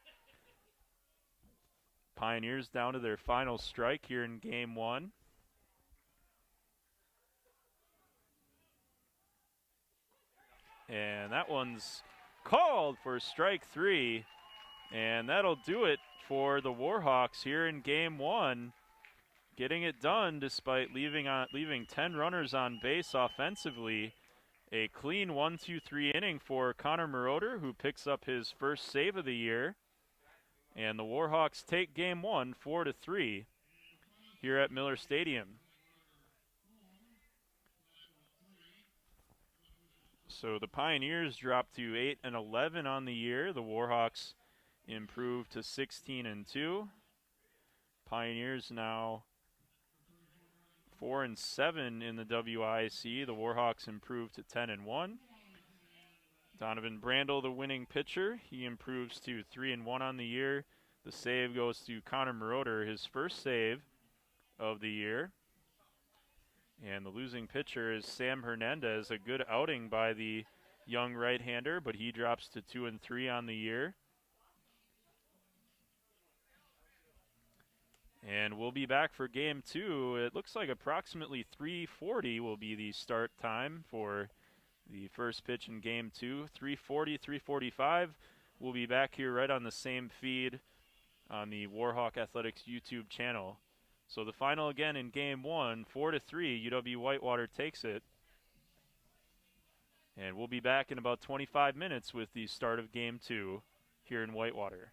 Speaker 1: Pioneers down to their final strike here in game 1. And that one's called for strike 3. And that'll do it for the Warhawks here in game 1. Getting it done despite leaving 10 runners on base offensively. A clean 1-2-3 inning for Connor Moroder, who picks up his first save of the year. And the Warhawks take game 1 4-3 here at Miller Stadium. So the Pioneers dropped to 8-11 on the year. The Warhawks improved to 16-2. Pioneers now 4-7 in the WIC. The Warhawks improved to 10-1. Donovan Brandel, the winning pitcher, he improves to 3-1 on the year. The save goes to Connor Moroder, his first save of the year. And the losing pitcher is Sam Hernandez, a good outing by the young right-hander, but he drops to 2-3 on the year. And we'll be back for game 2. It looks like approximately 3:40 will be the start time for the first pitch in game 2. 3:40, 3:45. We'll be back here right on the same feed on the Warhawk Athletics YouTube channel. So the final again in game 1, 4-3, UW-Whitewater takes it. And we'll be back in about 25 minutes with the start of game 2 here in Whitewater.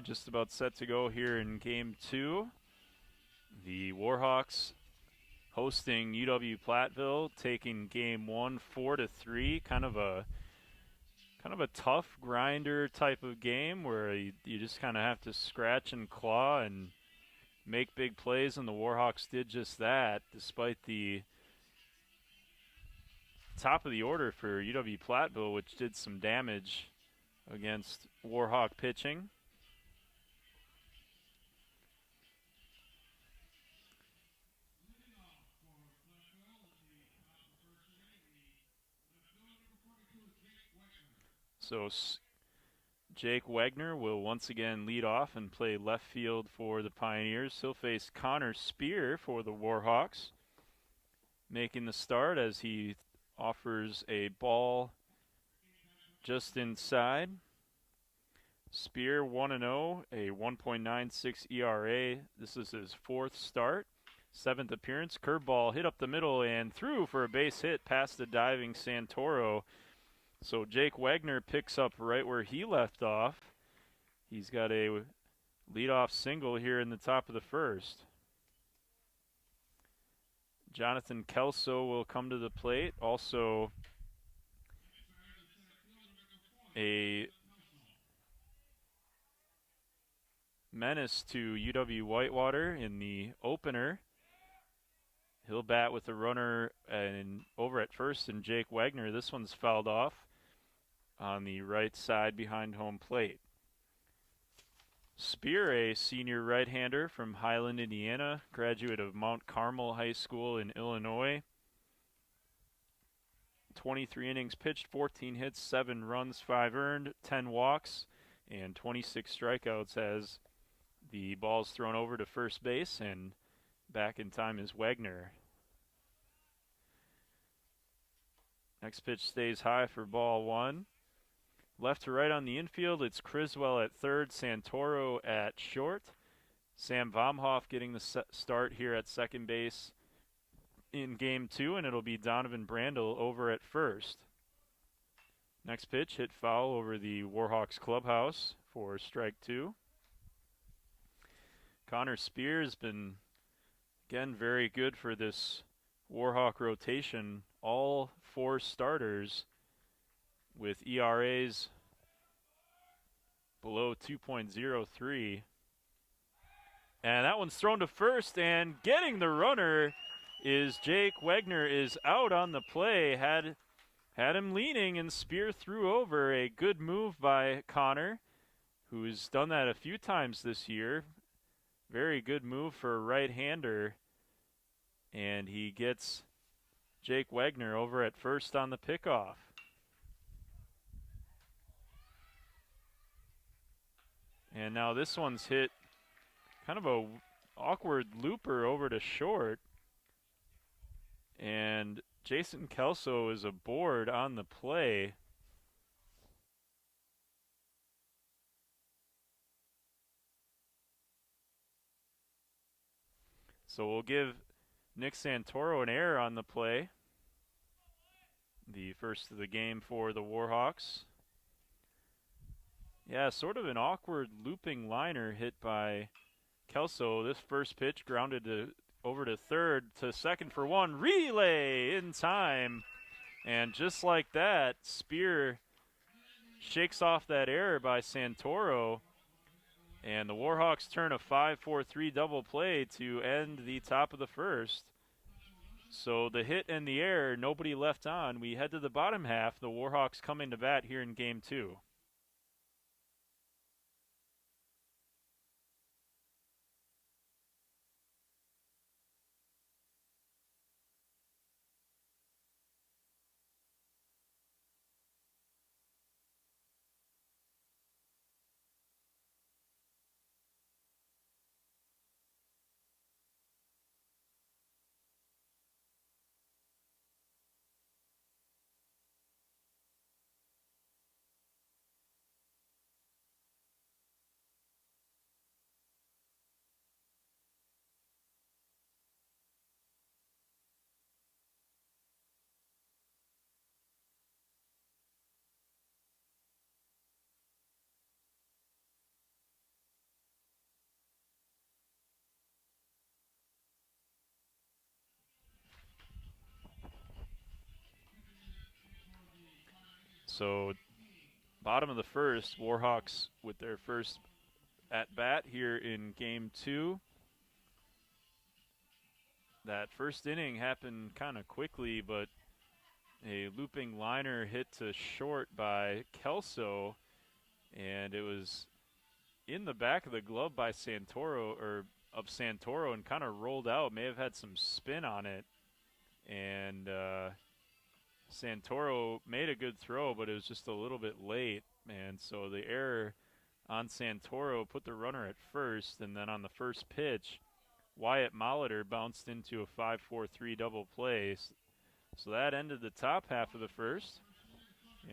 Speaker 1: just about set to go here in Game 2. The Warhawks hosting UW-Platteville, taking Game 1 4-3. Kind of a tough grinder type of game where you just kind of have to scratch and claw and make big plays, and the Warhawks did just that, despite the top of the order for UW-Platteville, which did some damage against Warhawk pitching. So Jake Wagner will once again lead off and play left field for the Pioneers. He'll face Connor Spear for the Warhawks, making the start as he offers a ball just inside. Spear 1-0, a 1.96 ERA. This is his 4th start, 7th appearance. Curveball hit up the middle and through for a base hit past the diving Santoro. So Jake Wagner picks up right where he left off. He's got a leadoff single here in the top of the first. Jonathan Kelso will come to the plate. Also a menace to UW-Whitewater in the opener. He'll bat with a runner over at first, and Jake Wagner. This one's fouled off on the right side behind home plate. Spear, a senior right-hander from Highland, Indiana, graduate of Mount Carmel High School in Illinois. 23 innings pitched, 14 hits, 7 runs, 5 earned, 10 walks, and 26 strikeouts as the ball's thrown over to first base, and back in time is Wagner. Next pitch stays high for ball 1. Left to right on the infield, it's Criswell at third, Santoro at short. Sam Vomhoff getting the start here at second base in Game 2, and it'll be Donovan Brandel over at first. Next pitch hit foul over the Warhawks clubhouse for strike 2. Connor Spear has been, again, very good for this Warhawk rotation. All 4 starters with ERAs below 2.03. And that one's thrown to first, and getting the runner is Jake Wagner. Is out on the play. Had him leaning, and Spear threw over. A good move by Connor, who's done that a few times this year. Very good move for a right-hander. And he gets Jake Wagner over at first on the pickoff. And now this one's hit kind of a awkward looper over to short. And Jason Kelso is aboard on the play. So we'll give Nick Santoro an error on the play. The first of the game for the Warhawks. Yeah, sort of an awkward looping liner hit by Kelso. This first pitch grounded over to third to second for 1. Relay in time. And just like that, Spear shakes off that error by Santoro. And the Warhawks turn a 5-4-3 double play to end the top of the first. So the hit and the error, nobody left on. We head to the bottom half. The Warhawks coming to bat here in Game 2. So bottom of the first, Warhawks with their first at bat here in game 2. That first inning happened kind of quickly, but a looping liner hit to short by Kelso, and it was in the back of the glove by Santoro, and kind of rolled out. May have had some spin on it, and Santoro made a good throw, but it was just a little bit late, and so the error on Santoro put the runner at first, and then on the first pitch, Wyatt Molitor bounced into a 5-4-3 double play. So that ended the top half of the first.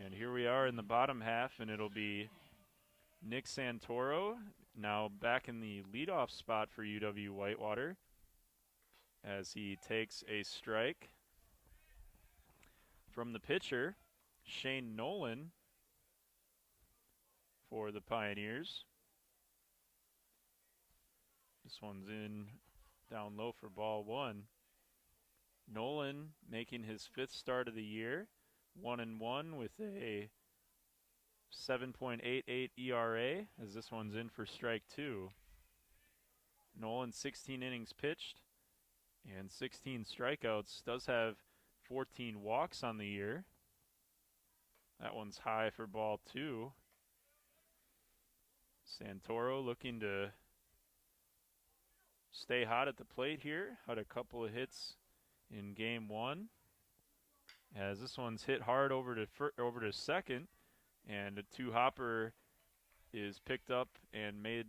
Speaker 1: And here we are in the bottom half, and it'll be Nick Santoro now back in the leadoff spot for UW-Whitewater as he takes a strike from the pitcher, Shane Nolan, for the Pioneers. This one's in down low for ball 1. Nolan making his 5th start of the year, 1-1 with a 7.88 ERA, as this one's in for strike 2. Nolan 16 innings pitched and 16 strikeouts, does have 14 walks on the year. That one's high for ball 2. Santoro looking to stay hot at the plate here. Had a couple of hits in game 1. As this one's hit hard over to second, and a 2-hopper is picked up and made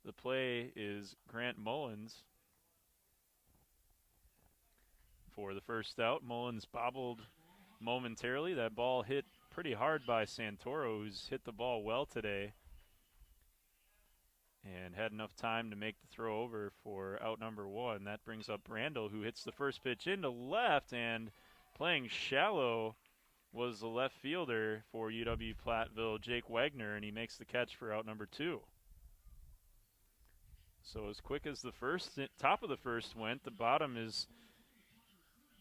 Speaker 1: the play is Grant Mullins for the first out. Mullins bobbled momentarily. That ball hit pretty hard by Santoro, who's hit the ball well today and had enough time to make the throw over for out number 1. That brings up Randall, who hits the first pitch into left, and playing shallow was the left fielder for UW-Platteville, Jake Wagner, and he makes the catch for out number 2. So as quick as the top of the first went, the bottom is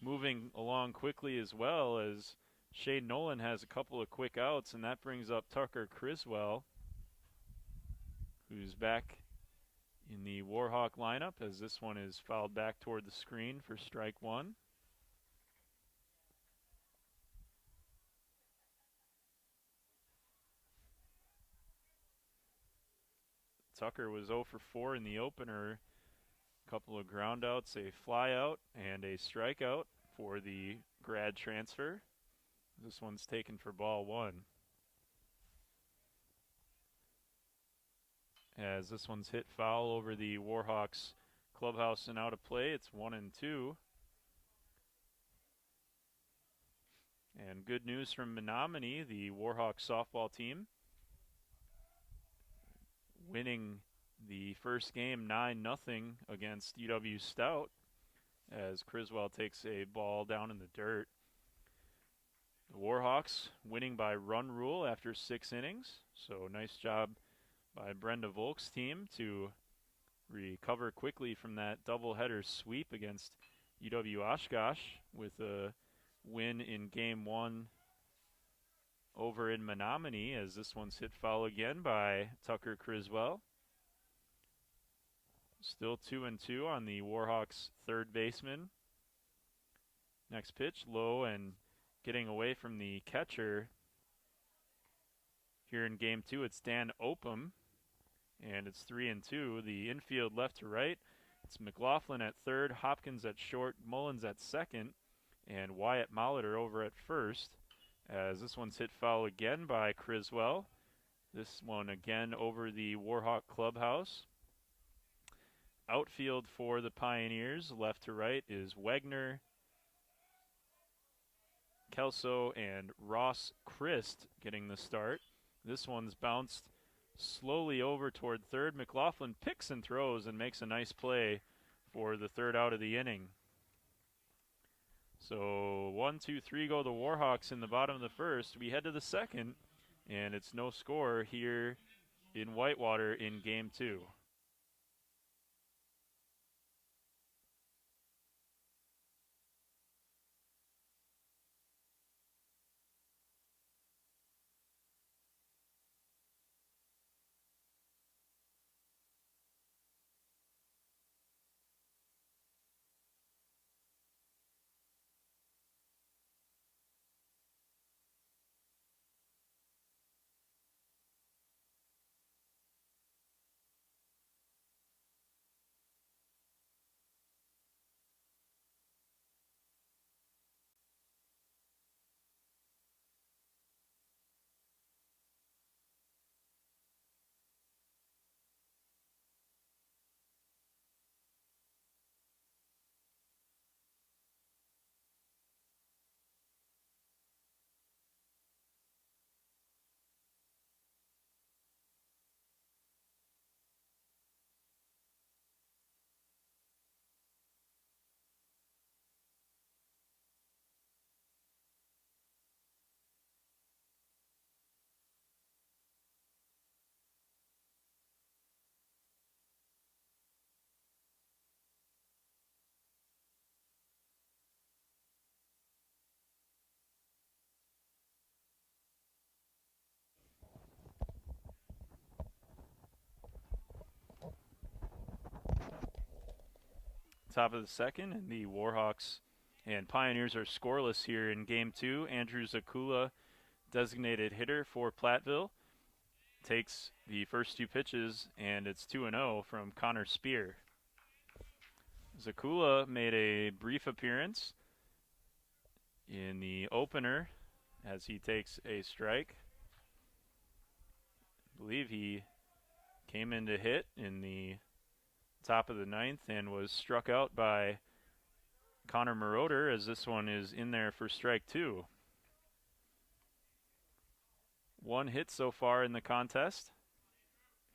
Speaker 1: moving along quickly as well, as Shane Nolan has a couple of quick outs, and that brings up Tucker Criswell, who's back in the Warhawk lineup, as this one is fouled back toward the screen for strike 1. Tucker was 0 for 4 in the opener. A couple of ground outs, a fly out, and a strikeout for the grad transfer. This one's taken for ball 1. As this one's hit foul over the Warhawks clubhouse and out of play, it's 1-2. And good news from Menominee, the Warhawks softball team, winning the first game 9-0 against UW Stout, as Criswell takes a ball down in the dirt. The Warhawks winning by run rule after 6 innings, so nice job by Brenda Volk's team to recover quickly from that doubleheader sweep against UW-Oshkosh with a win in game 1 over in Menominee, as this one's hit foul again by Tucker Criswell. Still 2-2 on the Warhawks' third baseman. Next pitch, low and getting away from the catcher. Here in game 2, it's Dan Opum, and it's 3-2. The infield left to right, it's McLaughlin at third, Hopkins at short, Mullins at second, and Wyatt Molitor over at first, as this one's hit foul again by Criswell. This one again over the Warhawk clubhouse. Outfield for the Pioneers, left to right, is Wagner, Kelso, and Ross Christ getting the start. This one's bounced slowly over toward third. McLaughlin picks and throws and makes a nice play for the third out of the inning. So 1, 2, 3 go the Warhawks in the bottom of the first. We head to the second, and it's no score here in Whitewater in game 2. top of the second, and the Warhawks and Pioneers are scoreless here in Game 2. Andrew Zakula, designated hitter for Platteville, takes the first two pitches, and it's 2-0 from Connor Spear. Zakula made a brief appearance in the opener as he takes a strike. I believe he came in to hit in the top of the ninth and was struck out by Connor Moroder, as this one is in there for strike two. One hit so far in the contest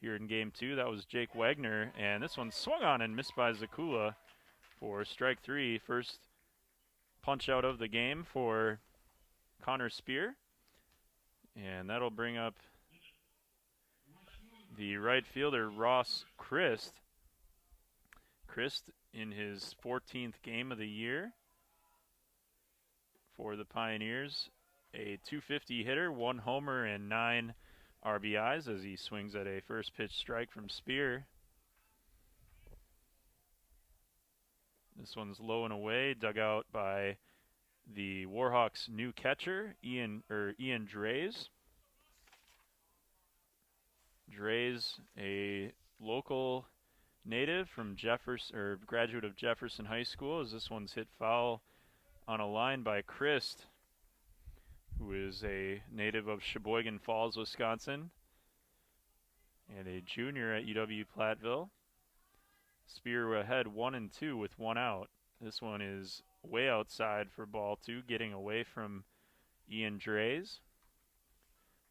Speaker 1: here in Game 2. That was Jake Wagner, and this one swung on and missed by Zakula for strike three. First punch out of the game for Connor Spear, and that'll bring up the right fielder, Ross Christ. Christ in his 14th game of the year for the Pioneers. A .250 hitter, 1 homer and 9 RBIs as he swings at a first pitch strike from Spear. This one's low and away, dug out by the Warhawks' new catcher, Ian Drays. Drays, a local native from graduate of Jefferson High School, as this one's hit foul on a line by Christ, who is a native of Sheboygan Falls, Wisconsin, and a junior at UW-Platteville. Spear ahead 1-2 with one out. This one is way outside for ball two, getting away from Ian Drays.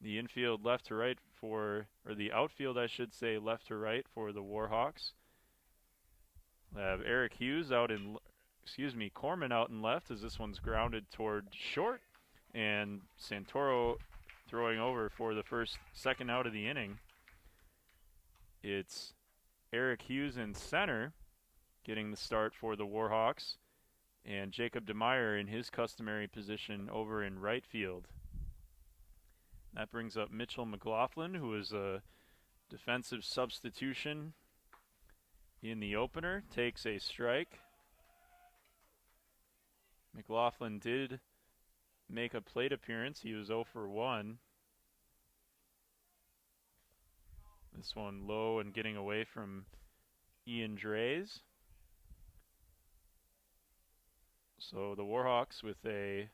Speaker 1: The infield left to right or the outfield, I should say, left to right for the Warhawks. We'll have Eric Hughes Corman out in left, as this one's grounded toward short, and Santoro throwing over for the second out of the inning. It's Eric Hughes in center getting the start for the Warhawks, and Jacob DeMeyer in his customary position over in right field. That brings up Mitchell McLaughlin, who is a defensive substitution in the opener, takes a strike. McLaughlin did make a plate appearance. He was 0 for 1. This one low and getting away from Ian Drays. So the Warhawks with a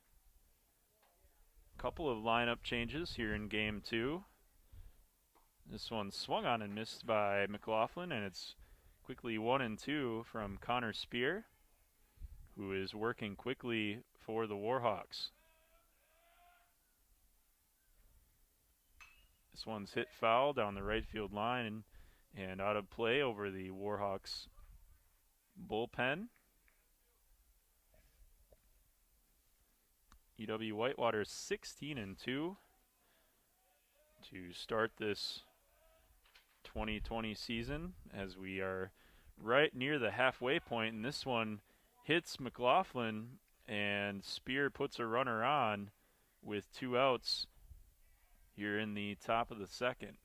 Speaker 1: couple of lineup changes here in Game 2. This one swung on and missed by McLaughlin, and it's quickly 1-2 from Connor Spear, who is working quickly for the Warhawks. This one's hit foul down the right field line and out of play over the Warhawks bullpen. UW-Whitewater 16-2 to start this 2020 season, as we are right near the halfway point, and this one hits McLaughlin, and Spear puts a runner on with 2 outs here in the top of the second.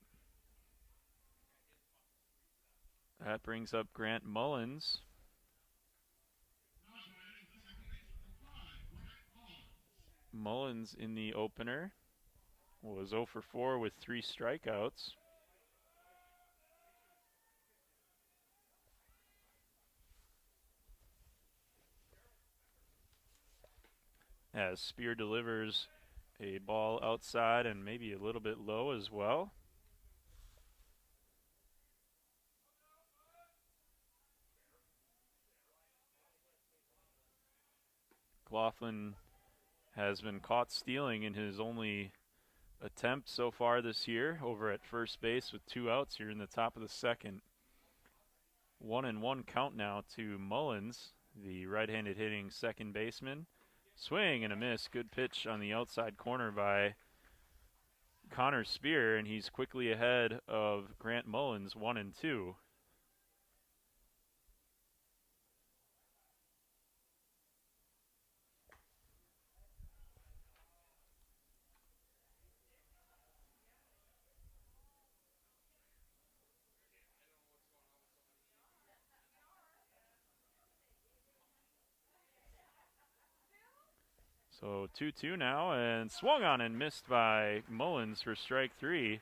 Speaker 1: That brings up Grant Mullins. Mullins in the opener was 0 for 4 with 3 strikeouts. As Spear delivers a ball outside and maybe a little bit low as well. McLaughlin has been caught stealing in his only attempt so far this year over at first base with 2 outs here in the top of the second. 1-1 count now to Mullins, the right-handed hitting second baseman. Swing and a miss. Good pitch on the outside corner by Connor Spear, and he's quickly ahead of Grant Mullins, 1-2. So 2-2 now, and swung on and missed by Mullins for strike 3.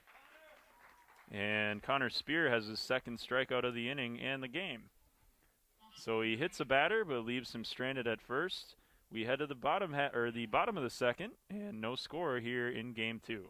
Speaker 1: And Connor Spear has his second strikeout of the inning and the game. So he hits a batter but leaves him stranded at first. We head to the bottom of the second, and no score here in game 2.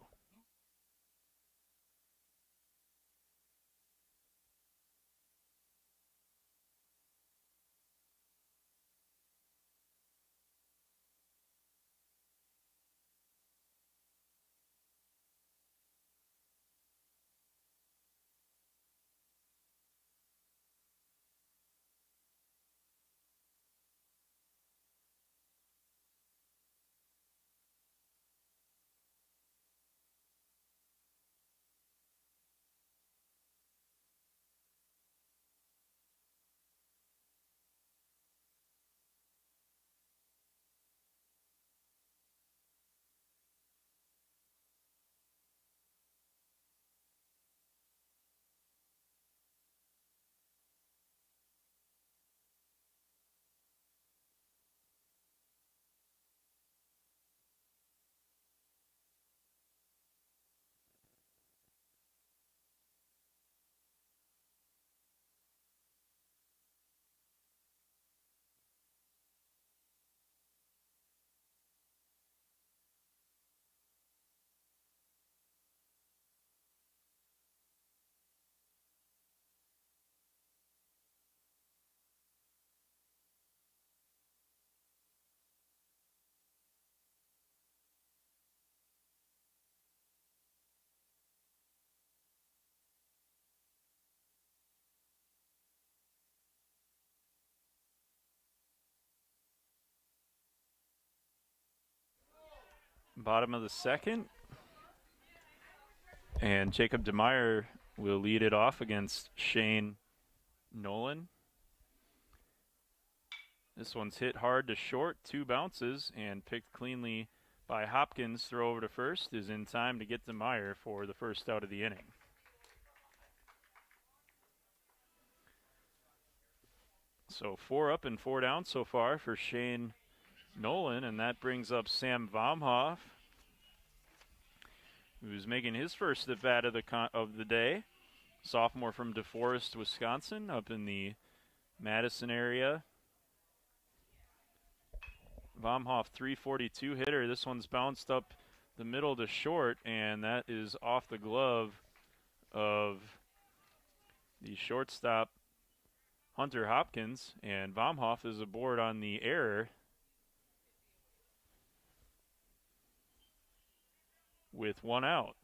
Speaker 1: Bottom of the second, and Jacob DeMeyer will lead it off against Shane Nolan. This one's hit hard to short, 2 bounces, and picked cleanly by Hopkins. Throw over to first is in time to get DeMeyer for the first out of the inning. So 4 up and 4 down so far for Shane Nolan, and that brings up Sam Vomhoff, who's making his first at bat of the day. Sophomore from DeForest, Wisconsin, up in the Madison area. Vomhoff, 342 hitter. This one's bounced up the middle to short, and that is off the glove of the shortstop, Hunter Hopkins, and Vomhoff is aboard on the error with 1 out.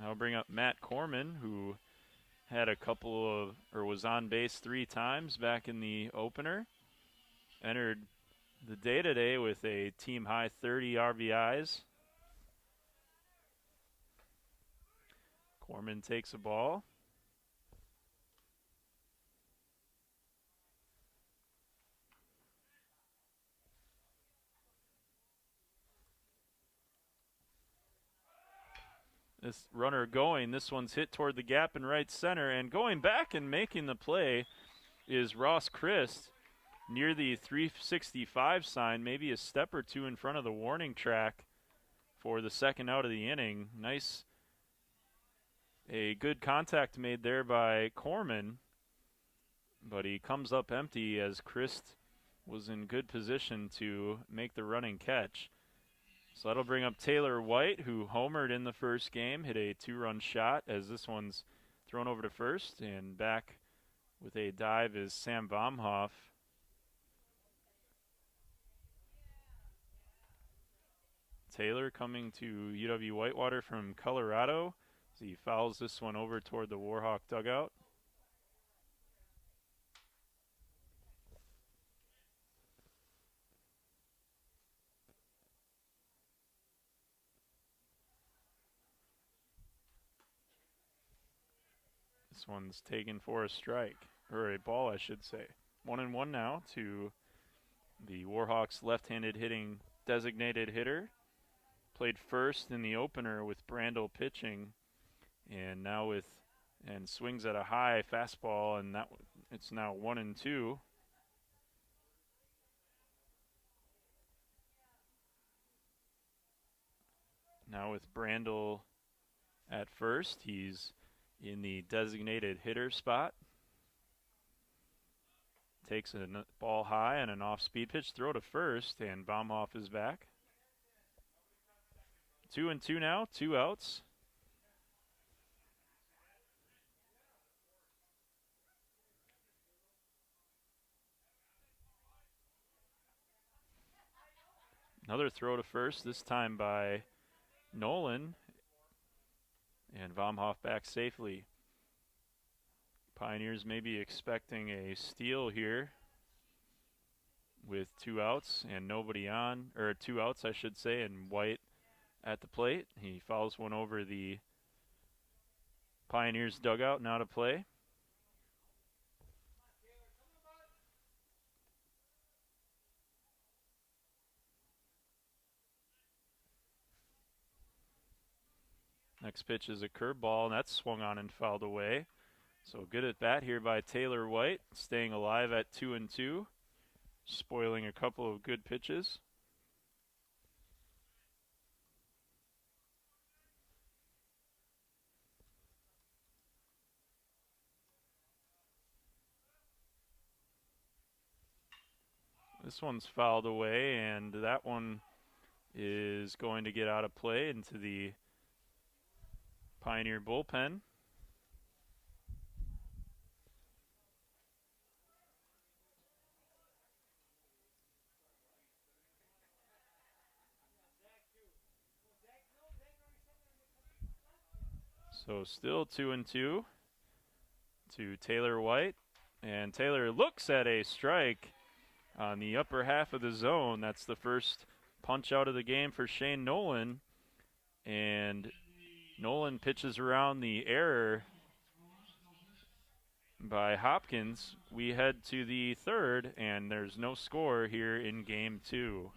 Speaker 1: I'll bring up Matt Corman, who had was on base 3 times back in the opener. Entered the day today with a team high 30 RBIs. Corman takes a ball. This runner going, this one's hit toward the gap in right center, and going back and making the play is Ross Christ near the 365 sign, maybe a step or 2 in front of the warning track for the second out of the inning. A good contact made there by Corman, but he comes up empty as Christ was in good position to make the running catch. So that'll bring up Taylor White, who homered in the first game, hit a 2-run shot as this one's thrown over to first, and back with a dive is Sam Vomhoff. Taylor coming to UW-Whitewater from Colorado as he fouls this one over toward the Warhawk dugout. This one's taken for a strike, or a ball, I should say. 1-1 now to the Warhawks' left-handed hitting designated hitter. Played first in the opener with Brandel pitching, and now swings at a high fastball, and it's now 1-2. Now with Brandel at first, he's in the designated hitter spot. Takes a ball high on an off-speed pitch, throw to first, and Baumhoff is back. 2-2 now, 2 outs. Another throw to first, this time by Nolan, and Baumhoff back safely. Pioneers may be expecting a steal here with 2 outs and nobody on, or 2 outs I should say, and White at the plate. He fouls one over the Pioneers dugout, now to play. Next pitch is a curveball, and that's swung on and fouled away. So good at bat here by Taylor White, staying alive at 2-2, spoiling a couple of good pitches. This one's fouled away, and that one is going to get out of play into the Pioneer bullpen. So still 2-2 to Taylor White, and Taylor looks at a strike on the upper half of the zone. That's the first punch out of the game for Shane Nolan, and Nolan pitches around the error by Hopkins. We head to the third, and there's no score here in game 2.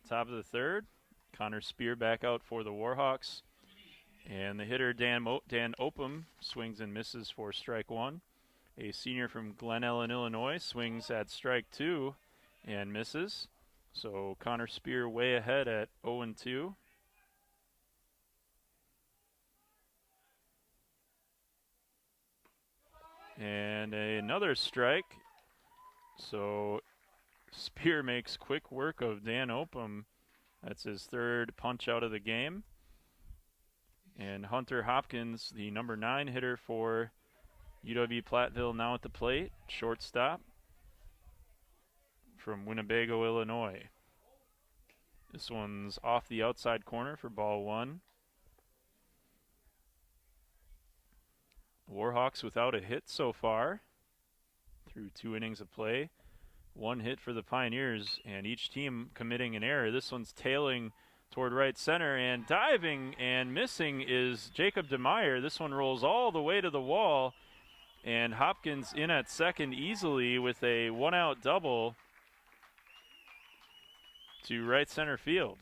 Speaker 1: Top of the third, Connor Spear back out for the Warhawks. And the hitter, Dan Opum, swings and misses for strike 1. A senior from Glen Ellen, Illinois, swings at strike 2 and misses. So Connor Spear way ahead at 0-2. And another strike. So Spear makes quick work of Dan Opum. That's his third punch out of the game. And Hunter Hopkins, the number 9 hitter for UW-Platteville, now at the plate, shortstop from Winnebago, Illinois. This one's off the outside corner for ball 1. Warhawks without a hit so far through 2 innings of play. 1 hit for the Pioneers, and each team committing an error. This one's tailing toward right center, and diving and missing is Jacob DeMeyer. This one rolls all the way to the wall, and Hopkins in at second easily with a 1-out double to right center field.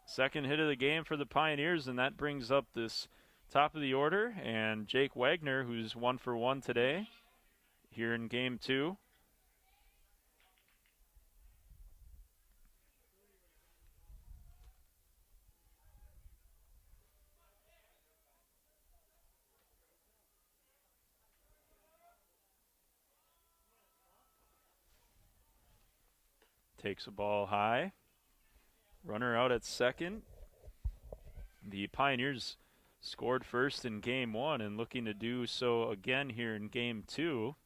Speaker 1: Second hit of the game for the Pioneers, and that brings up this top of the order, and Jake Wagner, who's 1 for 1 today here in game 2. takes a ball high. Runner out at second. The Pioneers scored first in game one and looking to do so again here in game two,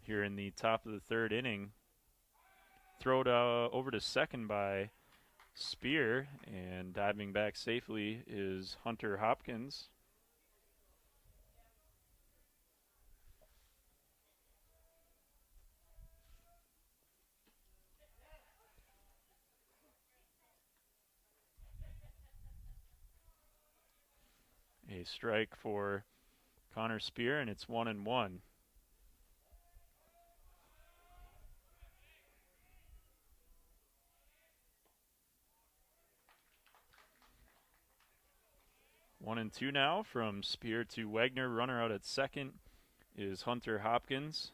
Speaker 1: here in the top of the third inning. Throw over to second by Spear, and diving back safely is Hunter Hopkins. A strike for Connor Spear, and it's 1-1. One and two now from Spear to Wagner. Runner out at second is Hunter Hopkins.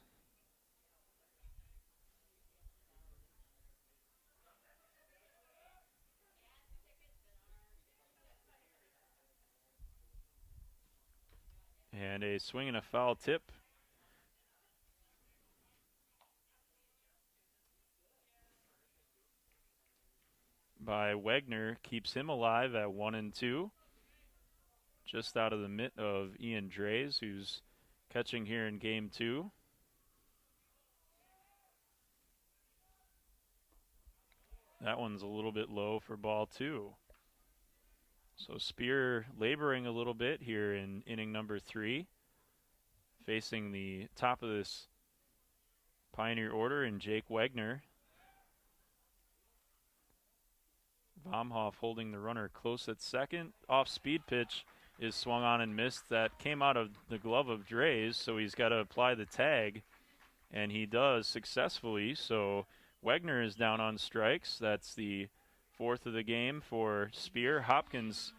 Speaker 1: And a swing and a foul tip by Wagner keeps him alive at 1-2. Just out of the mitt of Ian Drays, who's catching here in game two. That one's a little bit low for ball two. So Spear laboring a little bit here in inning number three, facing the top of this Pioneer order in Jake Wagner. Vomhoff holding the runner close at second. Off-speed pitch is swung on and missed. That came out of the glove of Drays, so he's got to apply the tag, and he does successfully. So Wagner is down on strikes. That's the fourth of the game for Spear. Hopkins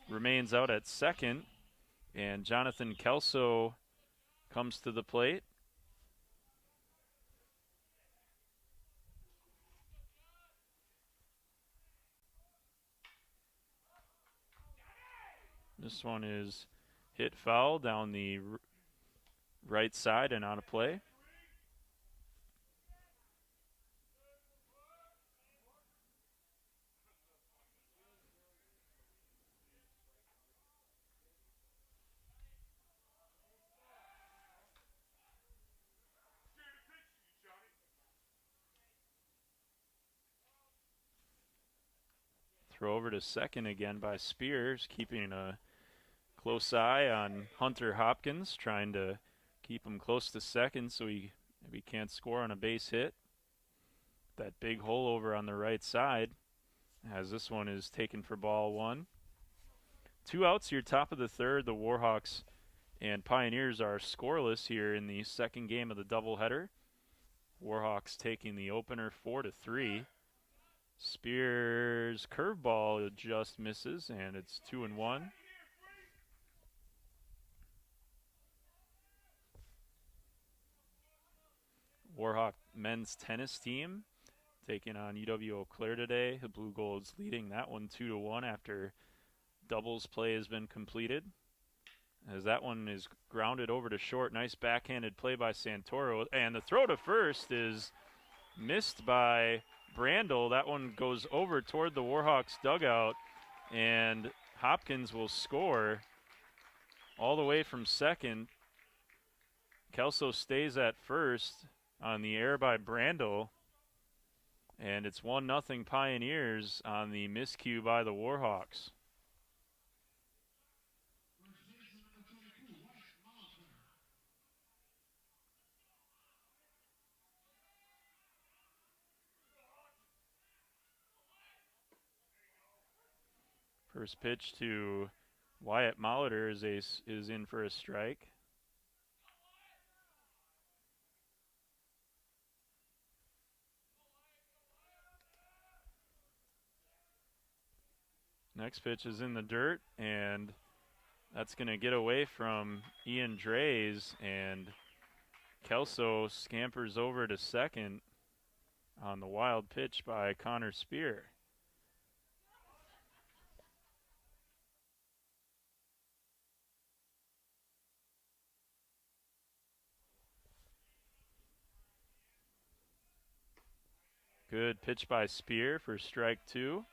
Speaker 1: remains out at second, and Jonathan Kelso comes to the plate. This one is hit foul down the right side and out of play. Throw over to second again by Spears, keeping a close eye on Hunter Hopkins, trying to keep him close to second so he maybe can't score on a base hit. That big hole over on the right side, as this one is taken for ball one. 2 outs here, top of the third. The Warhawks and Pioneers are scoreless here in the second game of the doubleheader. Warhawks taking the opener 4-3. Spears' curveball just misses, and it's 2-1. Warhawk men's tennis team taking on UW-Eau Claire today. The Blue Gold's leading that one 2-1 after doubles play has been completed. As that one is grounded over to short. Nice backhanded play by Santoro. And the throw to first is missed by Brandel. That one goes over toward the Warhawks dugout, and Hopkins will score all the way from second. Kelso stays at first on the air by Brandel, and it's 1-0 Pioneers on the miscue by the Warhawks. First pitch to Wyatt Molitor is in for a strike. Next pitch is in the dirt, and that's going to get away from Ian Drays, and Kelso scampers over to second on the wild pitch by Connor Spear. Good pitch by Spear for strike 2.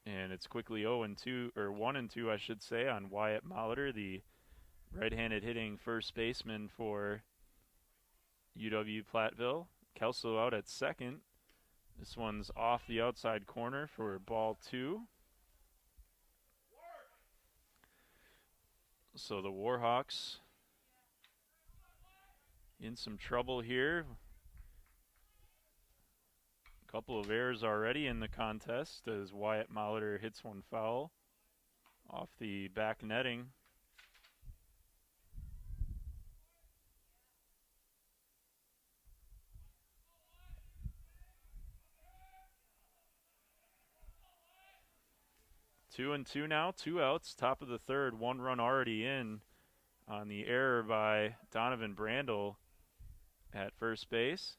Speaker 1: And it's quickly 0-2, or 1-2, I should say, on Wyatt Molitor, the right-handed hitting first baseman for UW-Platteville. Kelso out at second. This one's off the outside corner for ball 2. So the Warhawks in some trouble here. A couple of errors already in the contest as Wyatt Molitor hits one foul off the back netting. Two and two now, 2 outs, top of the third, 1 run already in on the error by Donovan Brandel at first base.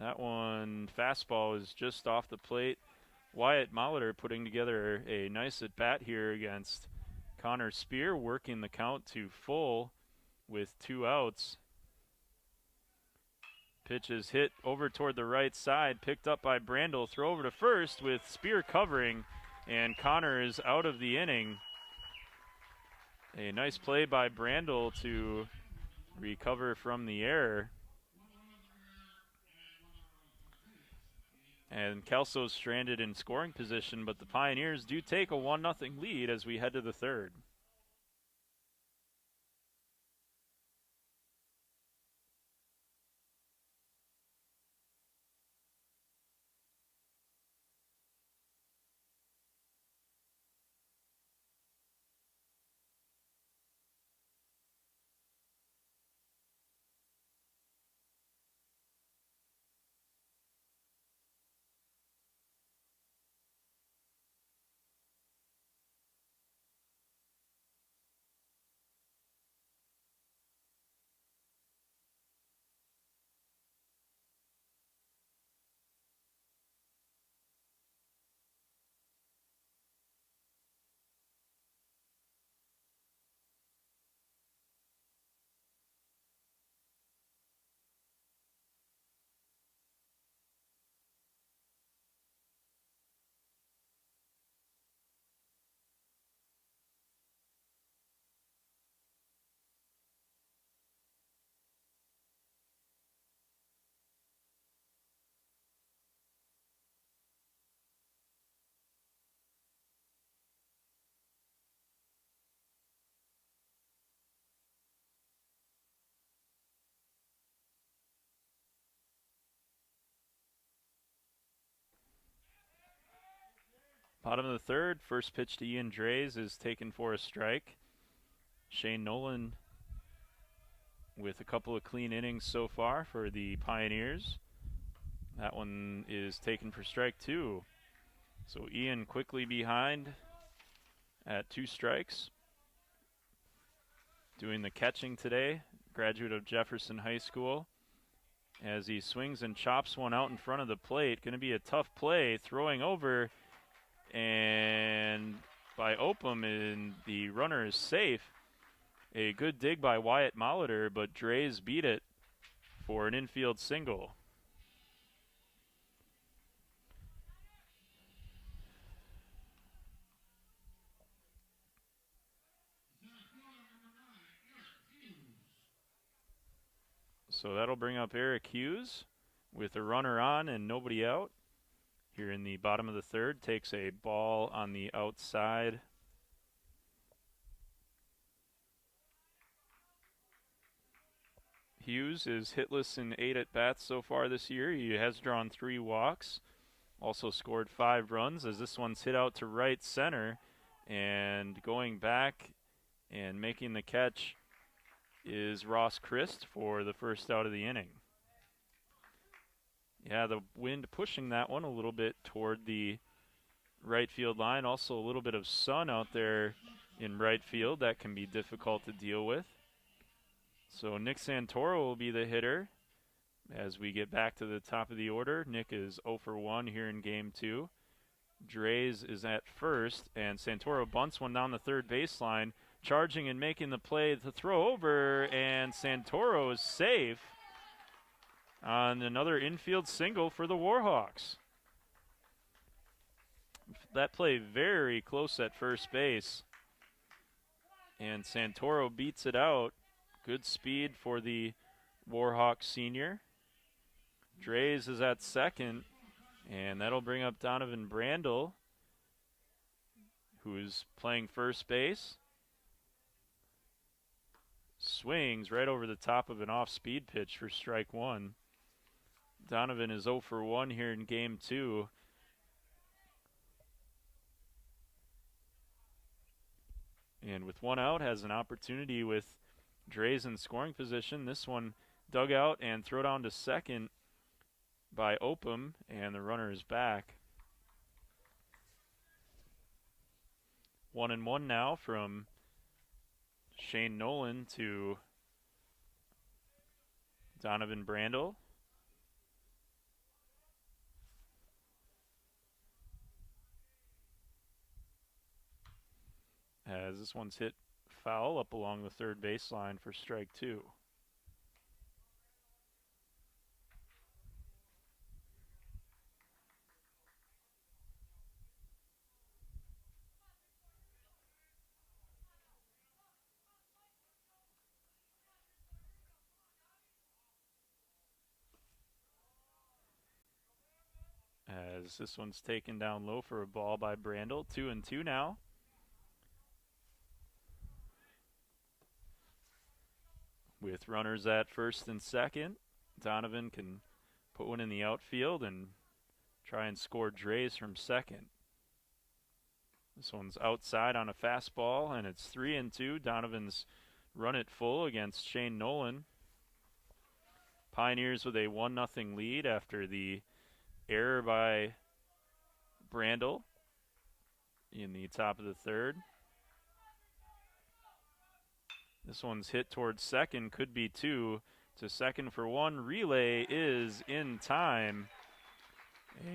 Speaker 1: That one, fastball, is just off the plate. Wyatt Molitor putting together a nice at-bat here against Connor Spear, working the count to full with 2 outs. Pitch is hit over toward the right side, picked up by Brandel. Throw over to first with Spear covering, and Connor is out of the inning. A nice play by Brandel to recover from the error. And Kelso's stranded in scoring position, but the Pioneers do take a 1-0 lead as we head to the third. Bottom of the third, first pitch to Ian Drays is taken for a strike. Shane Nolan with a couple of clean innings so far for the Pioneers. That one is taken for strike 2. So Ian quickly behind at 2 strikes. Doing the catching today, graduate of Jefferson High School. As he swings and chops one out in front of the plate. Going to be a tough play, throwing over, and by Opum, and the runner is safe. A good dig by Wyatt Molitor, but Drays beat it for an infield single. So that'll bring up Eric Hughes with a runner on and nobody out. Here in the bottom of the third, takes a ball on the outside. Hughes is hitless in 8 at-bats so far this year. He has drawn 3 walks, also scored 5 runs as this one's hit out to right center. And going back and making the catch is Ross Christ for the first out of the inning. Yeah, the wind pushing that one a little bit toward the right field line. Also a little bit of sun out there in right field. That can be difficult to deal with. So Nick Santoro will be the hitter as we get back to the top of the order. Nick is 0 for 1 here in game 2. Drays is at first, and Santoro bunts one down the third baseline, charging and making the play to throw over, and Santoro is safe. on another infield single for the Warhawks. That play very close at first base. And Santoro beats it out. Good speed for the Warhawk senior. Drays is at second, and that'll bring up Donovan Brandel, who's playing first base. Swings right over the top of an off-speed pitch for strike one. Donovan is 0 for 1 here in game 2. And with one out, has an opportunity with Drays in scoring position. This one dug out and throw down to second by Opum, and the runner is back. 1-1 now from Shane Nolan to Donovan Brandel. As this one's hit foul up along the third baseline for strike 2. As this one's taken down low for a ball by Brandel. 2-2 now. With runners at first and second, Donovan can put one in the outfield and try and score Drays from second. This one's outside on a fastball, and it's 3-2. Donovan's run it full against Shane Nolan. Pioneers with a 1-0 lead after the error by Brandel in the top of the third. This one's hit towards second, could be 2 to second for 1. Relay is in time.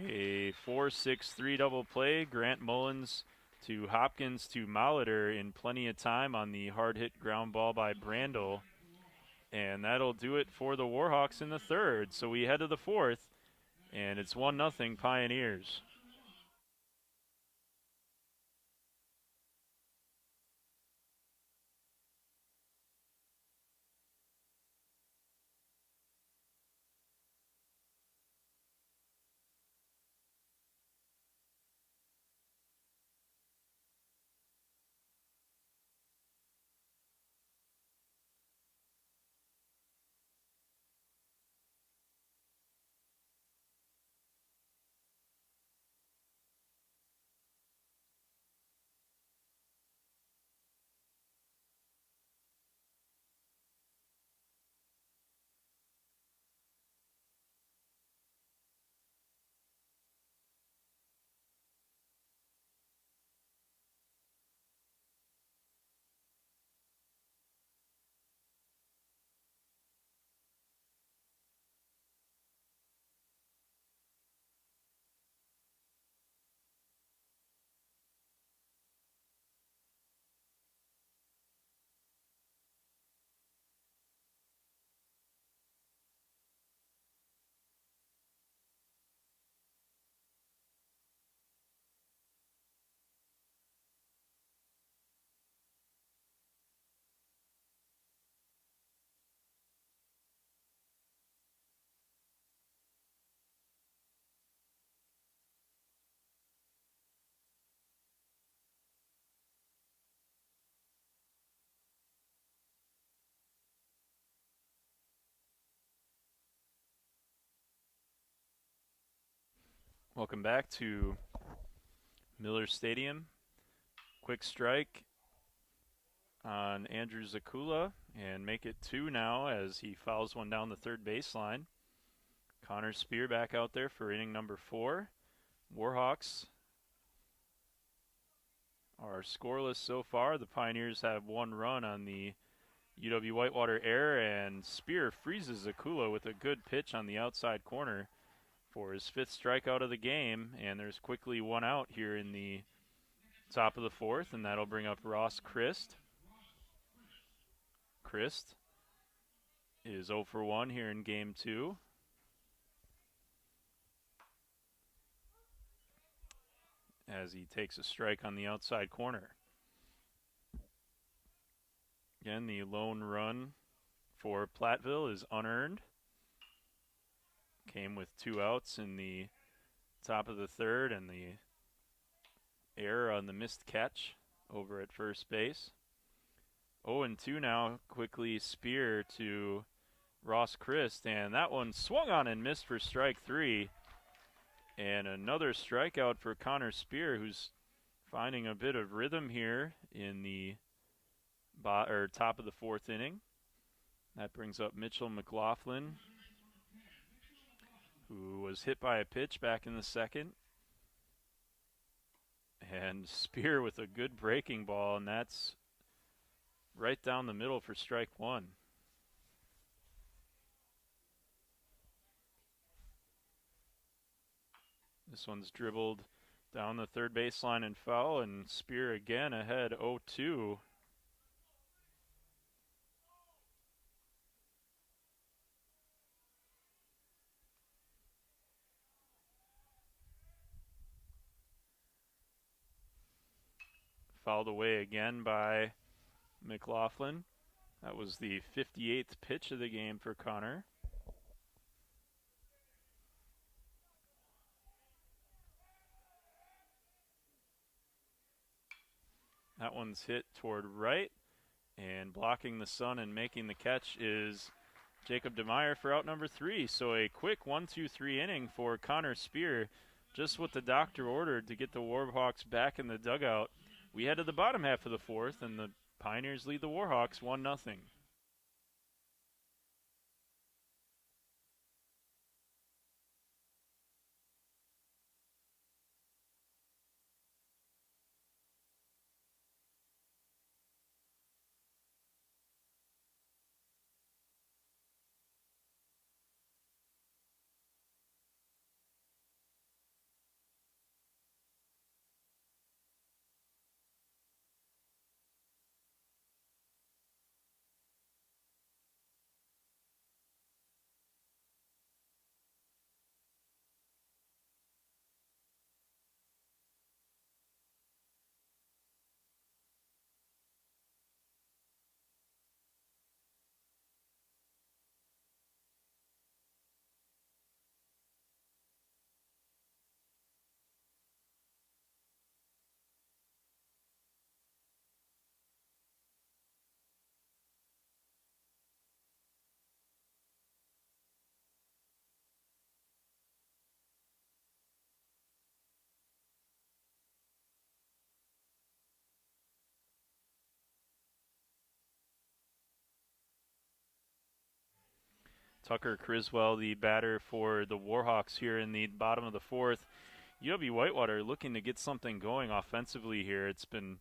Speaker 1: A 4-6-3 double play. Grant Mullins to Hopkins to Molitor in plenty of time on the hard hit ground ball by Brandel. And that'll do it for the Warhawks in the third. So we head to the fourth, and it's 1-0 Pioneers. Welcome back to Miller Stadium. Quick strike on Andrew Zakula, and make it 2 now as he fouls one down the third baseline. Connor Spear back out there for inning number 4. Warhawks are scoreless so far. The Pioneers have 1 run on the UW-Whitewater error, and Spear freezes Zakula with a good pitch on the outside corner for his 5th strikeout of the game, and there's quickly 1 out here in the top of the 4th, and that'll bring up Ross Christ. Christ is 0 for 1 here in game 2. as he takes a strike on the outside corner. Again, the lone run for Platteville is unearned. Came with 2 outs in the top of the third and the error on the missed catch over at first base. 0-2 now, quickly Spear to Ross Christ, and that one swung on and missed for strike 3. And another strikeout for Connor Spear, who's finding a bit of rhythm here in the top of the 4th inning. That brings up Mitchell McLaughlin, who was hit by a pitch back in the 2nd. And Spear with a good breaking ball, and that's right down the middle for strike 1. This one's dribbled down the third baseline and foul, and Spear again ahead 0-2. Fouled away again by McLaughlin. That was the 58th pitch of the game for Connor. That one's hit toward right, and blocking the sun and making the catch is Jacob DeMeyer for out number 3. So a quick 1-2-3 inning for Connor Spear, just what the doctor ordered to get the Warhawks back in the dugout. We head to the bottom half of the 4th, and the Pioneers lead the Warhawks 1-0. Tucker Criswell, the batter for the Warhawks here in the bottom of the 4th. UW-Whitewater looking to get something going offensively here. It's been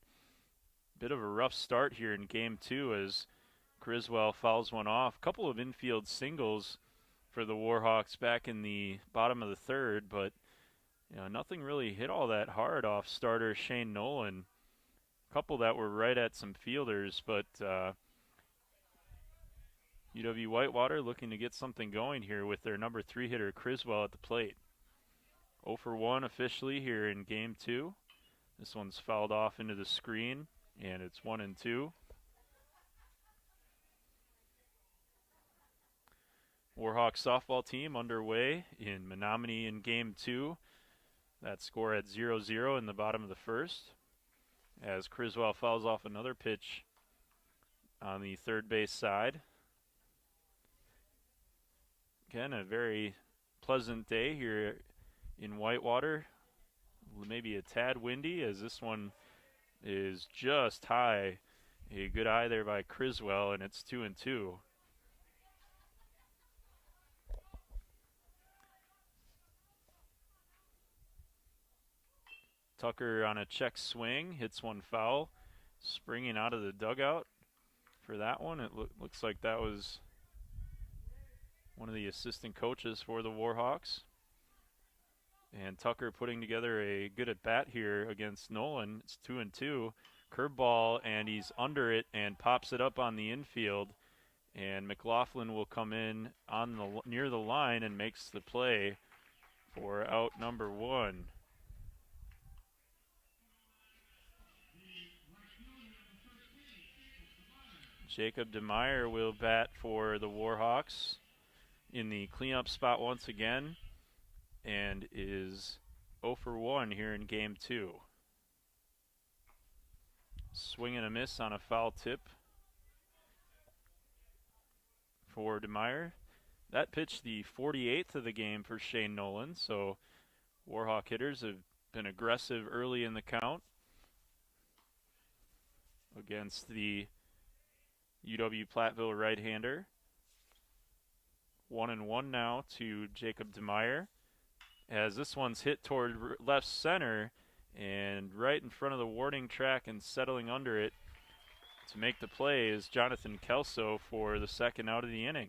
Speaker 1: a bit of a rough start here in Game 2 as Criswell fouls one off. A couple of infield singles for the Warhawks back in the bottom of the 3rd, but nothing really hit all that hard off starter Shane Nolan. A couple that were right at some fielders, but UW-Whitewater looking to get something going here with their number 3 hitter Criswell at the plate. 0 for 1 officially here in Game 2. This one's fouled off into the screen, and it's 1-2. Warhawks softball team underway in Menominee in Game 2. That score at 0-0 in the bottom of the 1st. As Criswell fouls off another pitch on the third base side. Again, a very pleasant day here in Whitewater. Maybe a tad windy as this one is just high. A good eye there by Criswell, and it's 2-2. Tucker on a check swing, hits one foul, springing out of the dugout for that one. It looks like that was one of the assistant coaches for the Warhawks. And Tucker putting together a good at-bat here against Nolan. It's 2-2. Curveball, and he's under it and pops it up on the infield. And McLaughlin will come in on near the line and makes the play for out number 1. Jacob DeMeyer will bat for the Warhawks in the cleanup spot once again and is 0 for 1 here in game 2. Swing and a miss on a foul tip for DeMeyer. That pitch the 48th of the game for Shane Nolan, so Warhawk hitters have been aggressive early in the count against the UW-Platteville right-hander. 1-1 now to Jacob DeMeyer, as this one's hit toward left center and right in front of the warning track, and settling under it to make the play is Jonathan Kelso for the second out of the inning.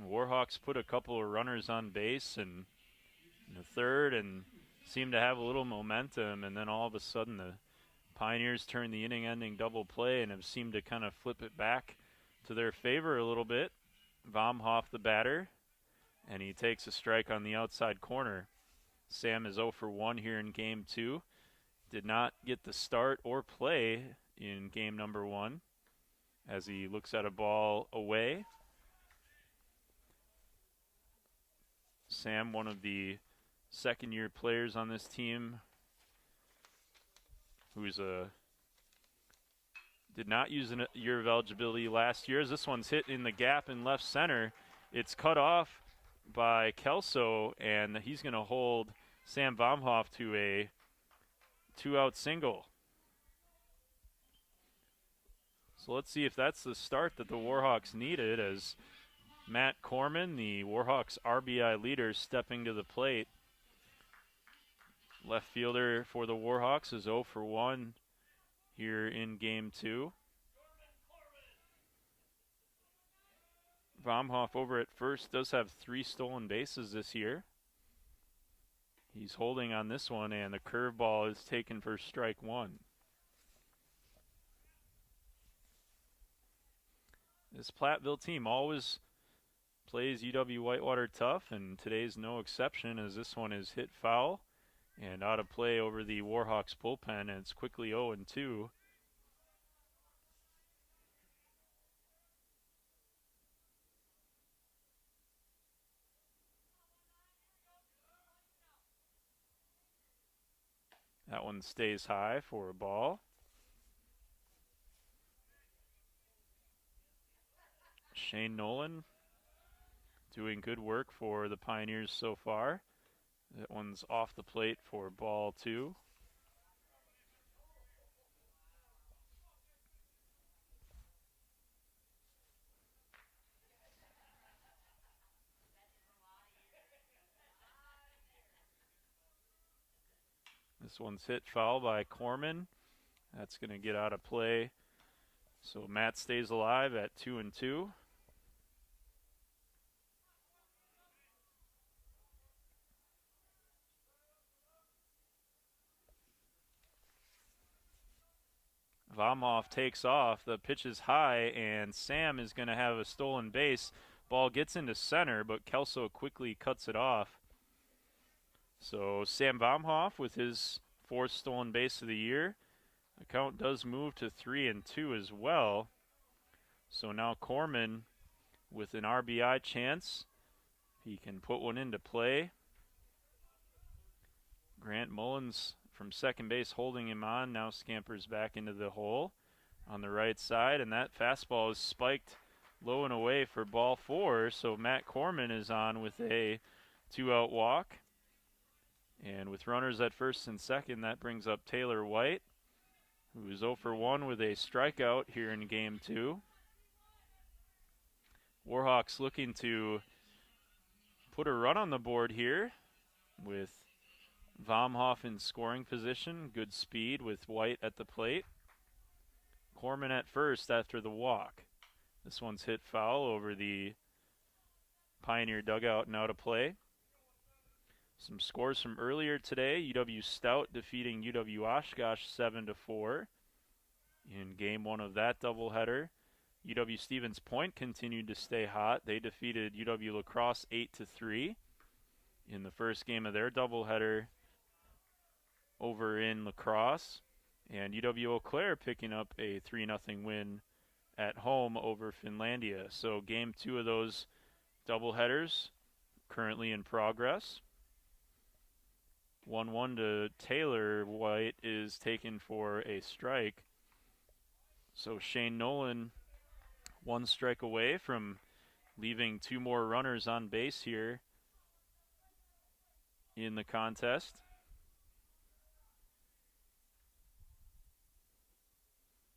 Speaker 1: Warhawks put a couple of runners on base and in the third and seemed to have a little momentum, and then all of a sudden the Pioneers turned the inning-ending double play and have seemed to kind of flip it back to their favor a little bit. Vomhoff the batter, and he takes a strike on the outside corner. Sam is 0 for 1 here in game 2. Did not get the start or play in game number 1 as he looks at a ball away. Sam, one of the second-year players on this team, who's did not use a year of eligibility last year. As this one's hit in the gap in left center, it's cut off by Kelso, and he's going to hold Sam Vomhoff to a 2-out single. So let's see if that's the start that the Warhawks needed, as Matt Corman, the Warhawks RBI leader, stepping to the plate. Left fielder for the Warhawks is 0 for 1 here in game 2. Vomhoff over at first does have 3 stolen bases this year. He's holding on this one, and the curveball is taken for strike 1. This Platteville team always plays UW-Whitewater tough, and today's no exception, as this one is hit foul and out of play over the Warhawks bullpen, and it's quickly 0-2. That one stays high for a ball. Shane Nolan doing good work for the Pioneers so far. That one's off the plate for ball 2. This one's hit foul by Corman. That's going to get out of play. So Matt stays alive at 2-2. Vomhoff takes off. The pitch is high, and Sam is going to have a stolen base. Ball gets into center, but Kelso quickly cuts it off. So Sam Vomhoff with his 4th stolen base of the year. The count does move to 3-2 as well. So now Corman with an RBI chance. He can put one into play. Grant Mullins from second base holding him on, now scampers back into the hole on the right side, and that fastball is spiked low and away for ball 4. So Matt Corman is on with a 2-out walk. And with runners at first and second, that brings up Taylor White, who is 0 for 1 with a strikeout here in game 2. Warhawks looking to put a run on the board here with Vomhoff in scoring position. Good speed with White at the plate. Corman at first after the walk. This one's hit foul over the Pioneer dugout and out of play. Some scores from earlier today. UW Stout defeating UW-Oshkosh 7-4 in game 1 of that doubleheader. UW Stevens Point continued to stay hot. They defeated UW-La Crosse 8-3 in the first game of their doubleheader. over in lacrosse. And UW-Eau Claire picking up a 3-0 win at home over Finlandia. So game 2 of those doubleheaders currently in progress. 1-1 to Taylor. White is taken for a strike. So Shane Nolan 1 strike away from leaving 2 more runners on base here in the contest.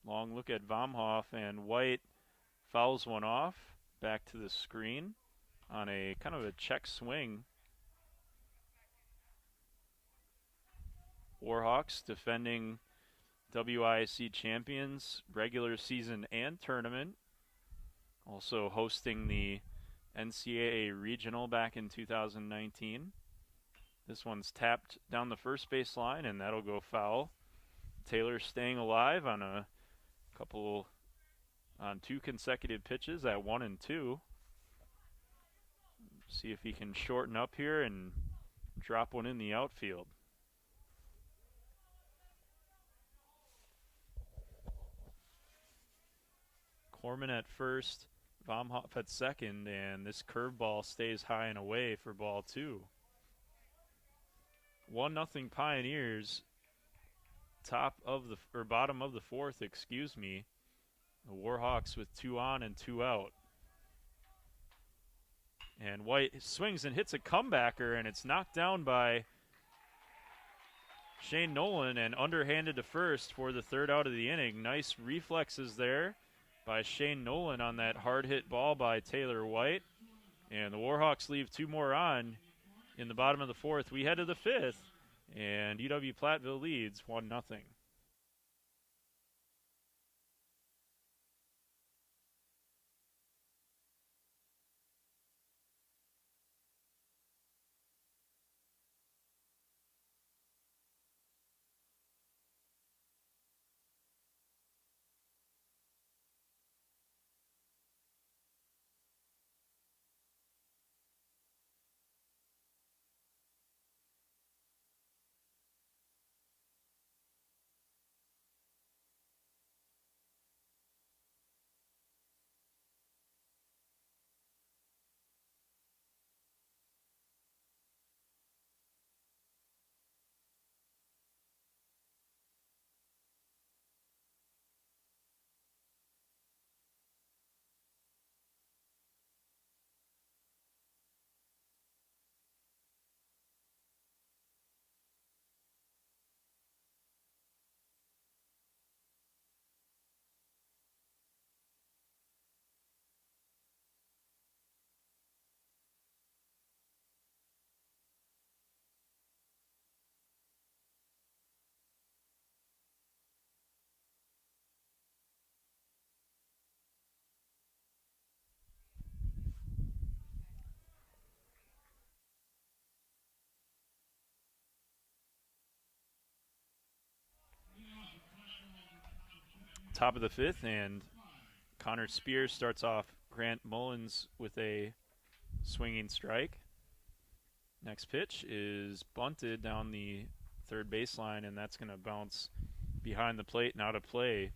Speaker 1: Long look at Vomhoff, and White fouls one off back to the screen on a kind of a check swing. Warhawks defending WIC champions, regular season and tournament. Also hosting the NCAA regional back in 2019. This one's tapped down the first base line, and that'll go foul. Taylor staying alive on two consecutive pitches at 1 and 2. See if he can shorten up here and drop one in the outfield. Corman at first, Vomhoff at second, and this curveball stays high and away for ball 2. 1-0 Pioneers. Bottom of the 4th, excuse me. The Warhawks with 2 on and 2 out. And White swings and hits a comebacker, and it's knocked down by Shane Nolan and underhanded to first for the 3rd out of the inning. Nice reflexes there by Shane Nolan on that hard hit ball by Taylor White. And the Warhawks leave 2 more on in the bottom of the 4th. We head to the 5th, and UW-Platteville leads 1-0. Top of the 5th, and Connor Spears starts off Grant Mullins with a swinging strike. Next pitch is bunted down the 3rd baseline, and that's going to bounce behind the plate and out of play.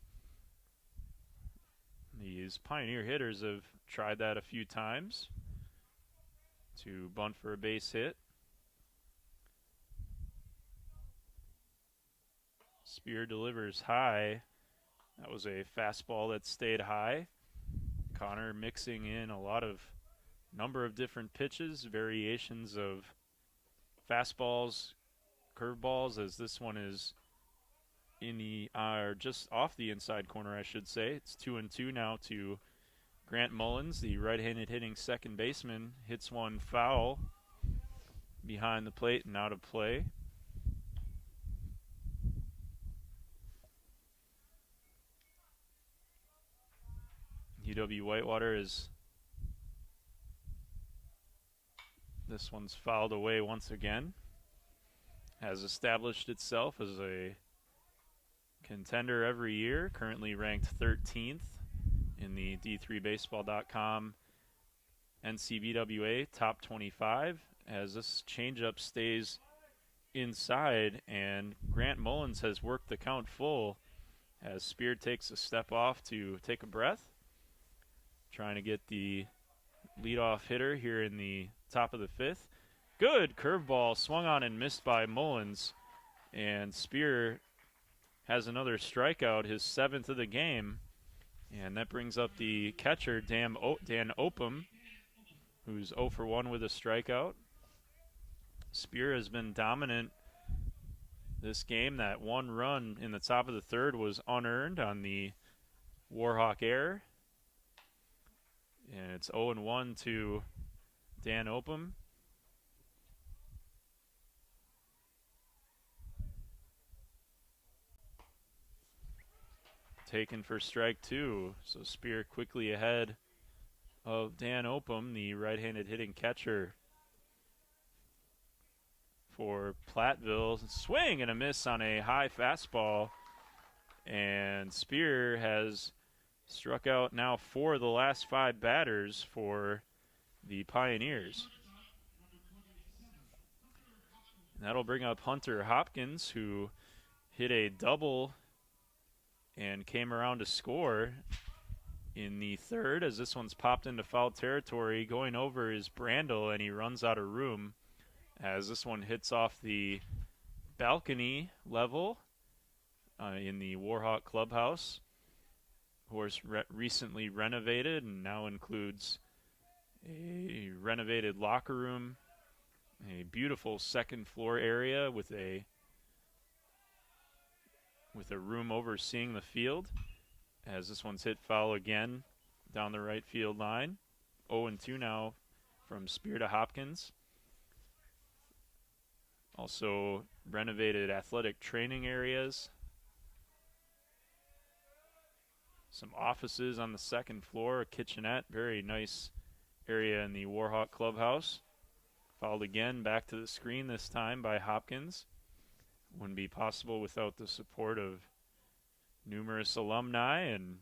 Speaker 1: These Pioneer hitters have tried that a few times to bunt for a base hit. Spear delivers high. That was a fastball that stayed high. Connor mixing in a number of different pitches, variations of fastballs, curveballs, as this one is in the just off the inside corner, I should say. It's 2-2 now to Grant Mullins, the right-handed hitting second baseman, hits one foul behind the plate and out of play. UW-Whitewater this one's fouled away once again. Has established itself as a contender every year, currently ranked 13th in the D3Baseball.com NCBWA Top 25, as this changeup stays inside, and Grant Mullins has worked the count full as Spear takes a step off to take a breath, trying to get the leadoff hitter here in the top of the fifth. Good curveball swung on and missed by Mullins, and Spear has another strikeout, his seventh of the game, and that brings up the catcher, Dan Opum, who's 0 for 1 with a strikeout. Spear has been dominant this game. That one run in the top of the third was unearned on the Warhawk error. And it's 0-1 to Dan Opum. Taken for strike two. So Spear quickly ahead of Dan Opum, the right-handed hitting catcher for Platteville. Swing and a miss on a high fastball. And Spear has struck out now 4 of the last 5 batters for the Pioneers. And that'll bring up Hunter Hopkins, who hit a double and came around to score in the third, as this one's popped into foul territory. Going over is Brandel, and he runs out of room as this one hits off the balcony level in the Warhawk clubhouse. Of course, recently renovated, and now includes a renovated locker room, a beautiful second floor area with a room overseeing the field, as this one's hit foul again down the right field line. 0-2 now from Spear to Hopkins. Also renovated athletic training areas. Some offices on the second floor, a kitchenette, very nice area in the Warhawk clubhouse. Fouled again, back to the screen this time by Hopkins. Wouldn't be possible without the support of numerous alumni and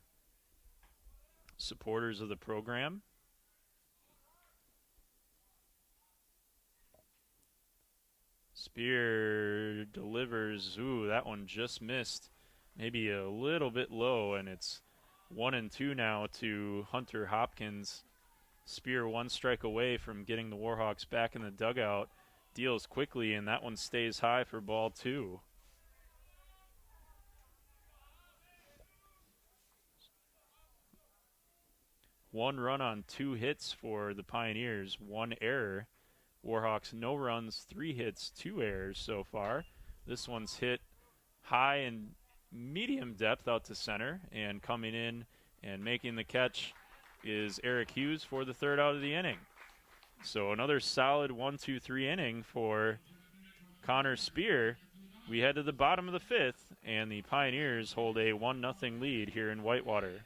Speaker 1: supporters of the program. Spear delivers. Ooh, that one just missed. Maybe a little bit low, and it's 1-2 now to Hunter Hopkins. Spear 1 strike away from getting the Warhawks back in the dugout. Deals quickly, and that one stays high for ball 2. One run on 2 hits for the Pioneers, 1 error. Warhawks no runs, 3 hits, 2 errors so far. This one's hit high and medium depth out to center, and coming in and making the catch is Eric Hughes for the third out of the inning. So another solid 1-2-3 inning for Connor Spear. We head to the bottom of the 5th, and the Pioneers hold a 1-0 lead here in Whitewater.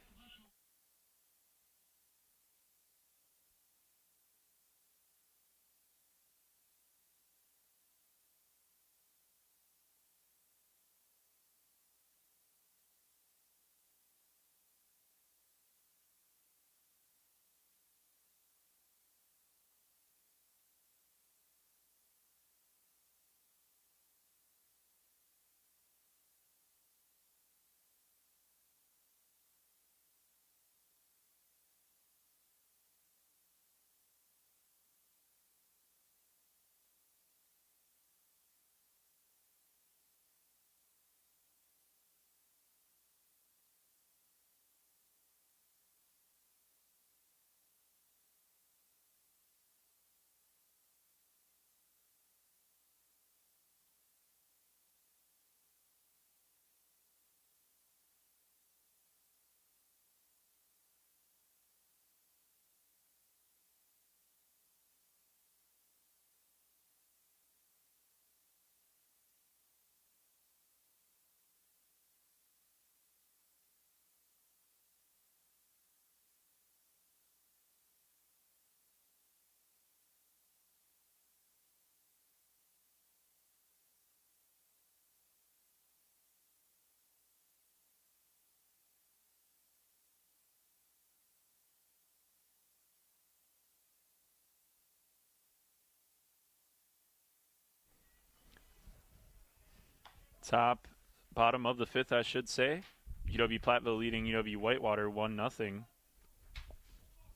Speaker 1: Bottom of the fifth, I should say. UW-Platteville leading UW-Whitewater 1-0.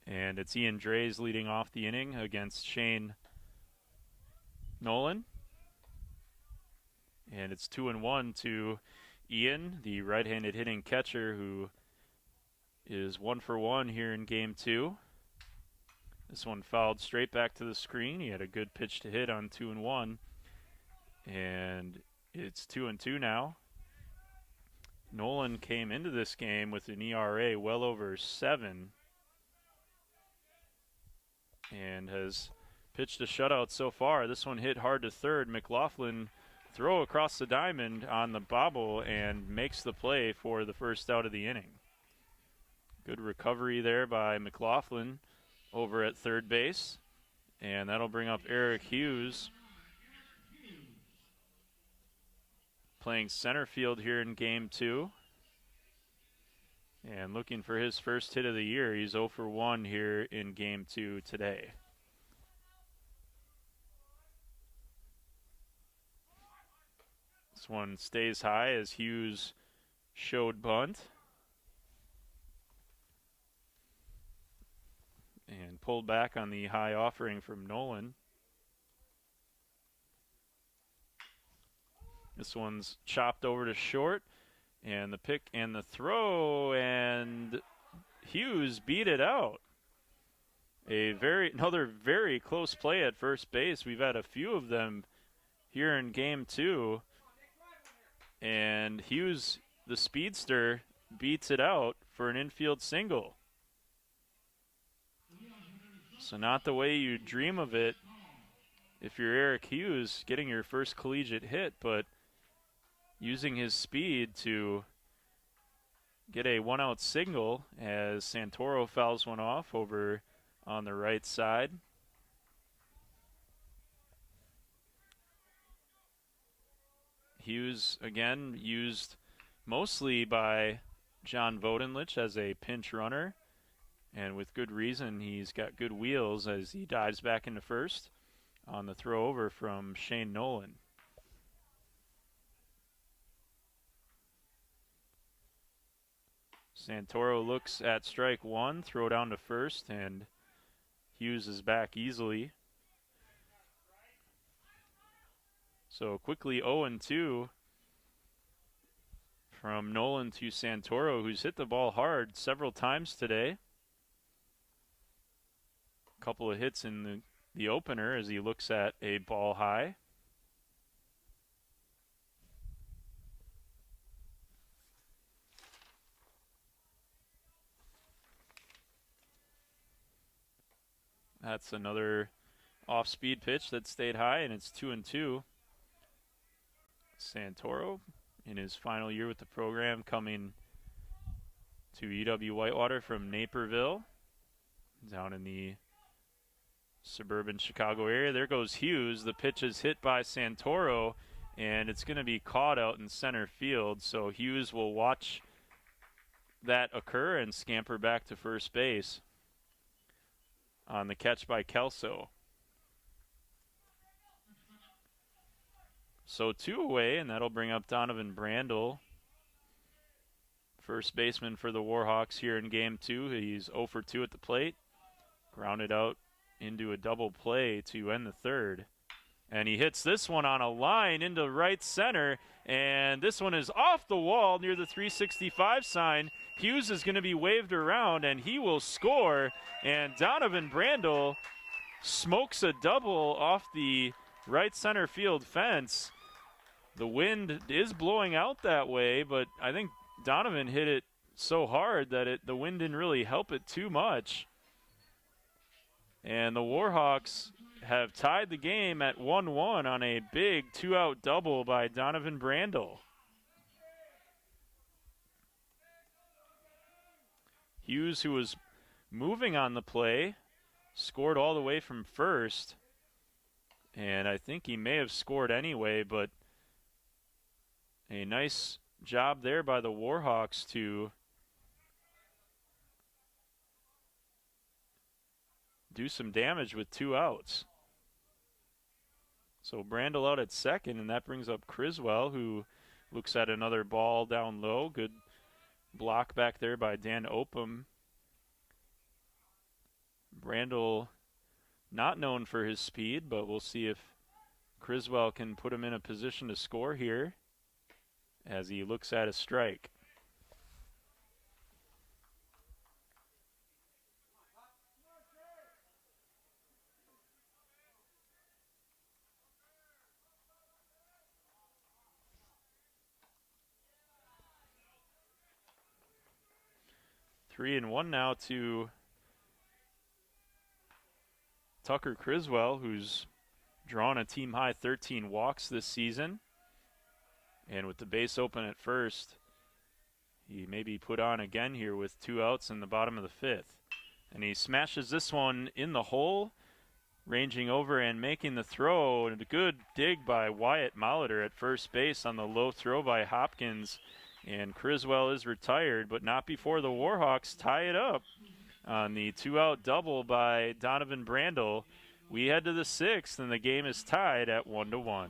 Speaker 1: And it's Ian Drays leading off the inning against Shane Nolan. And it's 2-1 to Ian, the right-handed hitting catcher, who is 1 for 1 here in game 2. This one fouled straight back to the screen. He had a good pitch to hit on 2-1. And it's 2-2 now. Nolan came into this game with an ERA well over 7 and has pitched a shutout so far. This one hit hard to third. McLaughlin throw across the diamond on the bobble and makes the play for the first out of the inning. Good recovery there by McLaughlin over at third base. And that'll bring up Eric Hughes, playing center field here in game 2. And looking for his first hit of the year. He's 0 for 1 here in game 2 today. This one stays high as Hughes showed bunt. And pulled back on the high offering from Nolan. This one's chopped over to short. And the pick and the throw, and Hughes beat it out. Another very close play at first base. We've had a few of them here in game 2. And Hughes, the speedster, beats it out for an infield single. So not the way you dream of it if you're Eric Hughes getting your first collegiate hit, but using his speed to get a one-out single as Santoro fouls one off over on the right side. Hughes, again, used mostly by John Vodenlich as a pinch runner, and with good reason. He's got good wheels as he dives back into first on the throw over from Shane Nolan. Santoro looks at strike 1, throw down to first, and Hughes is back easily. So quickly 0-2 from Nolan to Santoro, who's hit the ball hard several times today. A couple of hits in the opener as he looks at a ball high. That's another off-speed pitch that stayed high, and it's 2-2. Santoro, in his final year with the program, coming to UW-Whitewater from Naperville, down in the suburban Chicago area. There goes Hughes. The pitch is hit by Santoro, and it's going to be caught out in center field. So Hughes will watch that occur and scamper back to first base on the catch by Kelso. So 2 away, and that'll bring up Donovan Brandel, first baseman for the Warhawks here in game 2. He's 0 for 2 at the plate. Grounded out into a double play to end the third. And he hits this one on a line into right center, and this one is off the wall near the 365 sign. Hughes is going to be waved around, and he will score. And Donovan Brandel smokes a double off the right center field fence. The wind is blowing out that way, but I think Donovan hit it so hard that the wind didn't really help it too much. And the Warhawks have tied the game at 1-1 on a big 2-out double by Donovan Brandel. Hughes, who was moving on the play, scored all the way from first. And I think he may have scored anyway, but a nice job there by the Warhawks to do some damage with 2 outs. So Brandel out at second, and that brings up Criswell, who Looks at another ball down low. Good block back there by Dan Opum. Brandel not known for his speed, but we'll see if Criswell can put him in a position to score here as he looks at a strike. Three and one now to Tucker Criswell, who's drawn a team-high 13 walks this season. And with the base open at first, he may be put on again here with 2 outs in the bottom of the 5th. And he smashes this one in the hole, ranging over and making the throw. And a good dig by Wyatt Molitor at first base on the low throw by Hopkins. And Criswell is retired, but not before the Warhawks tie it up on the 2-out double by Donovan Brandel. We head to the 6th, and the game is tied at 1-1.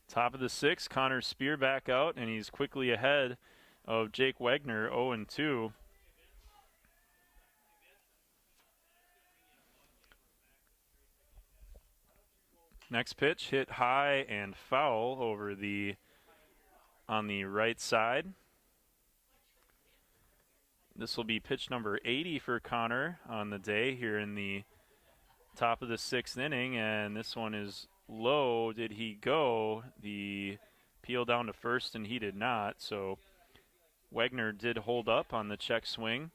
Speaker 1: Top of the 6th, Connor Spear back out, and he's quickly ahead of Jake Wagner, 0-2. Next pitch hit high and foul over on the right side. This will be pitch number 80 for Connor on the day here in the top of the 6th inning, and this one is low. Did he go? The peel down to first, and he did not. So Wagner did hold up on the check swing.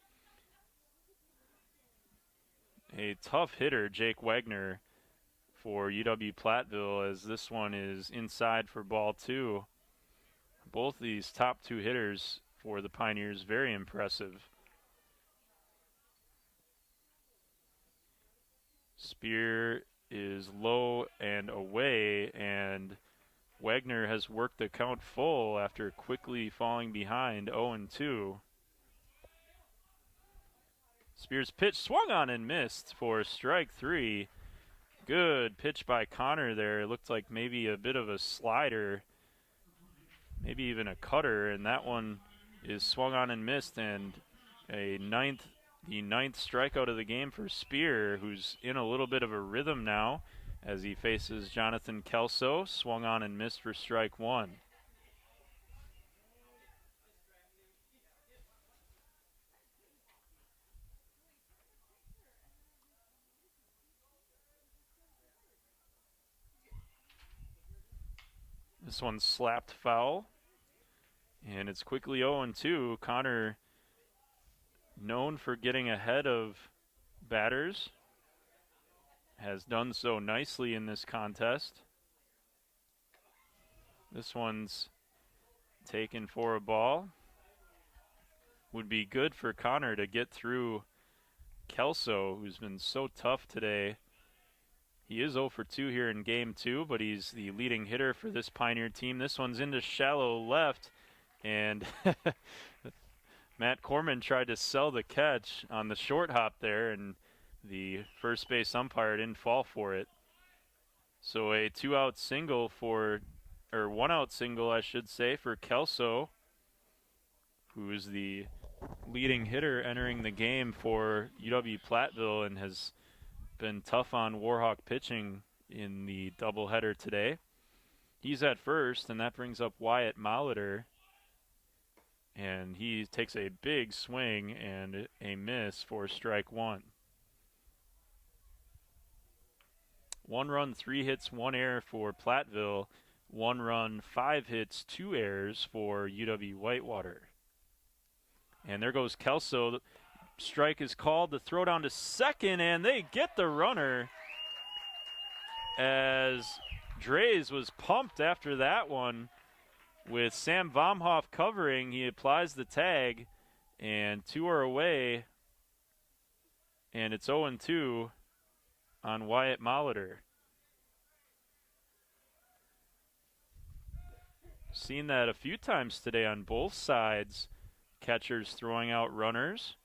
Speaker 1: A tough hitter, Jake Wagner, for UW-Platteville, as this one is inside for ball 2. Both these top 2 hitters for the Pioneers, very impressive. Spear is low and away, and Wagner has worked the count full after quickly falling behind, 0-2. Spear's pitch swung on and missed for strike 3. Good pitch by Connor there. It looked like maybe a bit of a slider, maybe even a cutter, and that one is swung on and missed, and the ninth strikeout of the game for Spear, who's in a little bit of a rhythm now as he faces Jonathan Kelso. Swung on and missed for strike 1. This one's slapped foul, and it's quickly 0-2. Connor, known for getting ahead of batters, has done so nicely in this contest. This one's taken for a ball. Would be good for Connor to get through Kelso, who's been so tough today. He is 0 for 2 here in game 2, but he's the leading hitter for this Pioneer team. This one's into shallow left, and Matt Corman tried to sell the catch on the short hop there, and the first base umpire didn't fall for it. So a 2-out single for, or 1-out single, I should say, for Kelso, who is the leading hitter entering the game for UW-Platteville and has been tough on Warhawk pitching in the doubleheader today. He's at first, and that brings up Wyatt Molitor. And he takes a big swing and a miss for strike 1. 1 run, 3 hits, 1 error for Platteville. 1 run, 5 hits, 2 errors for UW-Whitewater. And there goes Kelso. The strike is called. The throw down to second, and they get the runner as Drays was pumped after that one. With Sam Vomhoff covering, he applies the tag, and 2 are away, and it's 0-2 on Wyatt Molitor. Seen that a few times today on both sides. Catchers throwing out runners,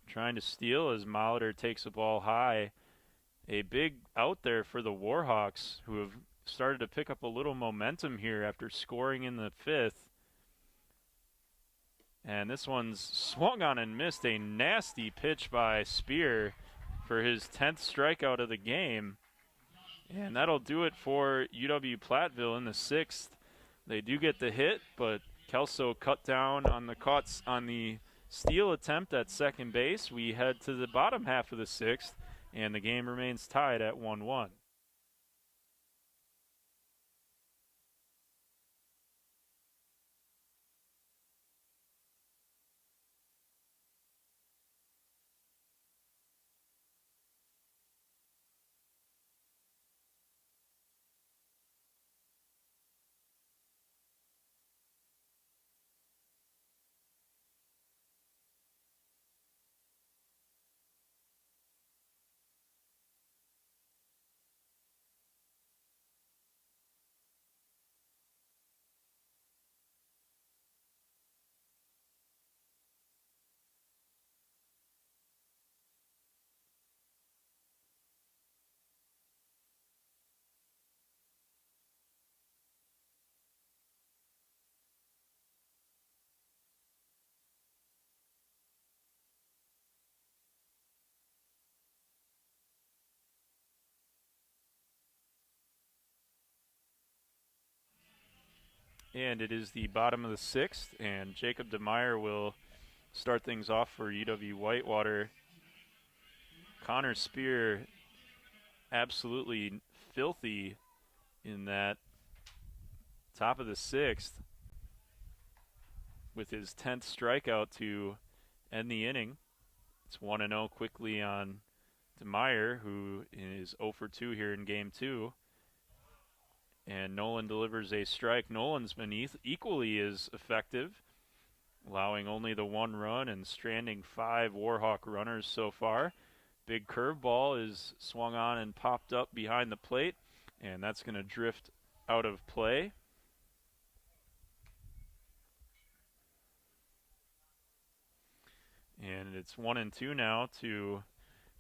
Speaker 1: trying to steal as Molitor takes the ball high. A big out there for the Warhawks, who have started to pick up a little momentum here after scoring in the 5th. And this one's swung on and missed. A nasty pitch by Spear for his 10th strikeout of the game. And that'll do it for UW-Platteville in the 6th. They do get the hit, but Kelso cut down on the steal attempt at second base. We head to the bottom half of the 6th, and the game remains tied at 1-1. And it is the bottom of the 6th, and Jacob DeMeyer will start things off for UW-Whitewater. Connor Spear absolutely filthy in that top of the 6th with his 10th strikeout to end the inning. It's 1-0 quickly on DeMeyer, who is 0 for 2 here in game 2. And Nolan delivers a strike. Nolan's been equally as effective, allowing only the 1 run and stranding 5 Warhawk runners so far. Big curveball is swung on and popped up behind the plate, and that's going to drift out of play. And it's 1-2 now to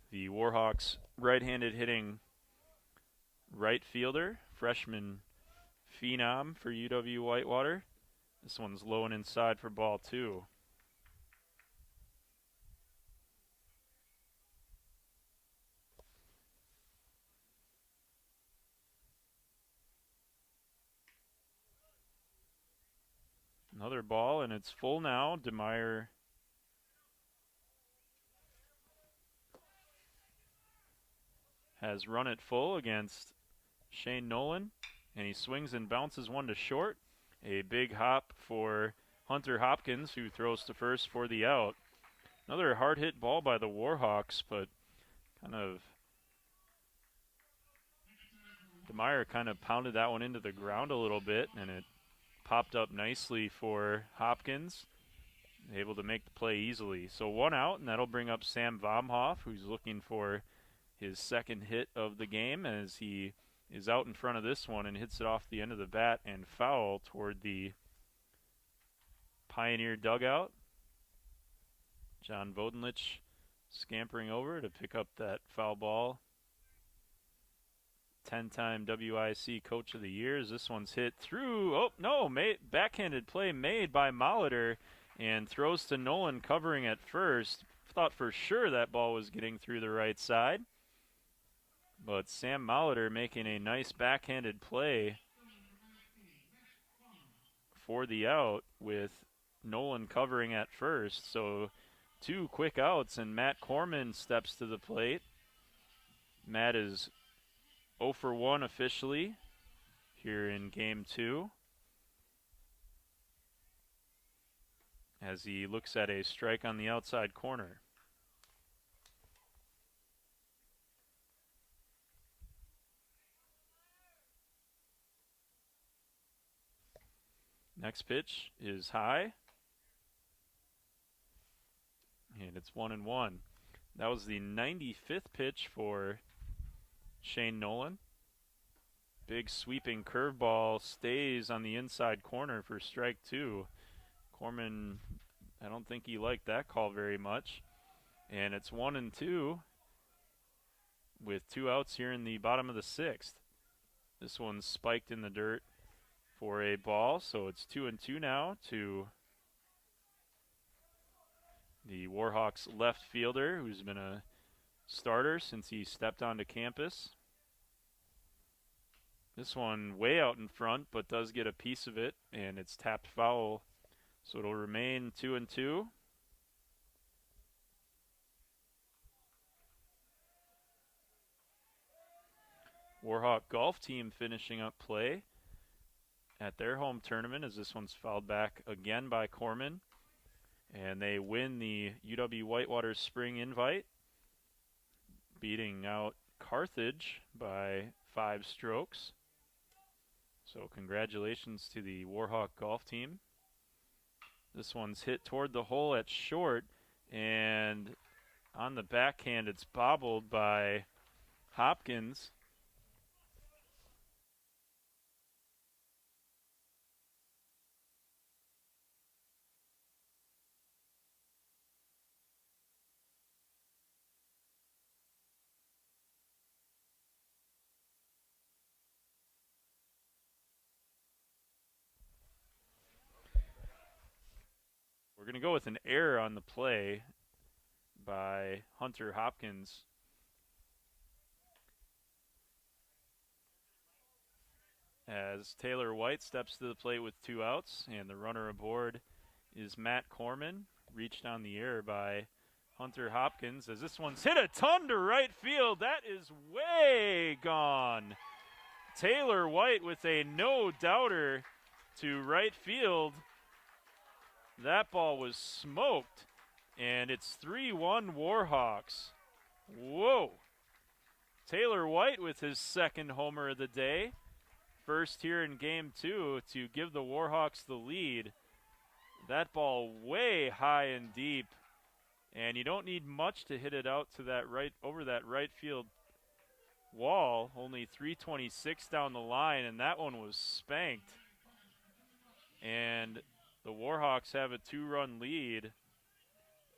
Speaker 1: the Warhawks right-handed hitting right fielder, freshman phenom for UW-Whitewater. This one's low and inside for ball 2. Another ball, and it's full now. DeMeyer has run it full against Shane Nolan, and he swings and bounces one to short. A big hop for Hunter Hopkins, who throws to first for the out. Another hard hit ball by the Warhawks, but DeMeyer kind of pounded that one into the ground a little bit, and it popped up nicely for Hopkins, able to make the play easily. So 1 out, and that'll bring up Sam Vomhoff, who's looking for his second hit of the game as he is out in front of this one and hits it off the end of the bat and foul toward the Pioneer dugout. John Vodenlich scampering over to pick up that foul ball. 10-time WIC Coach of the Year. This one's hit through. Oh, no. Backhanded play made by Molitor and throws to Nolan covering at first. Thought for sure that ball was getting through the right side. But Sam Molitor making a nice backhanded play for the out with Nolan covering at first. So 2 quick outs, and Matt Corman steps to the plate. Matt is 0 for 1 officially here in Game 2 as he looks at a strike on the outside corner. Next pitch is high, and it's 1-1. That was the 95th pitch for Shane Nolan. Big sweeping curveball stays on the inside corner for strike 2. Corman, I don't think he liked that call very much. And it's 1-2 with 2 outs here in the bottom of the 6th. This one's spiked in the dirt for a ball, so it's 2-2 now to the Warhawks left fielder, who's been a starter since he stepped onto campus. This one way out in front, but does get a piece of it, and it's tapped foul, so it'll remain 2-2. Warhawk golf team finishing up play at their home tournament as this one's fouled back again by Corman. And they win the UW-Whitewater Spring Invite, beating out Carthage by 5 strokes. So congratulations to the Warhawk golf team. This one's hit toward the hole at short, and on the backhand it's bobbled by Hopkins. We're going to go with an error on the play by Hunter Hopkins. As Taylor White steps to the plate with 2 outs, and the runner aboard is Matt Corman, reached on the error by Hunter Hopkins, as this one's hit a ton to right field. That is way gone. Taylor White with a no-doubter to right field. That ball was smoked, and it's 3-1 Warhawks. Whoa. Taylor White with his second homer of the day. First here in Game 2 to give the Warhawks the lead. That ball way high and deep, and you don't need much to hit it out to that right, over that right field wall. Only 326 down the line, and that one was spanked. And the Warhawks have a 2-run lead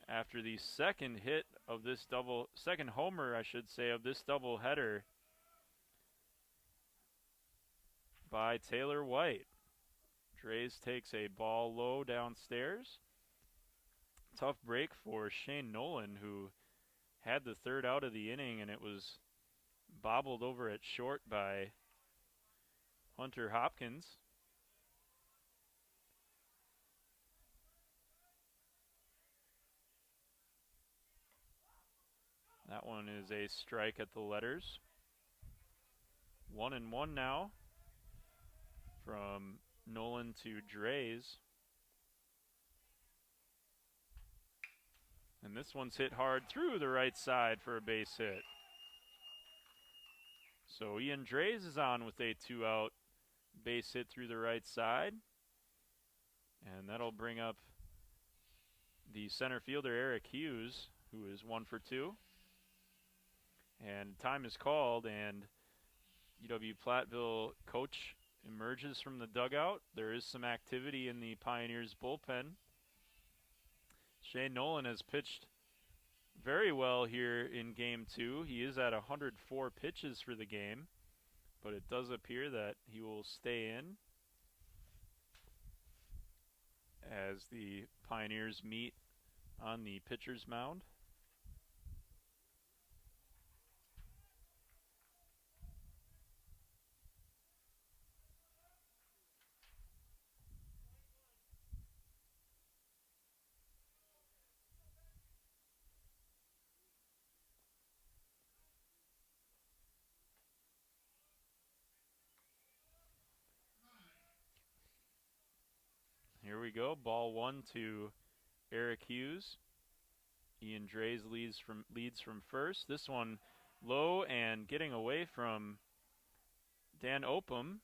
Speaker 1: after the second hit of this second homer, I should say, of this doubleheader by Taylor White. Drays takes a ball low downstairs. Tough break for Shane Nolan, who had the 3rd out of the inning, and it was bobbled over at short by Hunter Hopkins. That one is a strike at the letters. 1-1 now from Nolan to Drays. And this one's hit hard through the right side for a base hit. So Ian Drays is on with a 2-out base hit through the right side. And that'll bring up the center fielder, Eric Hughes, who is 1 for 2. And time is called, and UW-Platteville coach emerges from the dugout. There is some activity in the Pioneers bullpen. Shane Nolan has pitched very well here in Game 2. He is at 104 pitches for the game, but it does appear that he will stay in as the Pioneers meet on the pitcher's mound. Here we go. Ball 1 to Eric Hughes. Ian Drays leads from first. This one low and getting away from Dan Opum.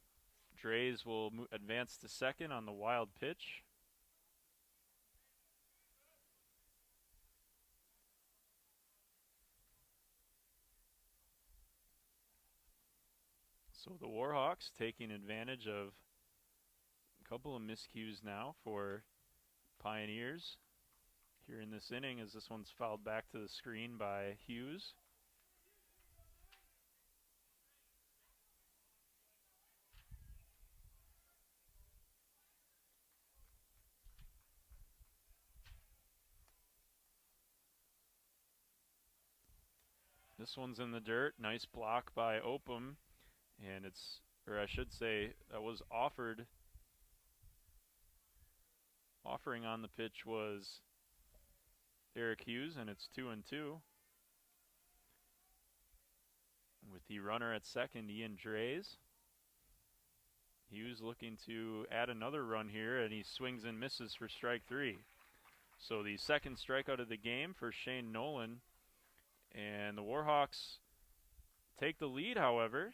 Speaker 1: Drays will advance to second on the wild pitch. So the Warhawks taking advantage of a couple of miscues now for Pioneers here in this inning, as this one's fouled back to the screen by Hughes. This one's in the dirt. Nice block by Opum. And it's, or I should say, that was offering on the pitch was Eric Hughes, and it's 2-2. With the runner at second, Ian Drays. Hughes looking to add another run here, and he swings and misses for strike 3. So the second strikeout of the game for Shane Nolan. And the Warhawks take the lead, however,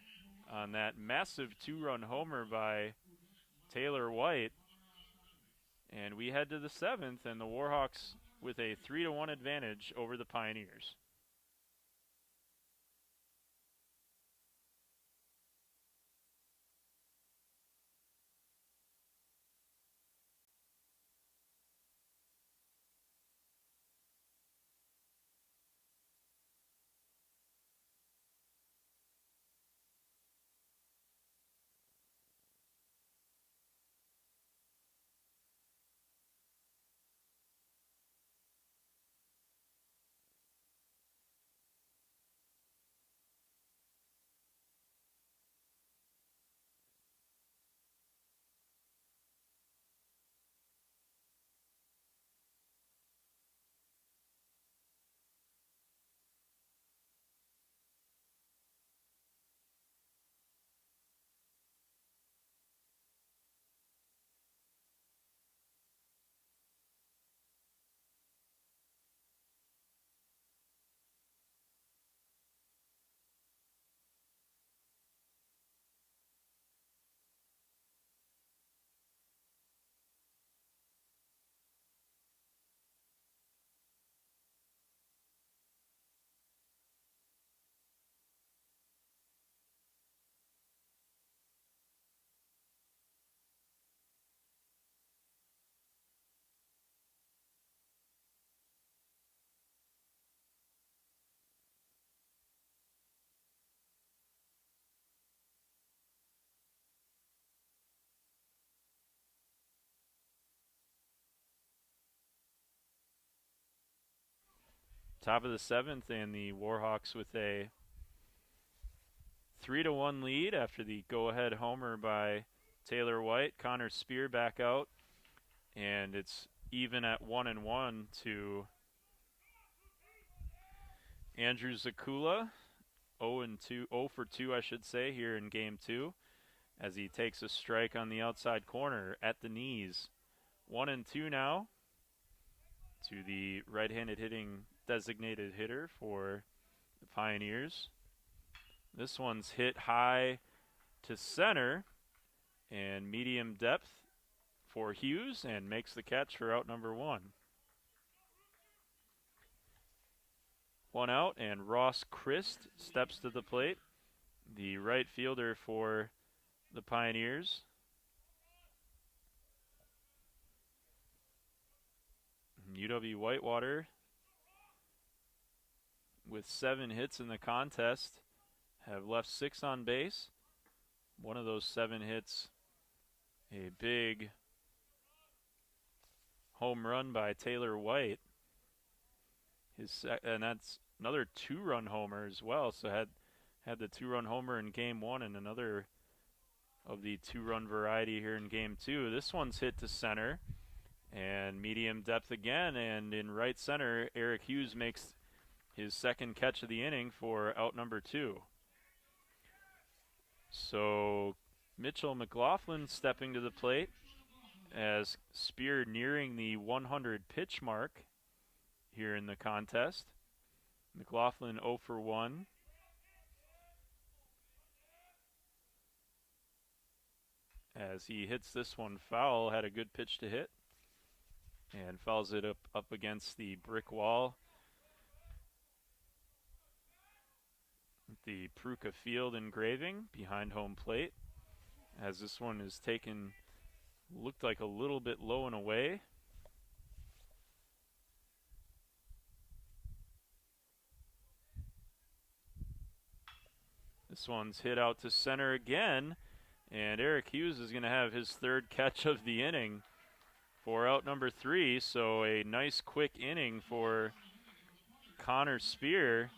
Speaker 1: on that massive 2-run homer by Taylor White. And we head to the 7th, and the Warhawks with a 3-1 advantage over the Pioneers. Top of the 7th, and the Warhawks with a 3-1 lead after the go-ahead homer by Taylor White. Connor Spear back out, and it's even at 1-1 to Andrew Zakula. 0 for 2, I should say, here in Game 2, as he takes a strike on the outside corner at the knees. 1-2 now to the right-handed hitting designated hitter for the Pioneers. This one's hit high to center and medium depth for Hughes and makes the catch for out number 1. 1 out, and Ross Christ steps to the plate, the right fielder for the Pioneers. UW-Whitewater, with 7 hits in the contest, have left 6 on base. One of those 7 hits, a big home run by Taylor White. And that's another 2-run homer as well. So had the 2-run homer in game 1 and another of the 2-run variety here in game 2. This one's hit to center and medium depth again, and in right center, Eric Hughes makes his second catch of the inning for out number 2. So Mitchell McLaughlin stepping to the plate as Spear nearing the 100 pitch mark here in the contest. McLaughlin 0 for 1. As he hits this one foul, had a good pitch to hit and fouls it up against the brick wall. The Pruka Field engraving behind home plate, as this one is taken, looked like a little bit low and away. This one's hit out to center again, and Eric Hughes is going to have his third catch of the inning for out number 3. So a nice quick inning for Connor Spear,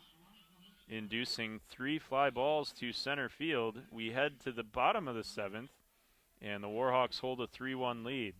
Speaker 1: inducing 3 fly balls to center field. We head to the bottom of the 7th, and the Warhawks hold a 3-1 lead.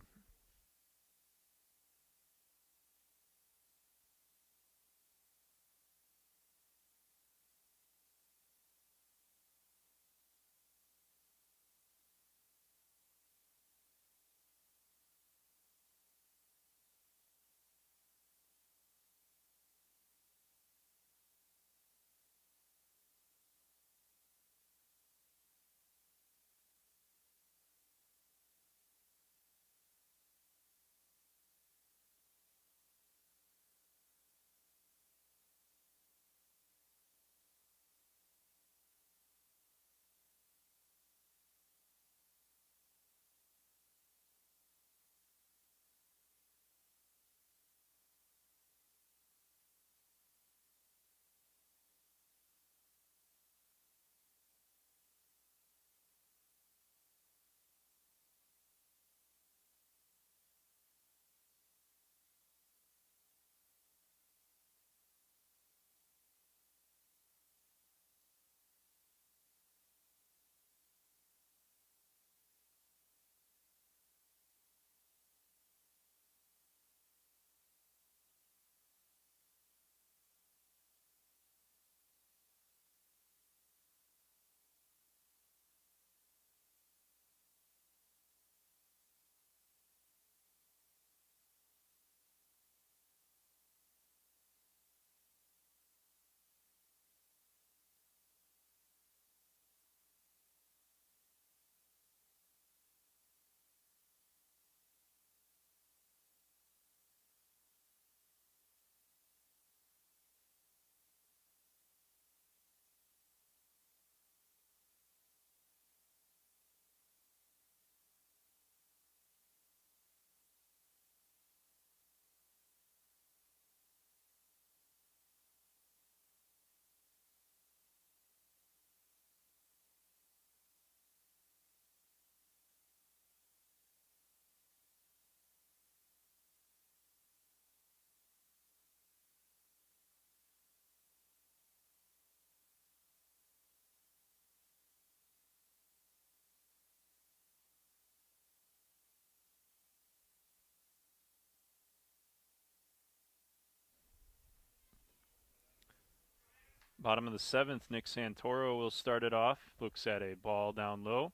Speaker 1: Bottom of the 7th, Nick Santoro will start it off. Looks at a ball down low.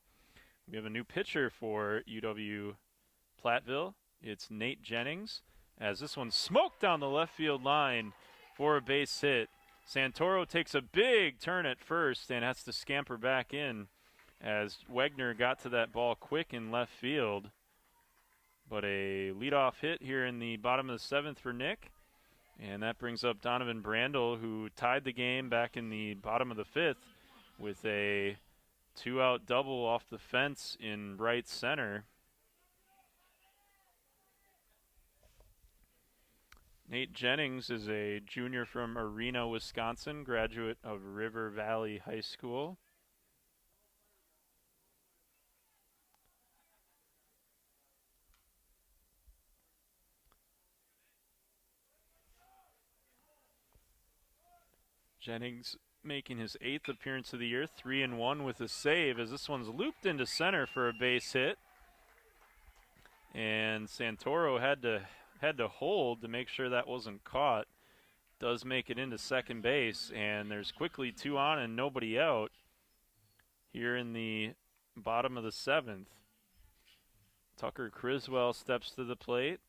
Speaker 1: We have a new pitcher for UW-Platteville. It's Nate Jennings, as this one's smoked down the left field line for a base hit. Santoro takes a big turn at first and has to scamper back in as Wegner got to that ball quick in left field. But a leadoff hit here in the bottom of the 7th for Nick. And that brings up Donovan Brandel, who tied the game back in the bottom of the 5th with a 2-out double off the fence in right center. Nate Jennings is a junior from Arena, Wisconsin, graduate of River Valley High School. Jennings making his 8th appearance of the year, 3-1 with a save, as this one's looped into center for a base hit. And Santoro had to hold to make sure that wasn't caught. Does make it into second base, and there's quickly 2 on and nobody out here in the bottom of the 7th. Tucker Criswell steps to the plate.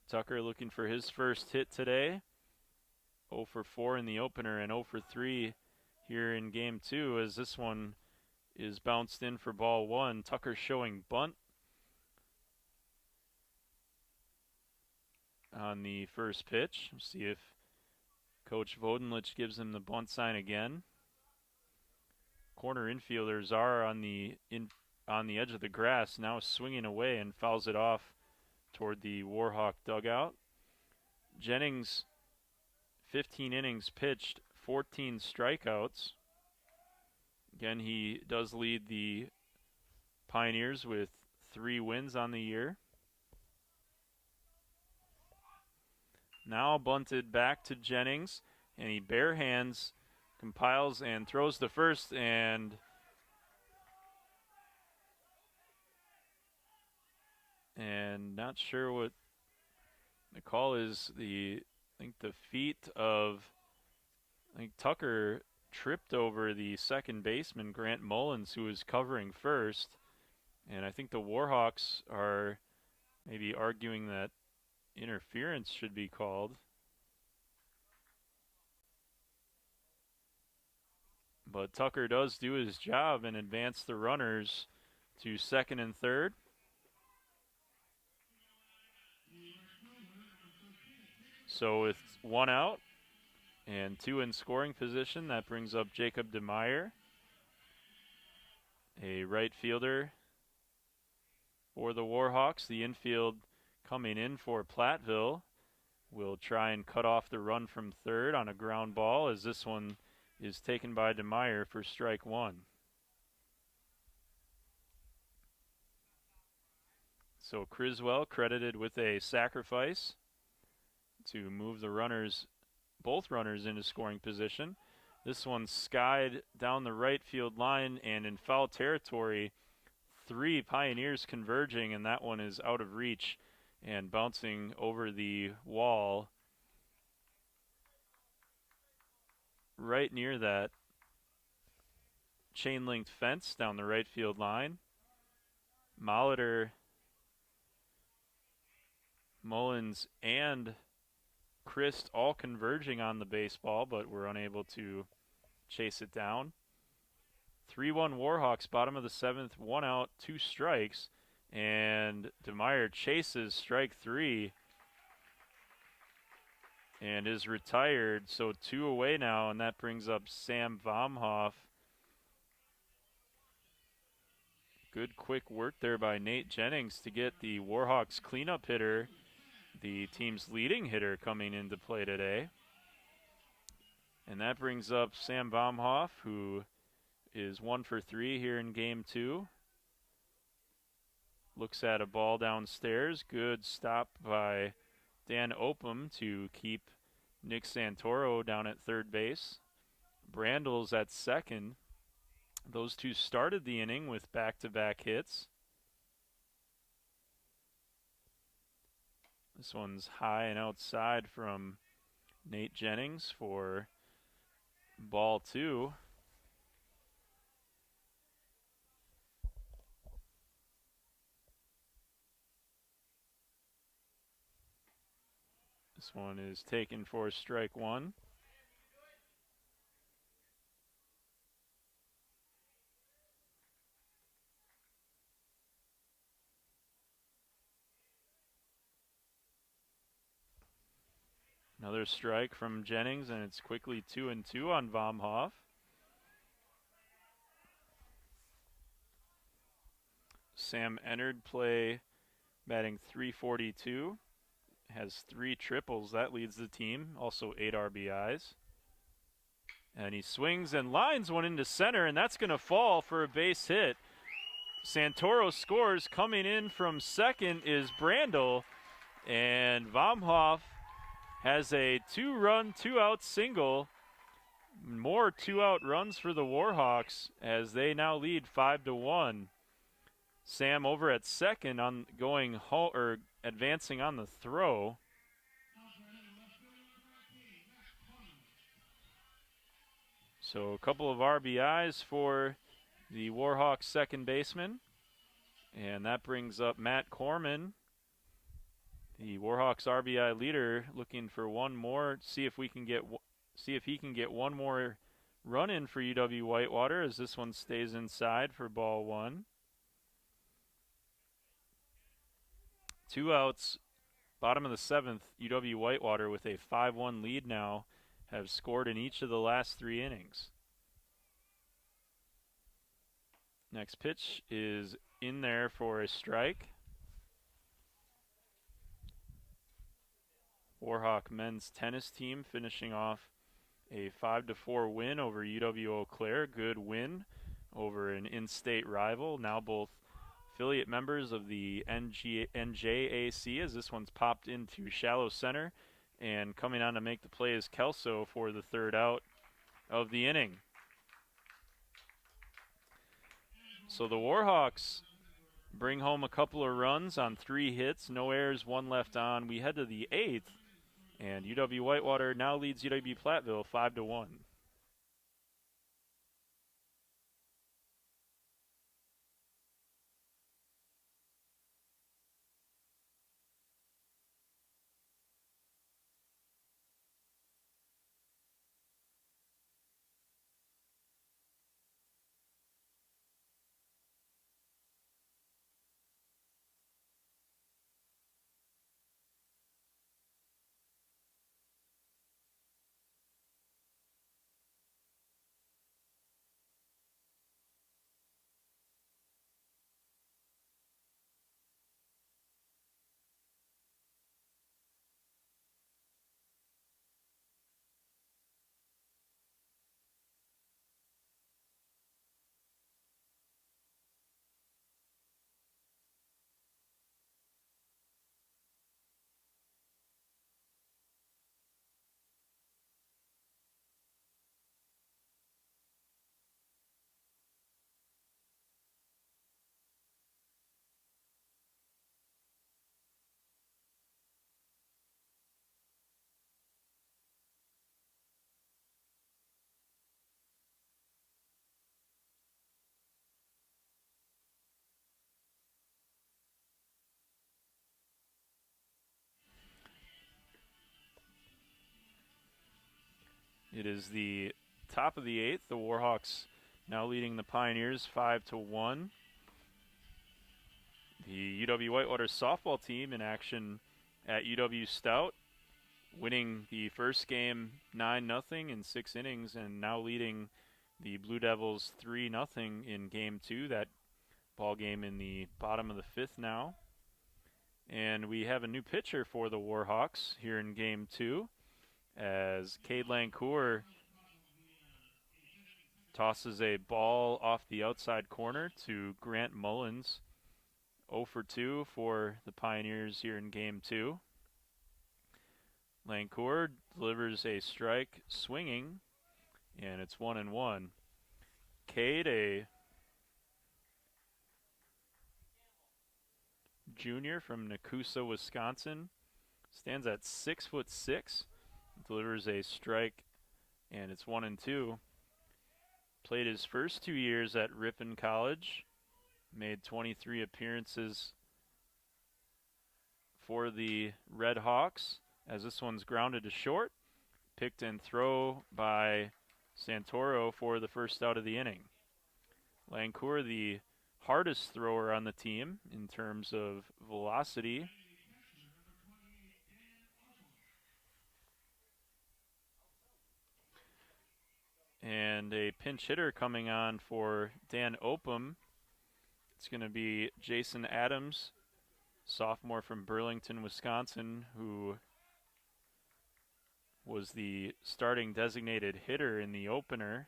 Speaker 1: Tucker looking for his first hit today. 0 for 4 in the opener and 0 for 3 here in game 2, as this one is bounced in for ball 1. Tucker showing bunt on the first pitch. We'll see if Coach Vodenlich gives him the bunt sign again. Corner infielders are on the edge of the grass, now swinging away, and fouls it off toward the Warhawk dugout. Jennings, 15 innings pitched, 14 strikeouts. Again, he does lead the Pioneers with 3 wins on the year. Now bunted back to Jennings, and he bare hands, compiles and throws to first, and not sure what the call is. I think the feet of Tucker tripped over the second baseman, Grant Mullins, who was covering first. And I think the Warhawks are maybe arguing that interference should be called. But Tucker does do his job and advance the runners to second and third. So with 1 out and 2 in scoring position, that brings up Jacob DeMeyer, a right fielder for the Warhawks. The infield coming in for Platteville will try and cut off the run from third on a ground ball, as this one is taken by DeMeyer for strike 1. So Criswell credited with a sacrifice to move the both runners into scoring position. This one skied down the right field line, and in foul territory, 3 Pioneers converging, and that one is out of reach and bouncing over the wall right near that chain-linked fence down the right field line. Molitor, Mullins, and Christ all converging on the baseball, but were unable to chase it down. 3-1 Warhawks, bottom of the 7th, 1 out, 2 strikes, and DeMeyer chases strike 3 and is retired. So 2 away now, and that brings up Sam Vomhoff. Good quick work there by Nate Jennings to get the Warhawks cleanup hitter, the team's leading hitter, coming into play today. And that brings up Sam Baumhoff, who is 1 for 3 here in game 2. Looks at a ball downstairs. Good stop by Dan Opum to keep Nick Santoro down at third base. Brandel's at second. Those two started the inning with back-to-back hits. This one's high and outside from Nate Jennings for ball 2. This one is taken for strike 1. Another strike from Jennings, and it's quickly 2-2 on Vomhoff. Sam entered play batting .342. Has 3 triples. That leads the team. Also 8 RBIs. And he swings and lines one into center, and that's going to fall for a base hit. Santoro scores. Coming in from second is Brandel, and Vomhoff has a 2-run, 2-out single. More 2-out runs for the Warhawks as they now lead 5-1. Sam over at second on advancing on the throw. So a couple of RBIs for the Warhawks second baseman. And that brings up Matt Corman, the Warhawks RBI leader, looking for one more. See if he can get one more run in for UW-Whitewater as this one stays inside for ball 1. 2 outs, bottom of the 7th. UW-Whitewater with a 5-1 lead now have scored in each of the last 3 innings. Next pitch is in there for a strike. Warhawk men's tennis team finishing off a 5-4 win over UW-Eau Claire. Good win over an in-state rival. Now both affiliate members of the NJAC as this one's popped into shallow center. And coming on to make the play is Kelso for the 3rd out of the inning. So the Warhawks bring home a couple of runs on 3 hits, no errors, 1 left on. We head to the 8th, and UW-Whitewater now leads UW-Platteville 5-1. It is the top of the 8th. The Warhawks now leading the Pioneers 5-1. The UW-Whitewater softball team in action at UW-Stout, winning the first game 9-0 in 6 innings, and now leading the Blue Devils 3-0 in game 2. That ball game in the bottom of the 5th now. And we have a new pitcher for the Warhawks here in game 2. As Cade Lancourt tosses a ball off the outside corner to Grant Mullins. 0 for 2 for the Pioneers here in game 2. Lancourt delivers a strike swinging, and it's 1-1. Cade, a junior from Nakusa, Wisconsin, stands at 6'6". Delivers a strike, and it's 1-2. Played his first 2 years at Ripon College. Made 23 appearances for the Red Hawks, as this one's grounded to short. Picked and throw by Santoro for the first out of the inning. Lancourt, the hardest thrower on the team in terms of velocity. And a pinch hitter coming on for Dan Opum. It's going to be Jason Adams, sophomore from Burlington, Wisconsin, who was the starting designated hitter in the opener.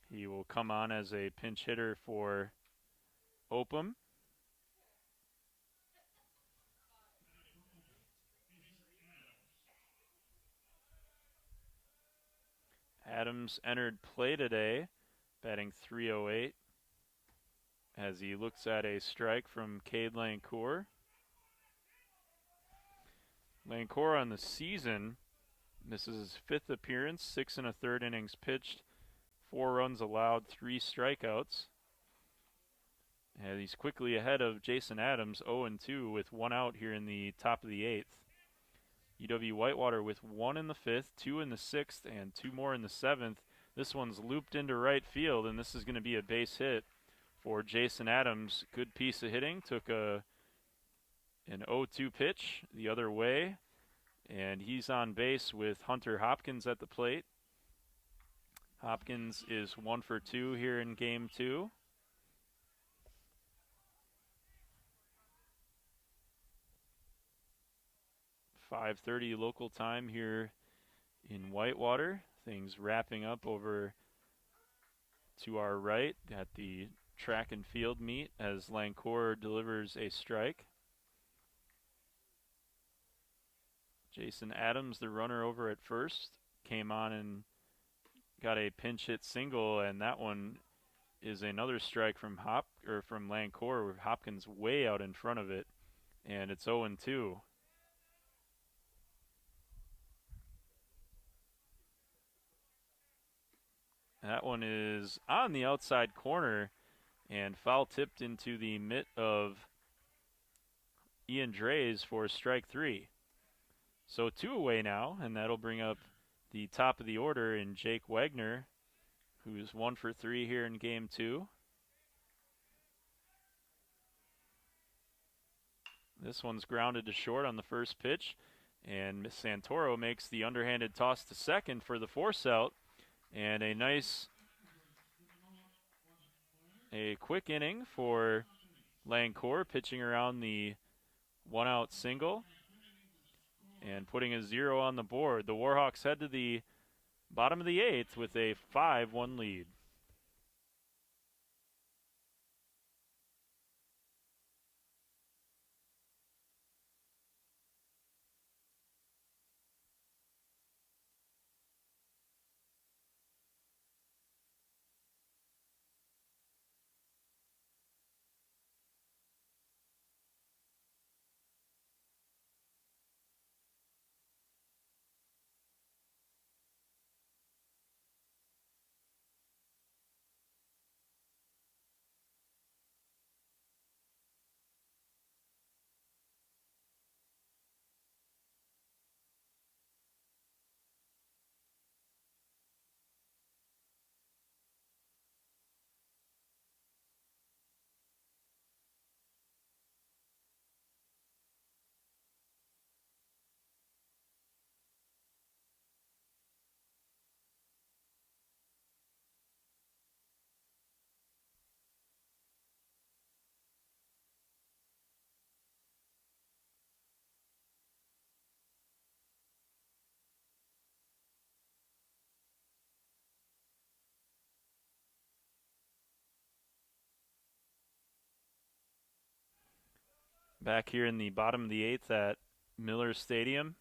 Speaker 1: He will come on as a pinch hitter for Opum. Adams entered play today, batting .308, as he looks at a strike from Cade Lancour. Lancour on the season, this is his 5th appearance, 6 1/3 innings pitched, 4 runs allowed, 3 strikeouts. And he's quickly ahead of Jason Adams, 0-2 with 1 out here in the top of the 8th. UW-Whitewater with 1 in the 5th, 2 in the 6th, and 2 more in the 7th. This one's looped into right field, and this is going to be a base hit for Jason Adams. Good piece of hitting. Took an 0-2 pitch the other way, and he's on base with Hunter Hopkins at the plate. Hopkins is 1 for 2 here in Game 2. .5:30 local time here in Whitewater. Things wrapping up over to our right at the track and field meet as Lancour delivers a strike. Jason Adams, the runner over at first, came on and got a pinch hit single, and that one is another strike from Lancour, with Hopkins way out in front of it, and it's 0-2. That one is on the outside corner and foul tipped into the mitt of Ian Drays for strike 3. So 2 away now, and that'll bring up the top of the order in Jake Wagner, who's 1 for 3 here in Game 2. This one's grounded to short on the first pitch, and Santoro makes the underhanded toss to second for the force out. And a quick inning for Lancour, pitching around the 1-out single and putting a 0 on the board. The Warhawks head to the bottom of the 8th with a 5-1 lead. Back here in the bottom of the 8th at Miller Stadium.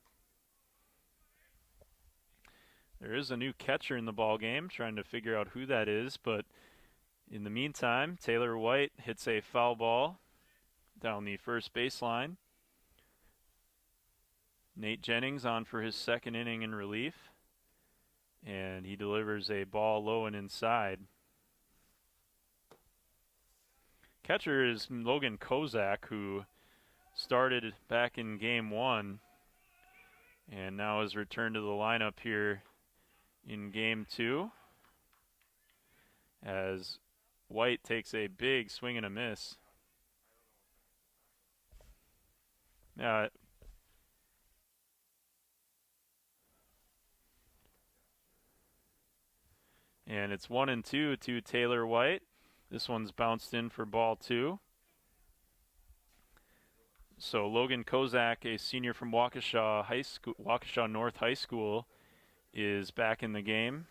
Speaker 1: There is a new catcher in the ball game, trying to figure out who that is, but in the meantime, Taylor White hits a foul ball down the first baseline. Nate Jennings on for his 2nd inning in relief, and he delivers a ball low and inside. Catcher is Logan Kozak, who started back in Game 1 and now has returned to the lineup here in Game 2 as White takes a big swing and a miss. And it's 1-2 to Taylor White. This one's bounced in for ball 2. So Logan Kozak, a senior from Waukesha North High School, is back in the game.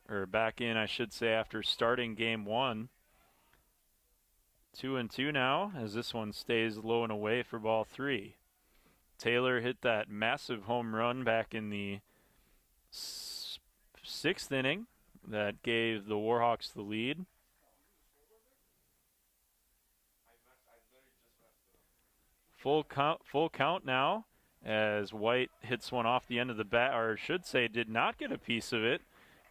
Speaker 1: Or back in, I should say, after starting game 1. 2-2 now, as this one stays low and away for ball 3. Taylor hit that massive home run back in the 6th inning that gave the Warhawks the lead. Full count now, as White hits one off the end of the bat, or I should say did not get a piece of it,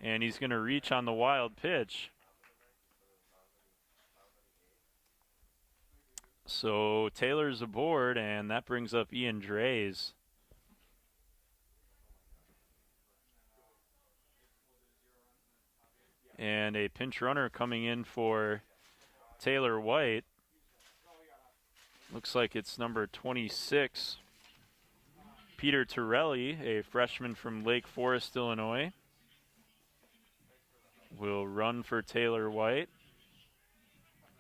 Speaker 1: and he's going to reach on the wild pitch. So Taylor's aboard, and that brings up Ian Drays. And a pinch runner coming in for Taylor White. Looks like it's number 26, Peter Torelli, a freshman from Lake Forest, Illinois, will run for Taylor White,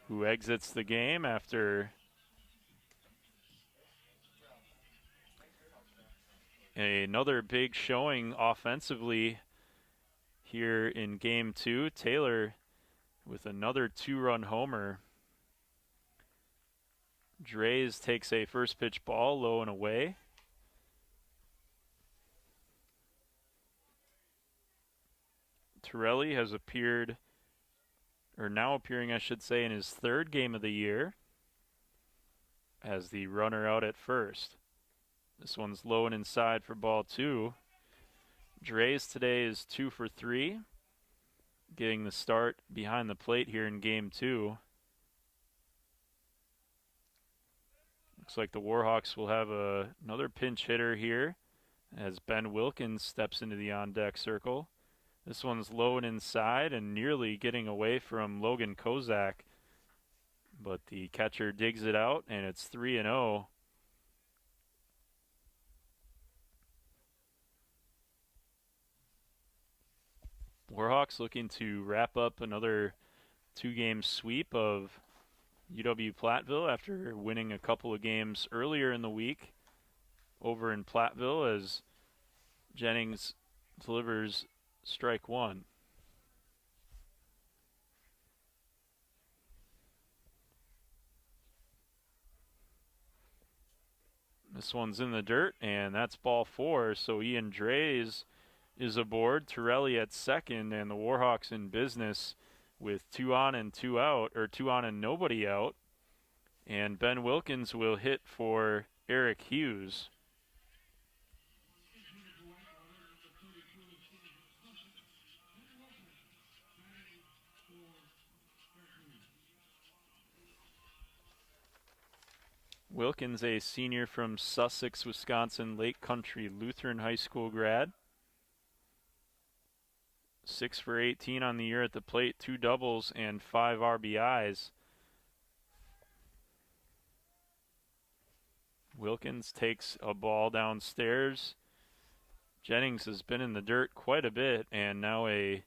Speaker 1: who exits the game after another big showing offensively here in game 2. Taylor with another 2-run homer. Drays takes a first pitch ball low and away. Torelli has appeared, or now appearing I should say, in his 3rd game of the year as the runner out at first. This one's low and inside for ball 2. Drays today is 2 for 3, getting the start behind the plate here in game 2. Looks like the Warhawks will have another pinch hitter here as Ben Wilkins steps into the on-deck circle. This one's low and inside and nearly getting away from Logan Kozak, but the catcher digs it out, and it's 3-0. Warhawks looking to wrap up another 2-game sweep of UW-Platteville after winning a couple of games earlier in the week over in Platteville, as Jennings delivers strike 1. This one's in the dirt, and that's ball 4, so Ian Drays is aboard. Torelli at second, and the Warhawks in business with 2 on and 2 out, or 2 on and nobody out. And Ben Wilkins will hit for Eric Hughes. Wilkins, a senior from Sussex, Wisconsin, Lake Country Lutheran High School grad. 6 for 18 on the year at the plate, 2 doubles and 5 RBIs. Wilkins takes a ball downstairs. Jennings has been in the dirt quite a bit, and now a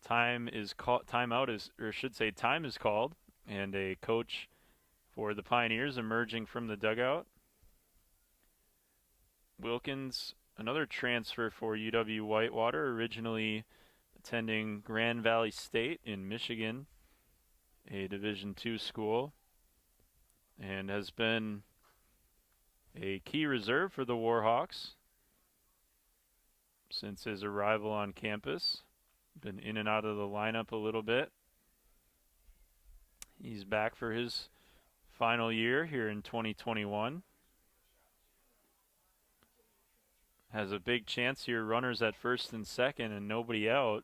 Speaker 1: time is called, and a coach for the Pioneers emerging from the dugout. Wilkins, another transfer for UW-Whitewater, originally attending Grand Valley State in Michigan, a Division II school, and has been a key reserve for the Warhawks since his arrival on campus. Been in and out of the lineup a little bit. He's back for his final year here in 2021. Has a big chance here, runners at first and second and nobody out.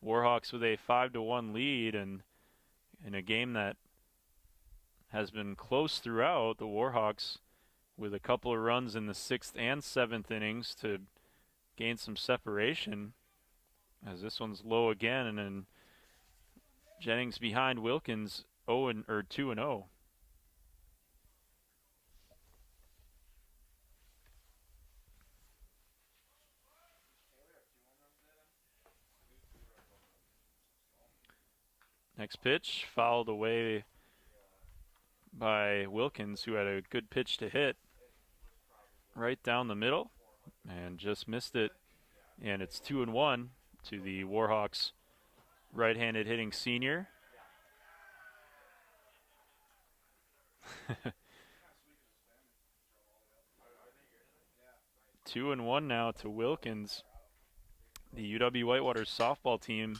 Speaker 1: Warhawks with a 5-1 lead, and in a game that has been close throughout, the Warhawks with a couple of runs in the 6th and 7th innings to gain some separation, as this one's low again, and then Jennings behind Wilkins 2-0. Next pitch, fouled away by Wilkins, who had a good pitch to hit right down the middle and just missed it. And it's 2-1 to the Warhawks right-handed hitting senior. 2-1 now to Wilkins. The UW-Whitewater softball team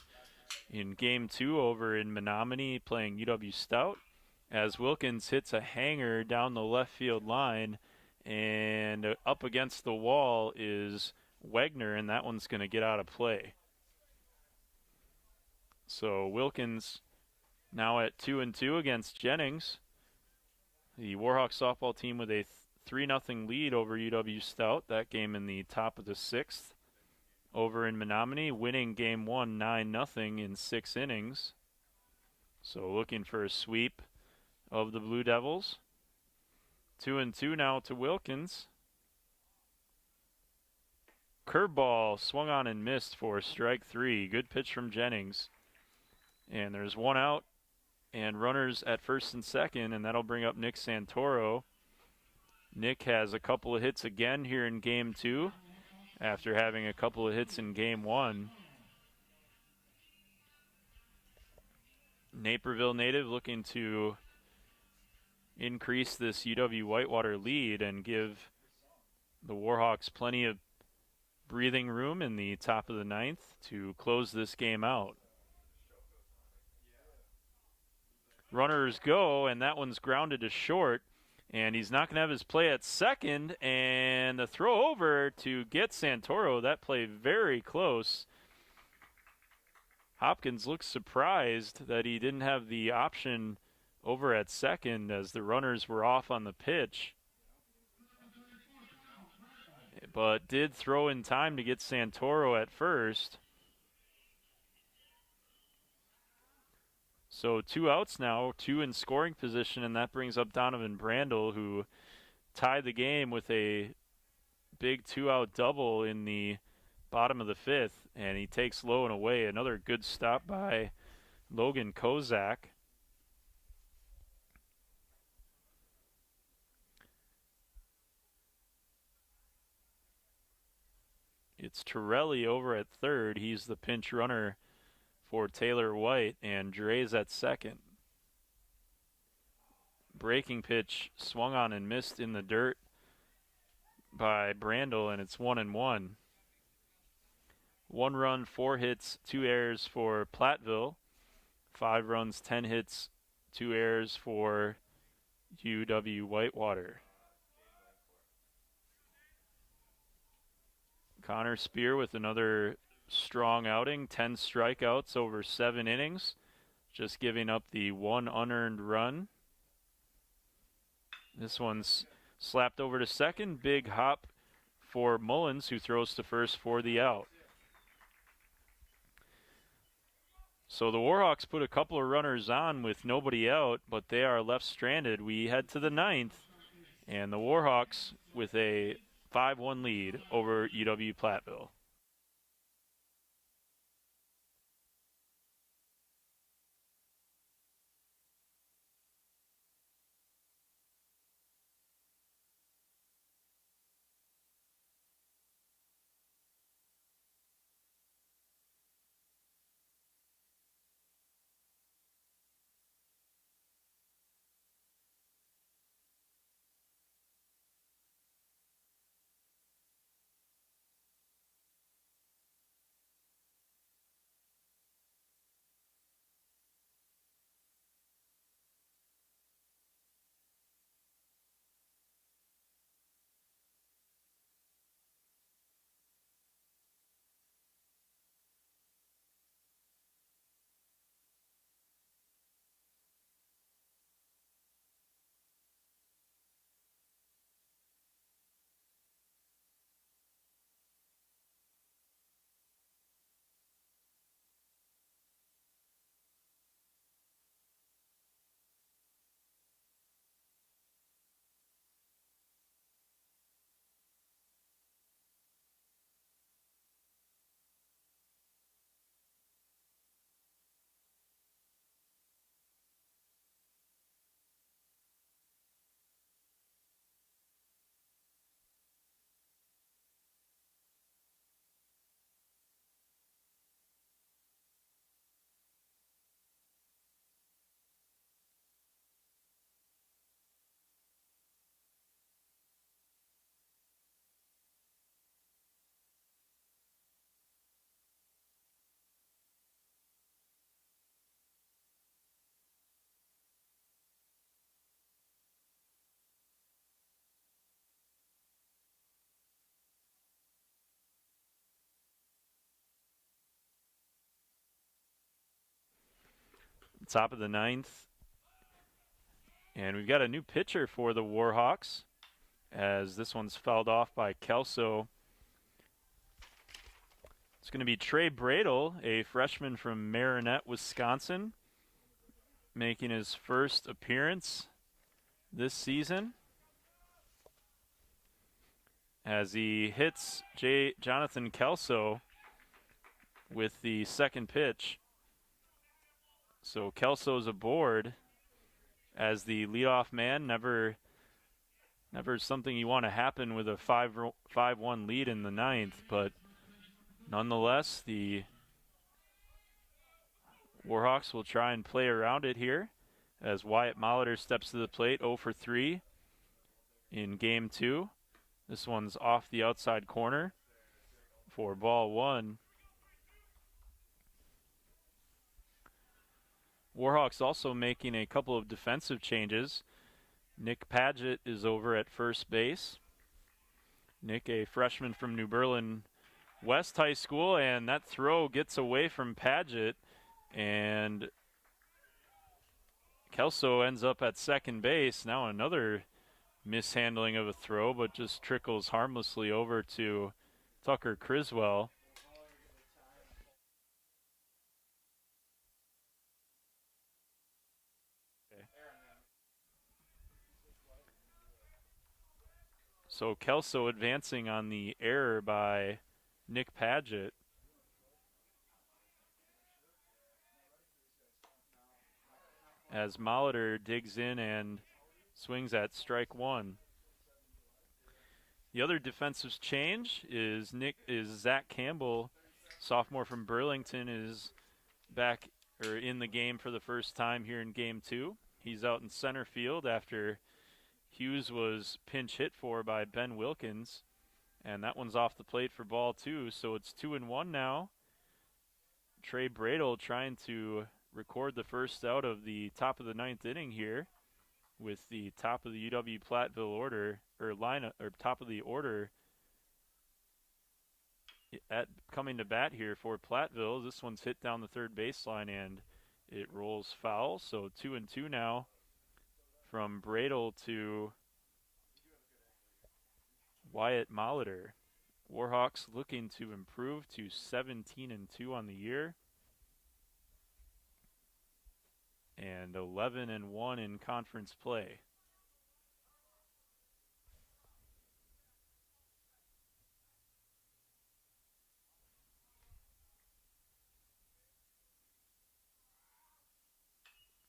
Speaker 1: in Game 2 over in Menominee playing UW-Stout, as Wilkins hits a hanger down the left field line, and up against the wall is Wegner, and that one's going to get out of play. So Wilkins now at 2-2 against Jennings. The Warhawks softball team with a 3-0 lead over UW-Stout. That game in the top of the 6th. Over in Menominee, winning Game 1 9-0 in 6 innings. So looking for a sweep of the Blue Devils. 2-2 now to Wilkins. Curveball swung on and missed for strike 3. Good pitch from Jennings. And there's one out and runners at first and second, and that'll bring up Nick Santoro. Nick has a couple of hits again here in Game 2 after having a couple of hits in Game 1. Naperville native looking to increase this UW-Whitewater lead and give the Warhawks plenty of breathing room in the top of the 9th to close this game out. Runners go, and that one's grounded to short, and he's not going to have his play at second, and the throw over to get Santoro. That play very close. Hopkins looks surprised that he didn't have the option over at second as the runners were off on the pitch, but did throw in time to get Santoro at first. So 2 outs now, 2 in scoring position, and that brings up Donovan Brandel, who tied the game with a big 2-out double in the bottom of the 5th, and he takes low and away. Another good stop by Logan Kozak. It's Torelli over at third. He's the pinch runner for Taylor White, and Dre's at second. Breaking pitch swung on and missed in the dirt by Brandel, and it's 1-1. 1 run, 4 hits, 2 errors for Platteville. 5 runs, 10 hits, 2 errors for UW-Whitewater. Connor Spear with another strong outing, 10 strikeouts over 7 innings, just giving up the 1 unearned run. This one's slapped over to second. Big hop for Mullins, who throws to first for the out. So the Warhawks put a couple of runners on with nobody out, but they are left stranded. We head to the 9th, and the Warhawks with a 5-1 lead over UW-Platteville. Top of the ninth. And we've got a new pitcher for the Warhawks, as this one's fouled off by Kelso. It's going to be Trey Bradle, a freshman from Marinette, Wisconsin, making his first appearance this season, as he hits Jonathan Kelso with the second pitch. So Kelso's aboard as the leadoff man. Never something you want to happen with a 5-1 lead in the ninth, but nonetheless, the Warhawks will try and play around it here as Wyatt Molitor steps to the plate, 0 for 3 in game 2. This one's off the outside corner for ball 1. Warhawks also making a couple of defensive changes. Nick Padgett is over at first base. Nick, a freshman from New Berlin West High School, and that throw gets away from Padgett, and Kelso ends up at second base. Now another mishandling of a throw, but just trickles harmlessly over to Tucker Criswell. So Kelso advancing on the error by Nick Padgett. As Molitor digs in and swings at strike 1. The other defensive change is Zach Campbell, sophomore from Burlington, is back in the game for the first time here in game 2. He's out in center field after Hughes was pinch hit for by Ben Wilkins, and that one's off the plate for ball 2, so it's 2-1 now. Trey Bradle trying to record the first out of the top of the ninth inning here with the top of the UW-Platteville order, or top of the order coming to bat here for Platteville. This one's hit down the third baseline and it rolls foul, so 2-2 now from Bradle to Wyatt Molitor. Warhawks looking to improve to 17-2 on the year and 11-1 in conference play.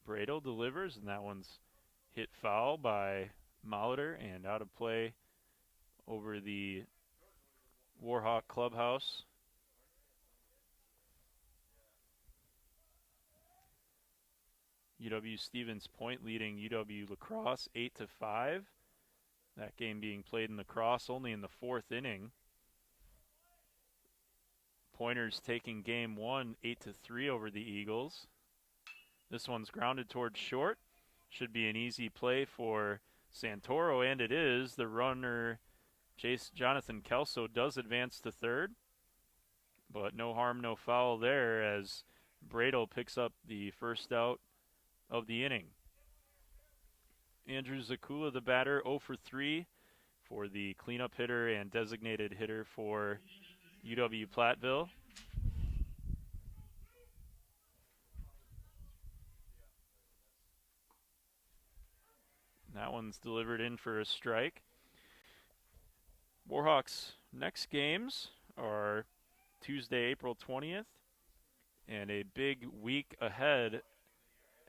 Speaker 1: Bradle delivers, and that one's hit foul by Molitor and out of play over the Warhawk clubhouse. UW Stevens Point leading UW La Crosse 8-5. That game being played in La Crosse only in the 4th inning. Pointers taking game 1 8-3 over the Eagles. This one's grounded towards short. Should be an easy play for Santoro, and it is. The runner, Jonathan Kelso, does advance to third, but no harm, no foul there as Bradle picks up the first out of the inning. Andrew Zakula, the batter, 0 for 3 for the cleanup hitter and designated hitter for UW-Platteville. That one's delivered in for a strike. Warhawks' next games are Tuesday, April 20th, and a big week ahead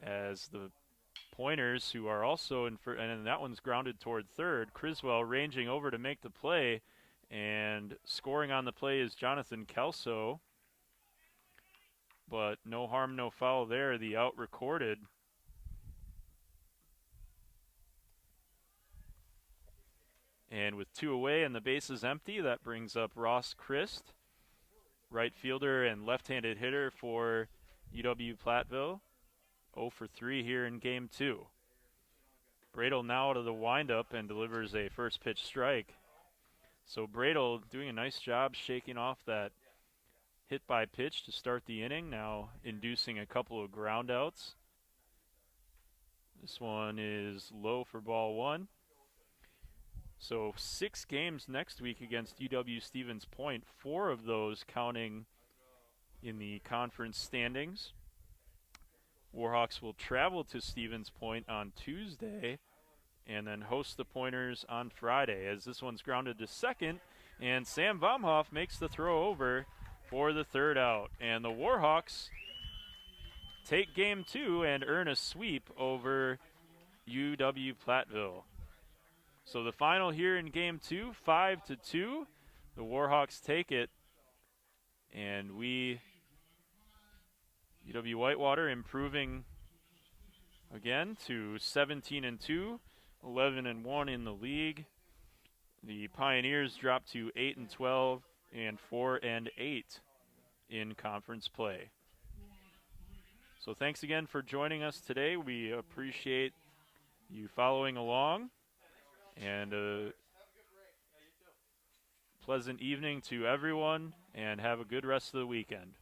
Speaker 1: as the Pointers, who are also in and that one's grounded toward third. Criswell ranging over to make the play, and scoring on the play is Jonathan Kelso, but no harm, no foul there. The out recorded. And with 2 away and the bases empty, that brings up Ross Christ, right fielder and left-handed hitter for UW-Platteville. 0 for 3 here in game 2. Bradle now out of the windup and delivers a first pitch strike. So Bradle doing a nice job shaking off that hit by pitch to start the inning, now inducing a couple of ground outs This one is low for ball one. So 6 games next week against UW-Stevens Point, 4 of those counting in the conference standings. Warhawks will travel to Stevens Point on Tuesday and then host the Pointers on Friday, as this one's grounded to second, and Sam Baumhoff makes the throw over for the third out. And the Warhawks take game 2 and earn a sweep over UW-Platteville. So the final here in game 2, 5-2. The Warhawks take it, and UW-Whitewater improving again to 17-2, 11-1 in the league. The Pioneers drop to 8-12 and 4-8 in conference play. So thanks again for joining us today. We appreciate you following along, and a pleasant evening to everyone, and have a good rest of the weekend.